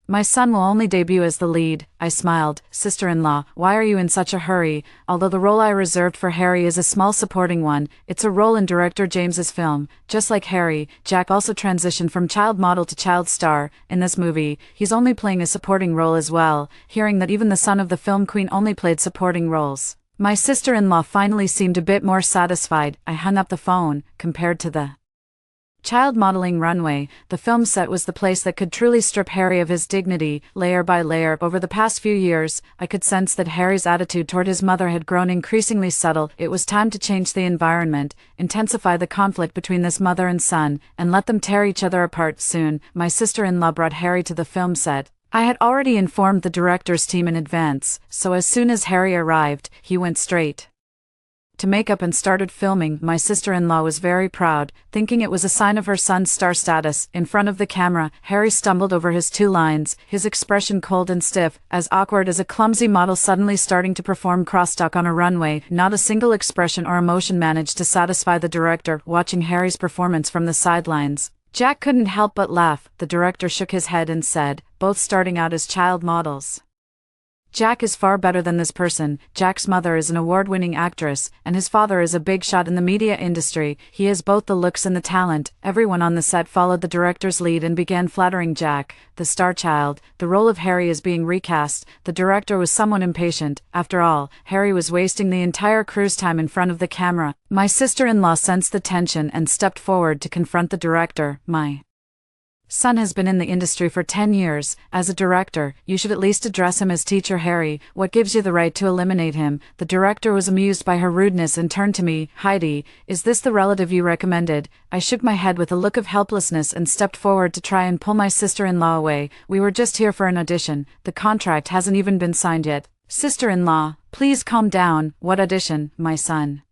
My son will only debut as the lead." I smiled. "Sister-in-law, why are you in such a hurry?" Although the role I reserved for Harry is a small supporting one, it's a role in director James's film. Just like Harry, Jack also transitioned from child model to child star. In this movie, he's only playing a supporting role as well. Hearing that even the son of the film queen only played supporting roles, my sister-in-law finally seemed a bit more satisfied. I hung up the phone. Compared to the Child modeling runway. The film set was the place that could truly strip Harry of his dignity, layer by layer. Over the past few years, I could sense that Harry's attitude toward his mother had grown increasingly subtle. It was time to change the environment, intensify the conflict between this mother and son, and let them tear each other apart soon. My sister-in-law brought Harry to the film set. I had already informed the director's team in advance, so as soon as Harry arrived, he went straight to makeup and started filming. My sister-in-law was very proud, thinking it was a sign of her son's star status. In front of the camera, Harry stumbled over his 2 lines, his expression cold and stiff, as awkward as a clumsy model suddenly starting to perform crosstalk on a runway. Not a single expression or emotion managed to satisfy the director, watching Harry's performance from the sidelines. Jack couldn't help but laugh. The director shook his head and said, "Both starting out as child models. Jack is far better than this person. Jack's mother is an award-winning actress, and his father is a big shot in the media industry. He has both the looks and the talent." Everyone on the set followed the director's lead and began flattering Jack, the star child. The role of Harry is being recast. The director was somewhat impatient. After all, Harry was wasting the entire crew's time in front of the camera. My sister-in-law sensed the tension and stepped forward to confront the director. "My son has been in the industry for 10 years. As a director, you should at least address him as Teacher Harry. What gives you the right to eliminate him?" The director was amused by her rudeness and turned to me. "Heidi, is this the relative you recommended?" I shook my head with a look of helplessness and stepped forward to try and pull my sister-in-law away. "We were just here for an audition. The contract hasn't even been signed yet." "Sister-in-law, please calm down." "What audition?" "My son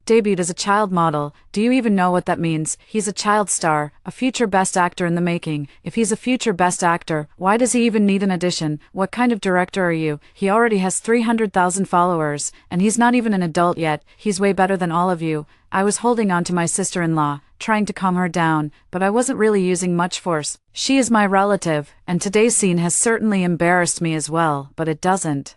debuted as a child model. Do you even know what that means? He's a child star, a future best actor in the making. If he's a future best actor, why does he even need an audition? What kind of director are you? He already has 300,000 followers, and he's not even an adult yet. He's way better than all of you." I was holding on to my sister-in-law, trying to calm her down, but I wasn't really using much force. She is my relative, and today's scene has certainly embarrassed me as well, but it doesn't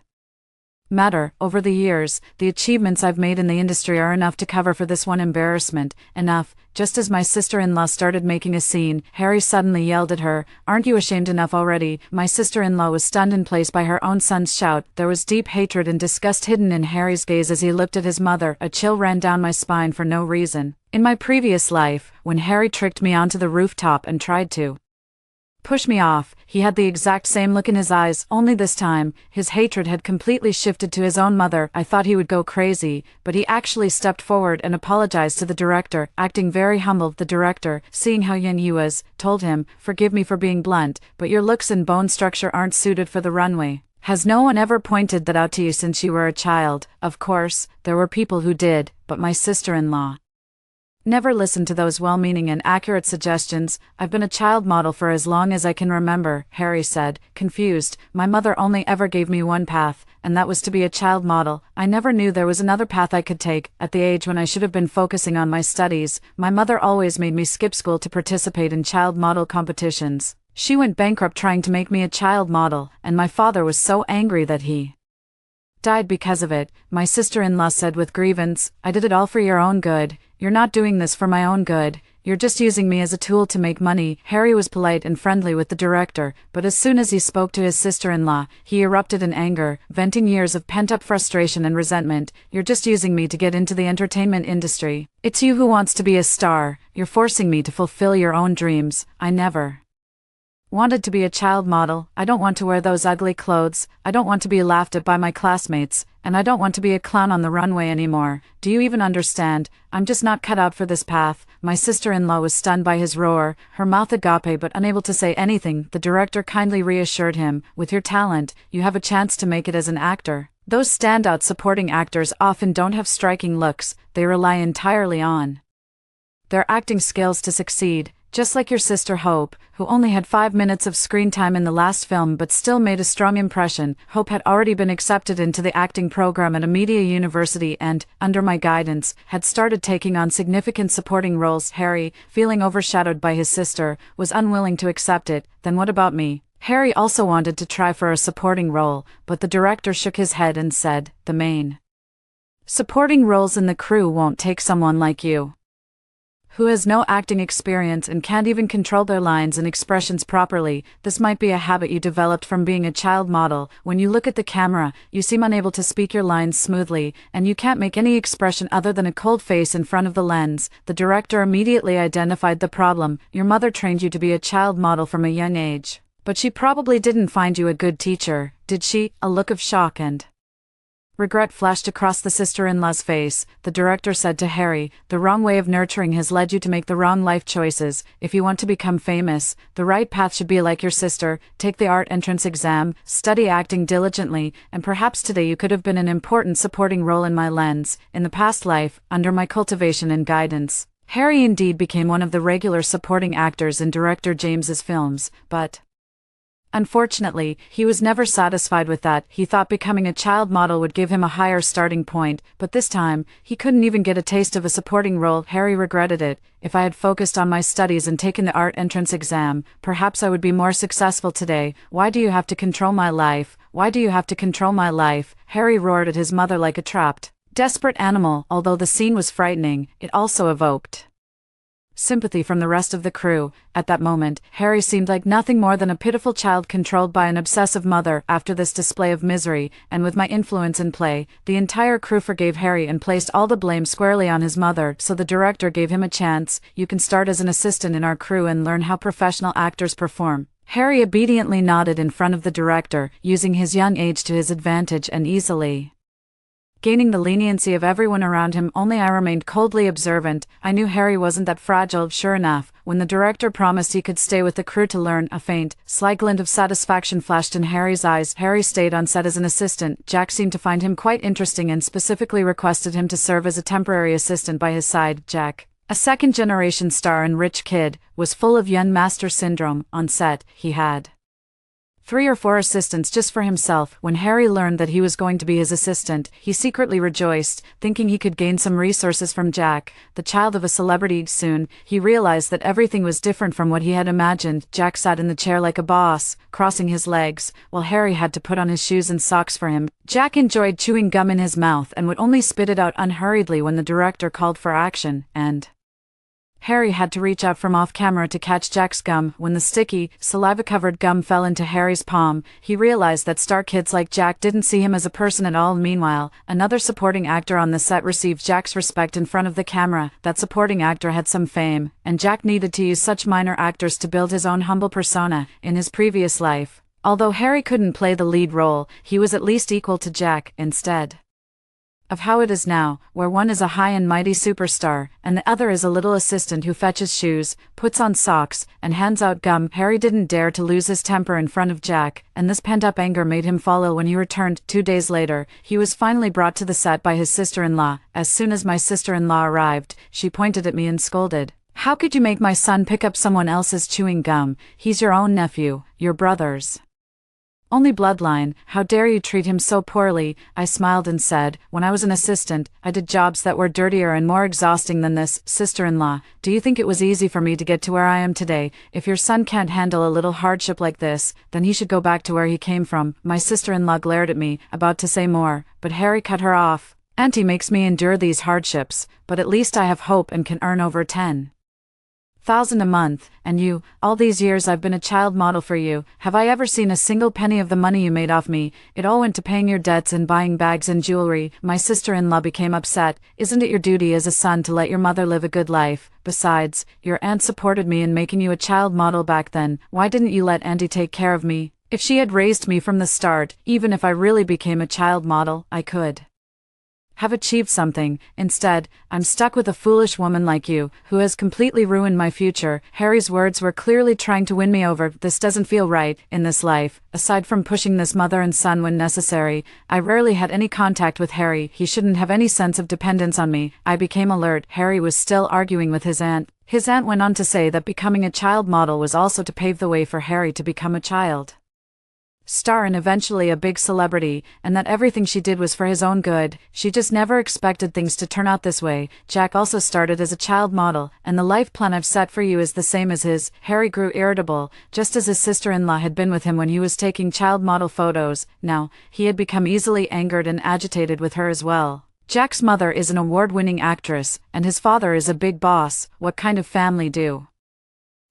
matter. Over the years, the achievements I've made in the industry are enough to cover for this one embarrassment. Enough. Just as my sister-in-law started making a scene, Harry suddenly yelled at her, "Aren't you ashamed enough already?" My sister-in-law was stunned in place by her own son's shout. There was deep hatred and disgust hidden in Harry's gaze as he looked at his mother. A chill ran down my spine for no reason. In my previous life, when Harry tricked me onto the rooftop and tried to push me off, he had the exact same look in his eyes, only this time, his hatred had completely shifted to his own mother. I thought he would go crazy, but he actually stepped forward and apologized to the director, acting very humble. The director, seeing how young he was, told him, "Forgive me for being blunt, but your looks and bone structure aren't suited for the runway. Has no one ever pointed that out to you since you were a child?" Of course, there were people who did, but my sister-in-law never listened to those well-meaning and accurate suggestions. "I've been a child model for as long as I can remember," Harry said, confused. "My mother only ever gave me one path, and that was to be a child model. I never knew there was another path I could take. At the age when I should have been focusing on my studies, my mother always made me skip school to participate in child model competitions. She went bankrupt trying to make me a child model, and my father was so angry that he died because of it." My sister-in-law said with grievance, "I did it all for your own good. You're not doing this for my own good. You're just using me as a tool to make money." Harry was polite and friendly with the director, but as soon as he spoke to his sister-in-law, he erupted in anger, venting years of pent-up frustration and resentment. "You're just using me to get into the entertainment industry. It's you who wants to be a star. You're forcing me to fulfill your own dreams. I never wanted to be a child model. I don't want to wear those ugly clothes. I don't want to be laughed at by my classmates, and I don't want to be a clown on the runway anymore. Do you even understand? I'm just not cut out for this path." My sister-in-law was stunned by his roar, her mouth agape but unable to say anything. The director kindly reassured him, "With your talent, you have a chance to make it as an actor. Those standout supporting actors often don't have striking looks. They rely entirely on their acting skills to succeed. Just like your sister Hope, who only had 5 minutes of screen time in the last film but still made a strong impression." Hope had already been accepted into the acting program at a media university and, under my guidance, had started taking on significant supporting roles. Harry, feeling overshadowed by his sister, was unwilling to accept it. "Then what about me?" Harry also wanted to try for a supporting role, but the director shook his head and said, "The main supporting roles in the crew won't take someone like you, who has no acting experience and can't even control their lines and expressions properly. This might be a habit you developed from being a child model. When you look at the camera, you seem unable to speak your lines smoothly, and you can't make any expression other than a cold face in front of the lens. The director immediately identified the problem. Your mother trained you to be a child model from a young age. But she probably didn't find you a good teacher, did she? A look of shock and regret flashed across the sister-in-law's face. The director said to Harry, "The wrong way of nurturing has led you to make the wrong life choices. If you want to become famous, the right path should be like your sister. Take the art entrance exam, study acting diligently, and perhaps today you could have been an important supporting role in my lens, in the past life, under my cultivation and guidance." Harry indeed became one of the regular supporting actors in director James's films, but unfortunately, he was never satisfied with that. He thought becoming a child model would give him a higher starting point, but this time, he couldn't even get a taste of a supporting role. Harry regretted it. If I had focused on my studies and taken the art entrance exam, perhaps I would be more successful today. Why do you have to control my life? Why do you have to control my life? Harry roared at his mother like a trapped, desperate animal. Although the scene was frightening, it also evoked sympathy from the rest of the crew. At that moment, Harry seemed like nothing more than a pitiful child controlled by an obsessive mother. After this display of misery, and with my influence in play, the entire crew forgave Harry and placed all the blame squarely on his mother, so the director gave him a chance. "You can start as an assistant in our crew and learn how professional actors perform." Harry obediently nodded in front of the director, using his young age to his advantage and easily gaining the leniency of everyone around him. Only I remained coldly observant. I knew Harry wasn't that fragile. Sure enough, when the director promised he could stay with the crew to learn, a faint, sly glint of satisfaction flashed in Harry's eyes. Harry stayed on set as an assistant. Jack seemed to find him quite interesting and specifically requested him to serve as a temporary assistant by his side. Jack, a second-generation star and rich kid, was full of young master syndrome. On set, he had 3 or 4 assistants just for himself. When Harry learned that he was going to be his assistant, he secretly rejoiced, thinking he could gain some resources from Jack, the child of a celebrity. Soon, he realized that everything was different from what he had imagined. Jack sat in the chair like a boss, crossing his legs, while Harry had to put on his shoes and socks for him. Jack enjoyed chewing gum in his mouth and would only spit it out unhurriedly when the director called for action, and Harry had to reach out from off-camera to catch Jack's gum. When the sticky, saliva-covered gum fell into Harry's palm, he realized that star kids like Jack didn't see him as a person at all. Meanwhile, another supporting actor on the set received Jack's respect in front of the camera. That supporting actor had some fame, and Jack needed to use such minor actors to build his own humble persona. In his previous life, although Harry couldn't play the lead role, he was at least equal to Jack. Instead of how it is now, where one is a high and mighty superstar, and the other is a little assistant who fetches shoes, puts on socks, and hands out gum. Harry didn't dare to lose his temper in front of Jack, and this pent-up anger made him fall ill when he returned. 2 days later, he was finally brought to the set by his sister-in-law. As soon as my sister-in-law arrived, she pointed at me and scolded, "How could you make my son pick up someone else's chewing gum? He's your own nephew, your brother's only bloodline. How dare you treat him so poorly?" I smiled and said, "When I was an assistant, I did jobs that were dirtier and more exhausting than this." "Sister-in-law, do you think it was easy for me to get to where I am today? If your son can't handle a little hardship like this, then he should go back to where he came from." My sister-in-law glared at me, about to say more, but Harry cut her off. "Auntie makes me endure these hardships, but at least I have hope and can earn over 10,000 a month, and you, all these years I've been a child model for you, have I ever seen a single penny of the money you made off me? It all went to paying your debts and buying bags and jewelry." My sister-in-law became upset. "Isn't it your duty as a son to let your mother live a good life? Besides, your aunt supported me in making you a child model back then. Why didn't you let Auntie take care of me? If she had raised me from the start, even if I really became a child model, I could have achieved something. Instead, I'm stuck with a foolish woman like you, who has completely ruined my future." Harry's words were clearly trying to win me over. "This doesn't feel right. In this life, aside from pushing this mother and son when necessary, I rarely had any contact with Harry. He shouldn't have any sense of dependence on me." I became alert. Harry was still arguing with his aunt. His aunt went on to say that becoming a child model was also to pave the way for Harry to become a child star and eventually a big celebrity, and that everything she did was for his own good. She just never expected things to turn out this way. "Jack also started as a child model, and the life plan I've set for you is the same as his." Harry grew irritable, just as his sister-in-law had been with him when he was taking child model photos. Now, he had become easily angered and agitated with her as well. Jack's mother is an award-winning actress, and his father is a big boss. What kind of family do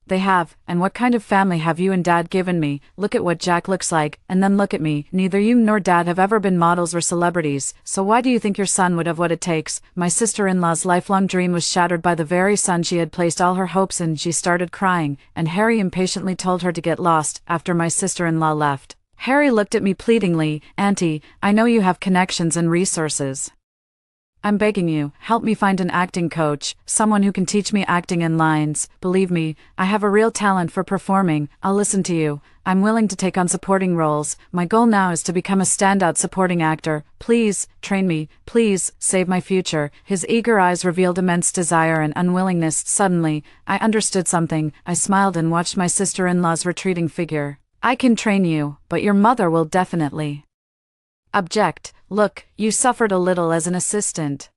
they have, and what kind of family have you and Dad given me? Look at what Jack looks like, and then look at me. Neither you nor Dad have ever been models or celebrities, so why do you think your son would have what it takes? My sister-in-law's lifelong dream was shattered by the very son she had placed all her hopes in. She started crying, and Harry impatiently told her to get lost. After my sister-in-law left, Harry looked at me pleadingly. Auntie, I know you have connections and resources. I'm begging you, help me find an acting coach, someone who can teach me acting and lines. Believe me, I have a real talent for performing. I'll listen to you. I'm willing to take on supporting roles. My goal now is to become a standout supporting actor. Please, train me. Please, save my future. His eager eyes revealed immense desire and unwillingness. Suddenly, I understood something. I smiled and watched my sister-in-law's retreating figure. I can train you, but your mother will definitely object. Look, you suffered a little as an assistant,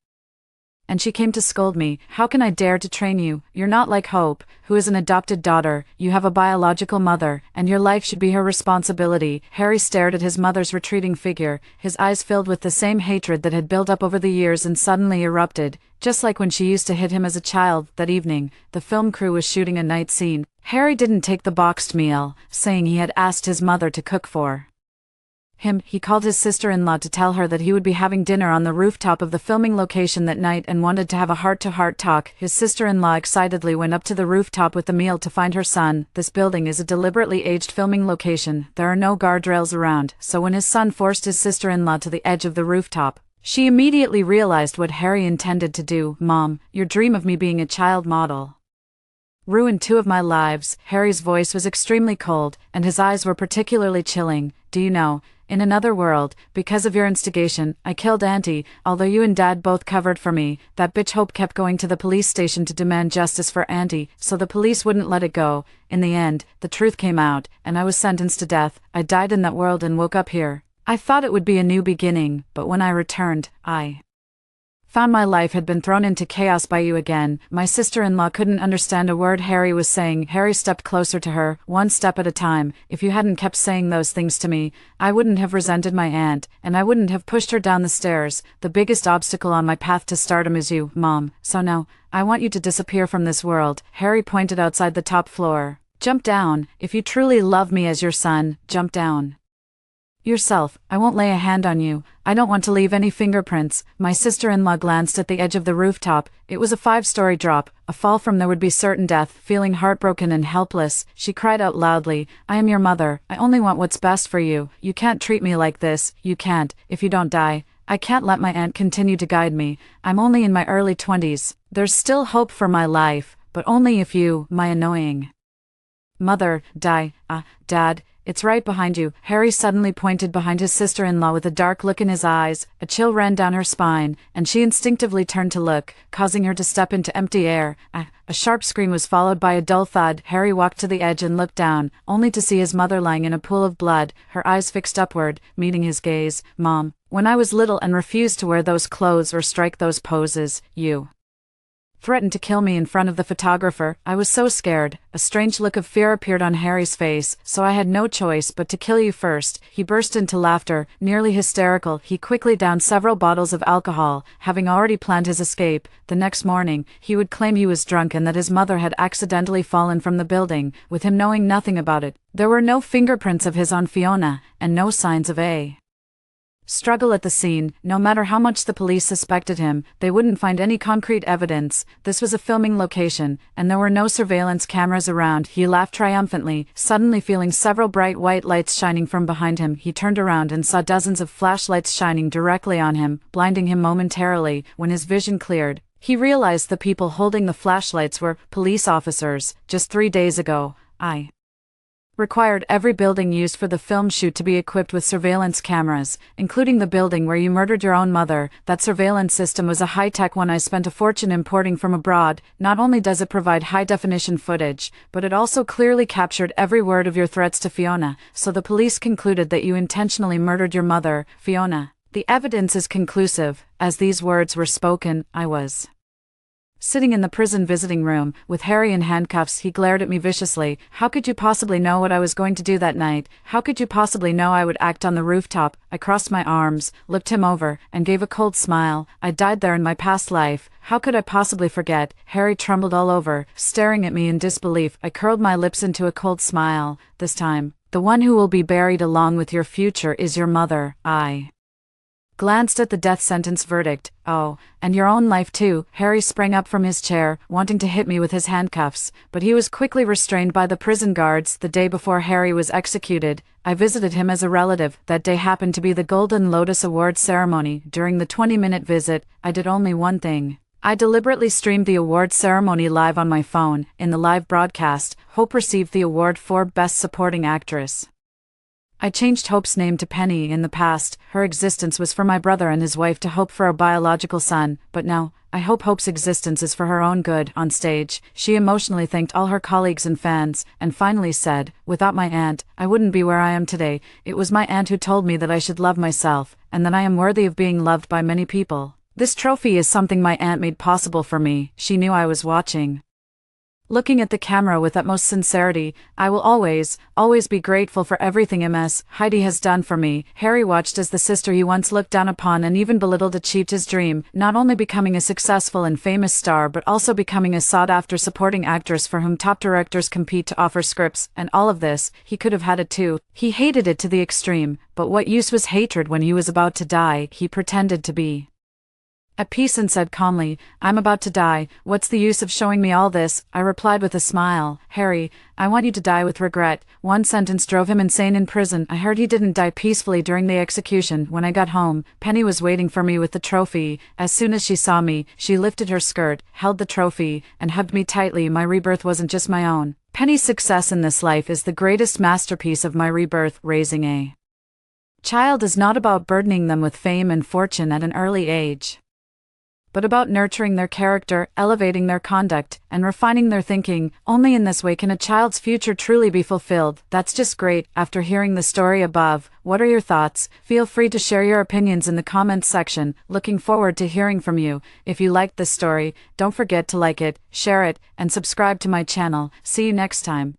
and she came to scold me. How can I dare to train you? You're not like Hope, who is an adopted daughter. You have a biological mother, and your life should be her responsibility. Harry stared at his mother's retreating figure, his eyes filled with the same hatred that had built up over the years and suddenly erupted, just like when she used to hit him as a child. That evening, the film crew was shooting a night scene. Harry didn't take the boxed meal, saying he had asked his mother to cook for him. He called his sister-in-law to tell her that he would be having dinner on the rooftop of the filming location that night and wanted to have a heart-to-heart talk. His sister-in-law excitedly went up to the rooftop with the meal to find her son. This building is a deliberately aged filming location. There are no guardrails around, so when his son forced his sister-in-law to the edge of the rooftop, she immediately realized what Harry intended to do. Mom, your dream of me being a child model ruined 2 of my lives. Harry's voice was extremely cold, and his eyes were particularly chilling. Do you know, in another world, because of your instigation, I killed Auntie. Although you and Dad both covered for me, that bitch Hope kept going to the police station to demand justice for Auntie, so the police wouldn't let it go. In the end, the truth came out, and I was sentenced to death. I died in that world and woke up here. I thought it would be a new beginning, but when I returned, I found my life had been thrown into chaos by you again. My sister-in-law couldn't understand a word Harry was saying. Harry stepped closer to her, one step at a time. If you hadn't kept saying those things to me, I wouldn't have resented my aunt, and I wouldn't have pushed her down the stairs. The biggest obstacle on my path to stardom is you, Mom. So now, I want you to disappear from this world. Harry pointed outside the top floor. Jump down. If you truly love me as your son, jump down yourself. I won't lay a hand on you. I don't want to leave any fingerprints. My sister-in-law glanced at the edge of the rooftop. It was a 5-story drop. A fall from there would be certain death. Feeling heartbroken and helpless, she cried out loudly, I am your mother. I only want what's best for you. You can't treat me like this. You can't. If you don't die, I can't let my aunt continue to guide me. I'm only in my early 20s. There's still hope for my life, but only if you, my annoying mother, die. Dad, it's right behind you. Harry suddenly pointed behind his sister-in-law with a dark look in his eyes. A chill ran down her spine, and she instinctively turned to look, causing her to step into empty air. A sharp scream was followed by a dull thud. Harry walked to the edge and looked down, only to see his mother lying in a pool of blood, her eyes fixed upward, meeting his gaze. Mom, when I was little and refused to wear those clothes or strike those poses, you threatened to kill me in front of the photographer. I was so scared. A strange look of fear appeared on Harry's face, so I had no choice but to kill you first. He burst into laughter, nearly hysterical. He quickly downed several bottles of alcohol, having already planned his escape. The next morning, he would claim he was drunk and that his mother had accidentally fallen from the building, with him knowing nothing about it. There were no fingerprints of his on Fiona, and no signs of a struggle at the scene. No matter how much the police suspected him, they wouldn't find any concrete evidence. This was a filming location, and there were no surveillance cameras around. He laughed triumphantly, suddenly feeling several bright white lights shining from behind him. He turned around and saw dozens of flashlights shining directly on him, blinding him momentarily. When his vision cleared, he realized the people holding the flashlights were police officers. Just 3 days ago, I required every building used for the film shoot to be equipped with surveillance cameras, including the building where you murdered your own mother. That surveillance system was a high-tech one I spent a fortune importing from abroad. Not only does it provide high-definition footage, but it also clearly captured every word of your threats to Fiona, so the police concluded that you intentionally murdered your mother, Fiona. The evidence is conclusive. As these words were spoken, I was Sitting in the prison visiting room, with Harry in handcuffs, he glared at me viciously. How could you possibly know what I was going to do that night? How could you possibly know I would act on the rooftop? I crossed my arms, looked him over, and gave a cold smile. I died there in my past life. How could I possibly forget? Harry trembled all over, staring at me in disbelief. I curled my lips into a cold smile. This time, the one who will be buried along with your future is your mother. I glanced at the death sentence verdict. Oh, and your own life too. Harry sprang up from his chair, wanting to hit me with his handcuffs, but he was quickly restrained by the prison guards. The day before Harry was executed, I visited him as a relative. That day happened to be the Golden Lotus Award ceremony. During the 20-minute visit, I did only one thing. I deliberately streamed the award ceremony live on my phone. In the live broadcast, Hope received the award for Best Supporting Actress. I changed Hope's name to Penny. In the past, her existence was for my brother and his wife to hope for a biological son, but now, I hope Hope's existence is for her own good. On stage, she emotionally thanked all her colleagues and fans, and finally said, "Without my aunt, I wouldn't be where I am today. It was my aunt who told me that I should love myself, and that I am worthy of being loved by many people. This trophy is something my aunt made possible for me. She knew I was watching." Looking at the camera with utmost sincerity, I will always be grateful for everything Ms. Heidi has done for me. Harry watched as the sister he once looked down upon and even belittled achieved his dream, not only becoming a successful and famous star but also becoming a sought-after supporting actress for whom top directors compete to offer scripts, and all of this, he could have had it too. He hated it to the extreme, but what use was hatred when he was about to die? He pretended to be at peace and said calmly, "I'm about to die, what's the use of showing me all this?" I replied with a smile, "Harry, I want you to die with regret." One sentence drove him insane in prison. I heard he didn't die peacefully during the execution. When I got home, Penny was waiting for me with the trophy. As soon as she saw me, she lifted her skirt, held the trophy, and hugged me tightly. My rebirth wasn't just my own. Penny's success in this life is the greatest masterpiece of my rebirth. Raising a child is not about burdening them with fame and fortune at an early age, but about nurturing their character, elevating their conduct, and refining their thinking. Only in this way can a child's future truly be fulfilled. That's just great. After hearing the story above, what are your thoughts? Feel free to share your opinions in the comments section. Looking forward to hearing from you. If you liked this story, don't forget to like it, share it, and subscribe to my channel. See you next time.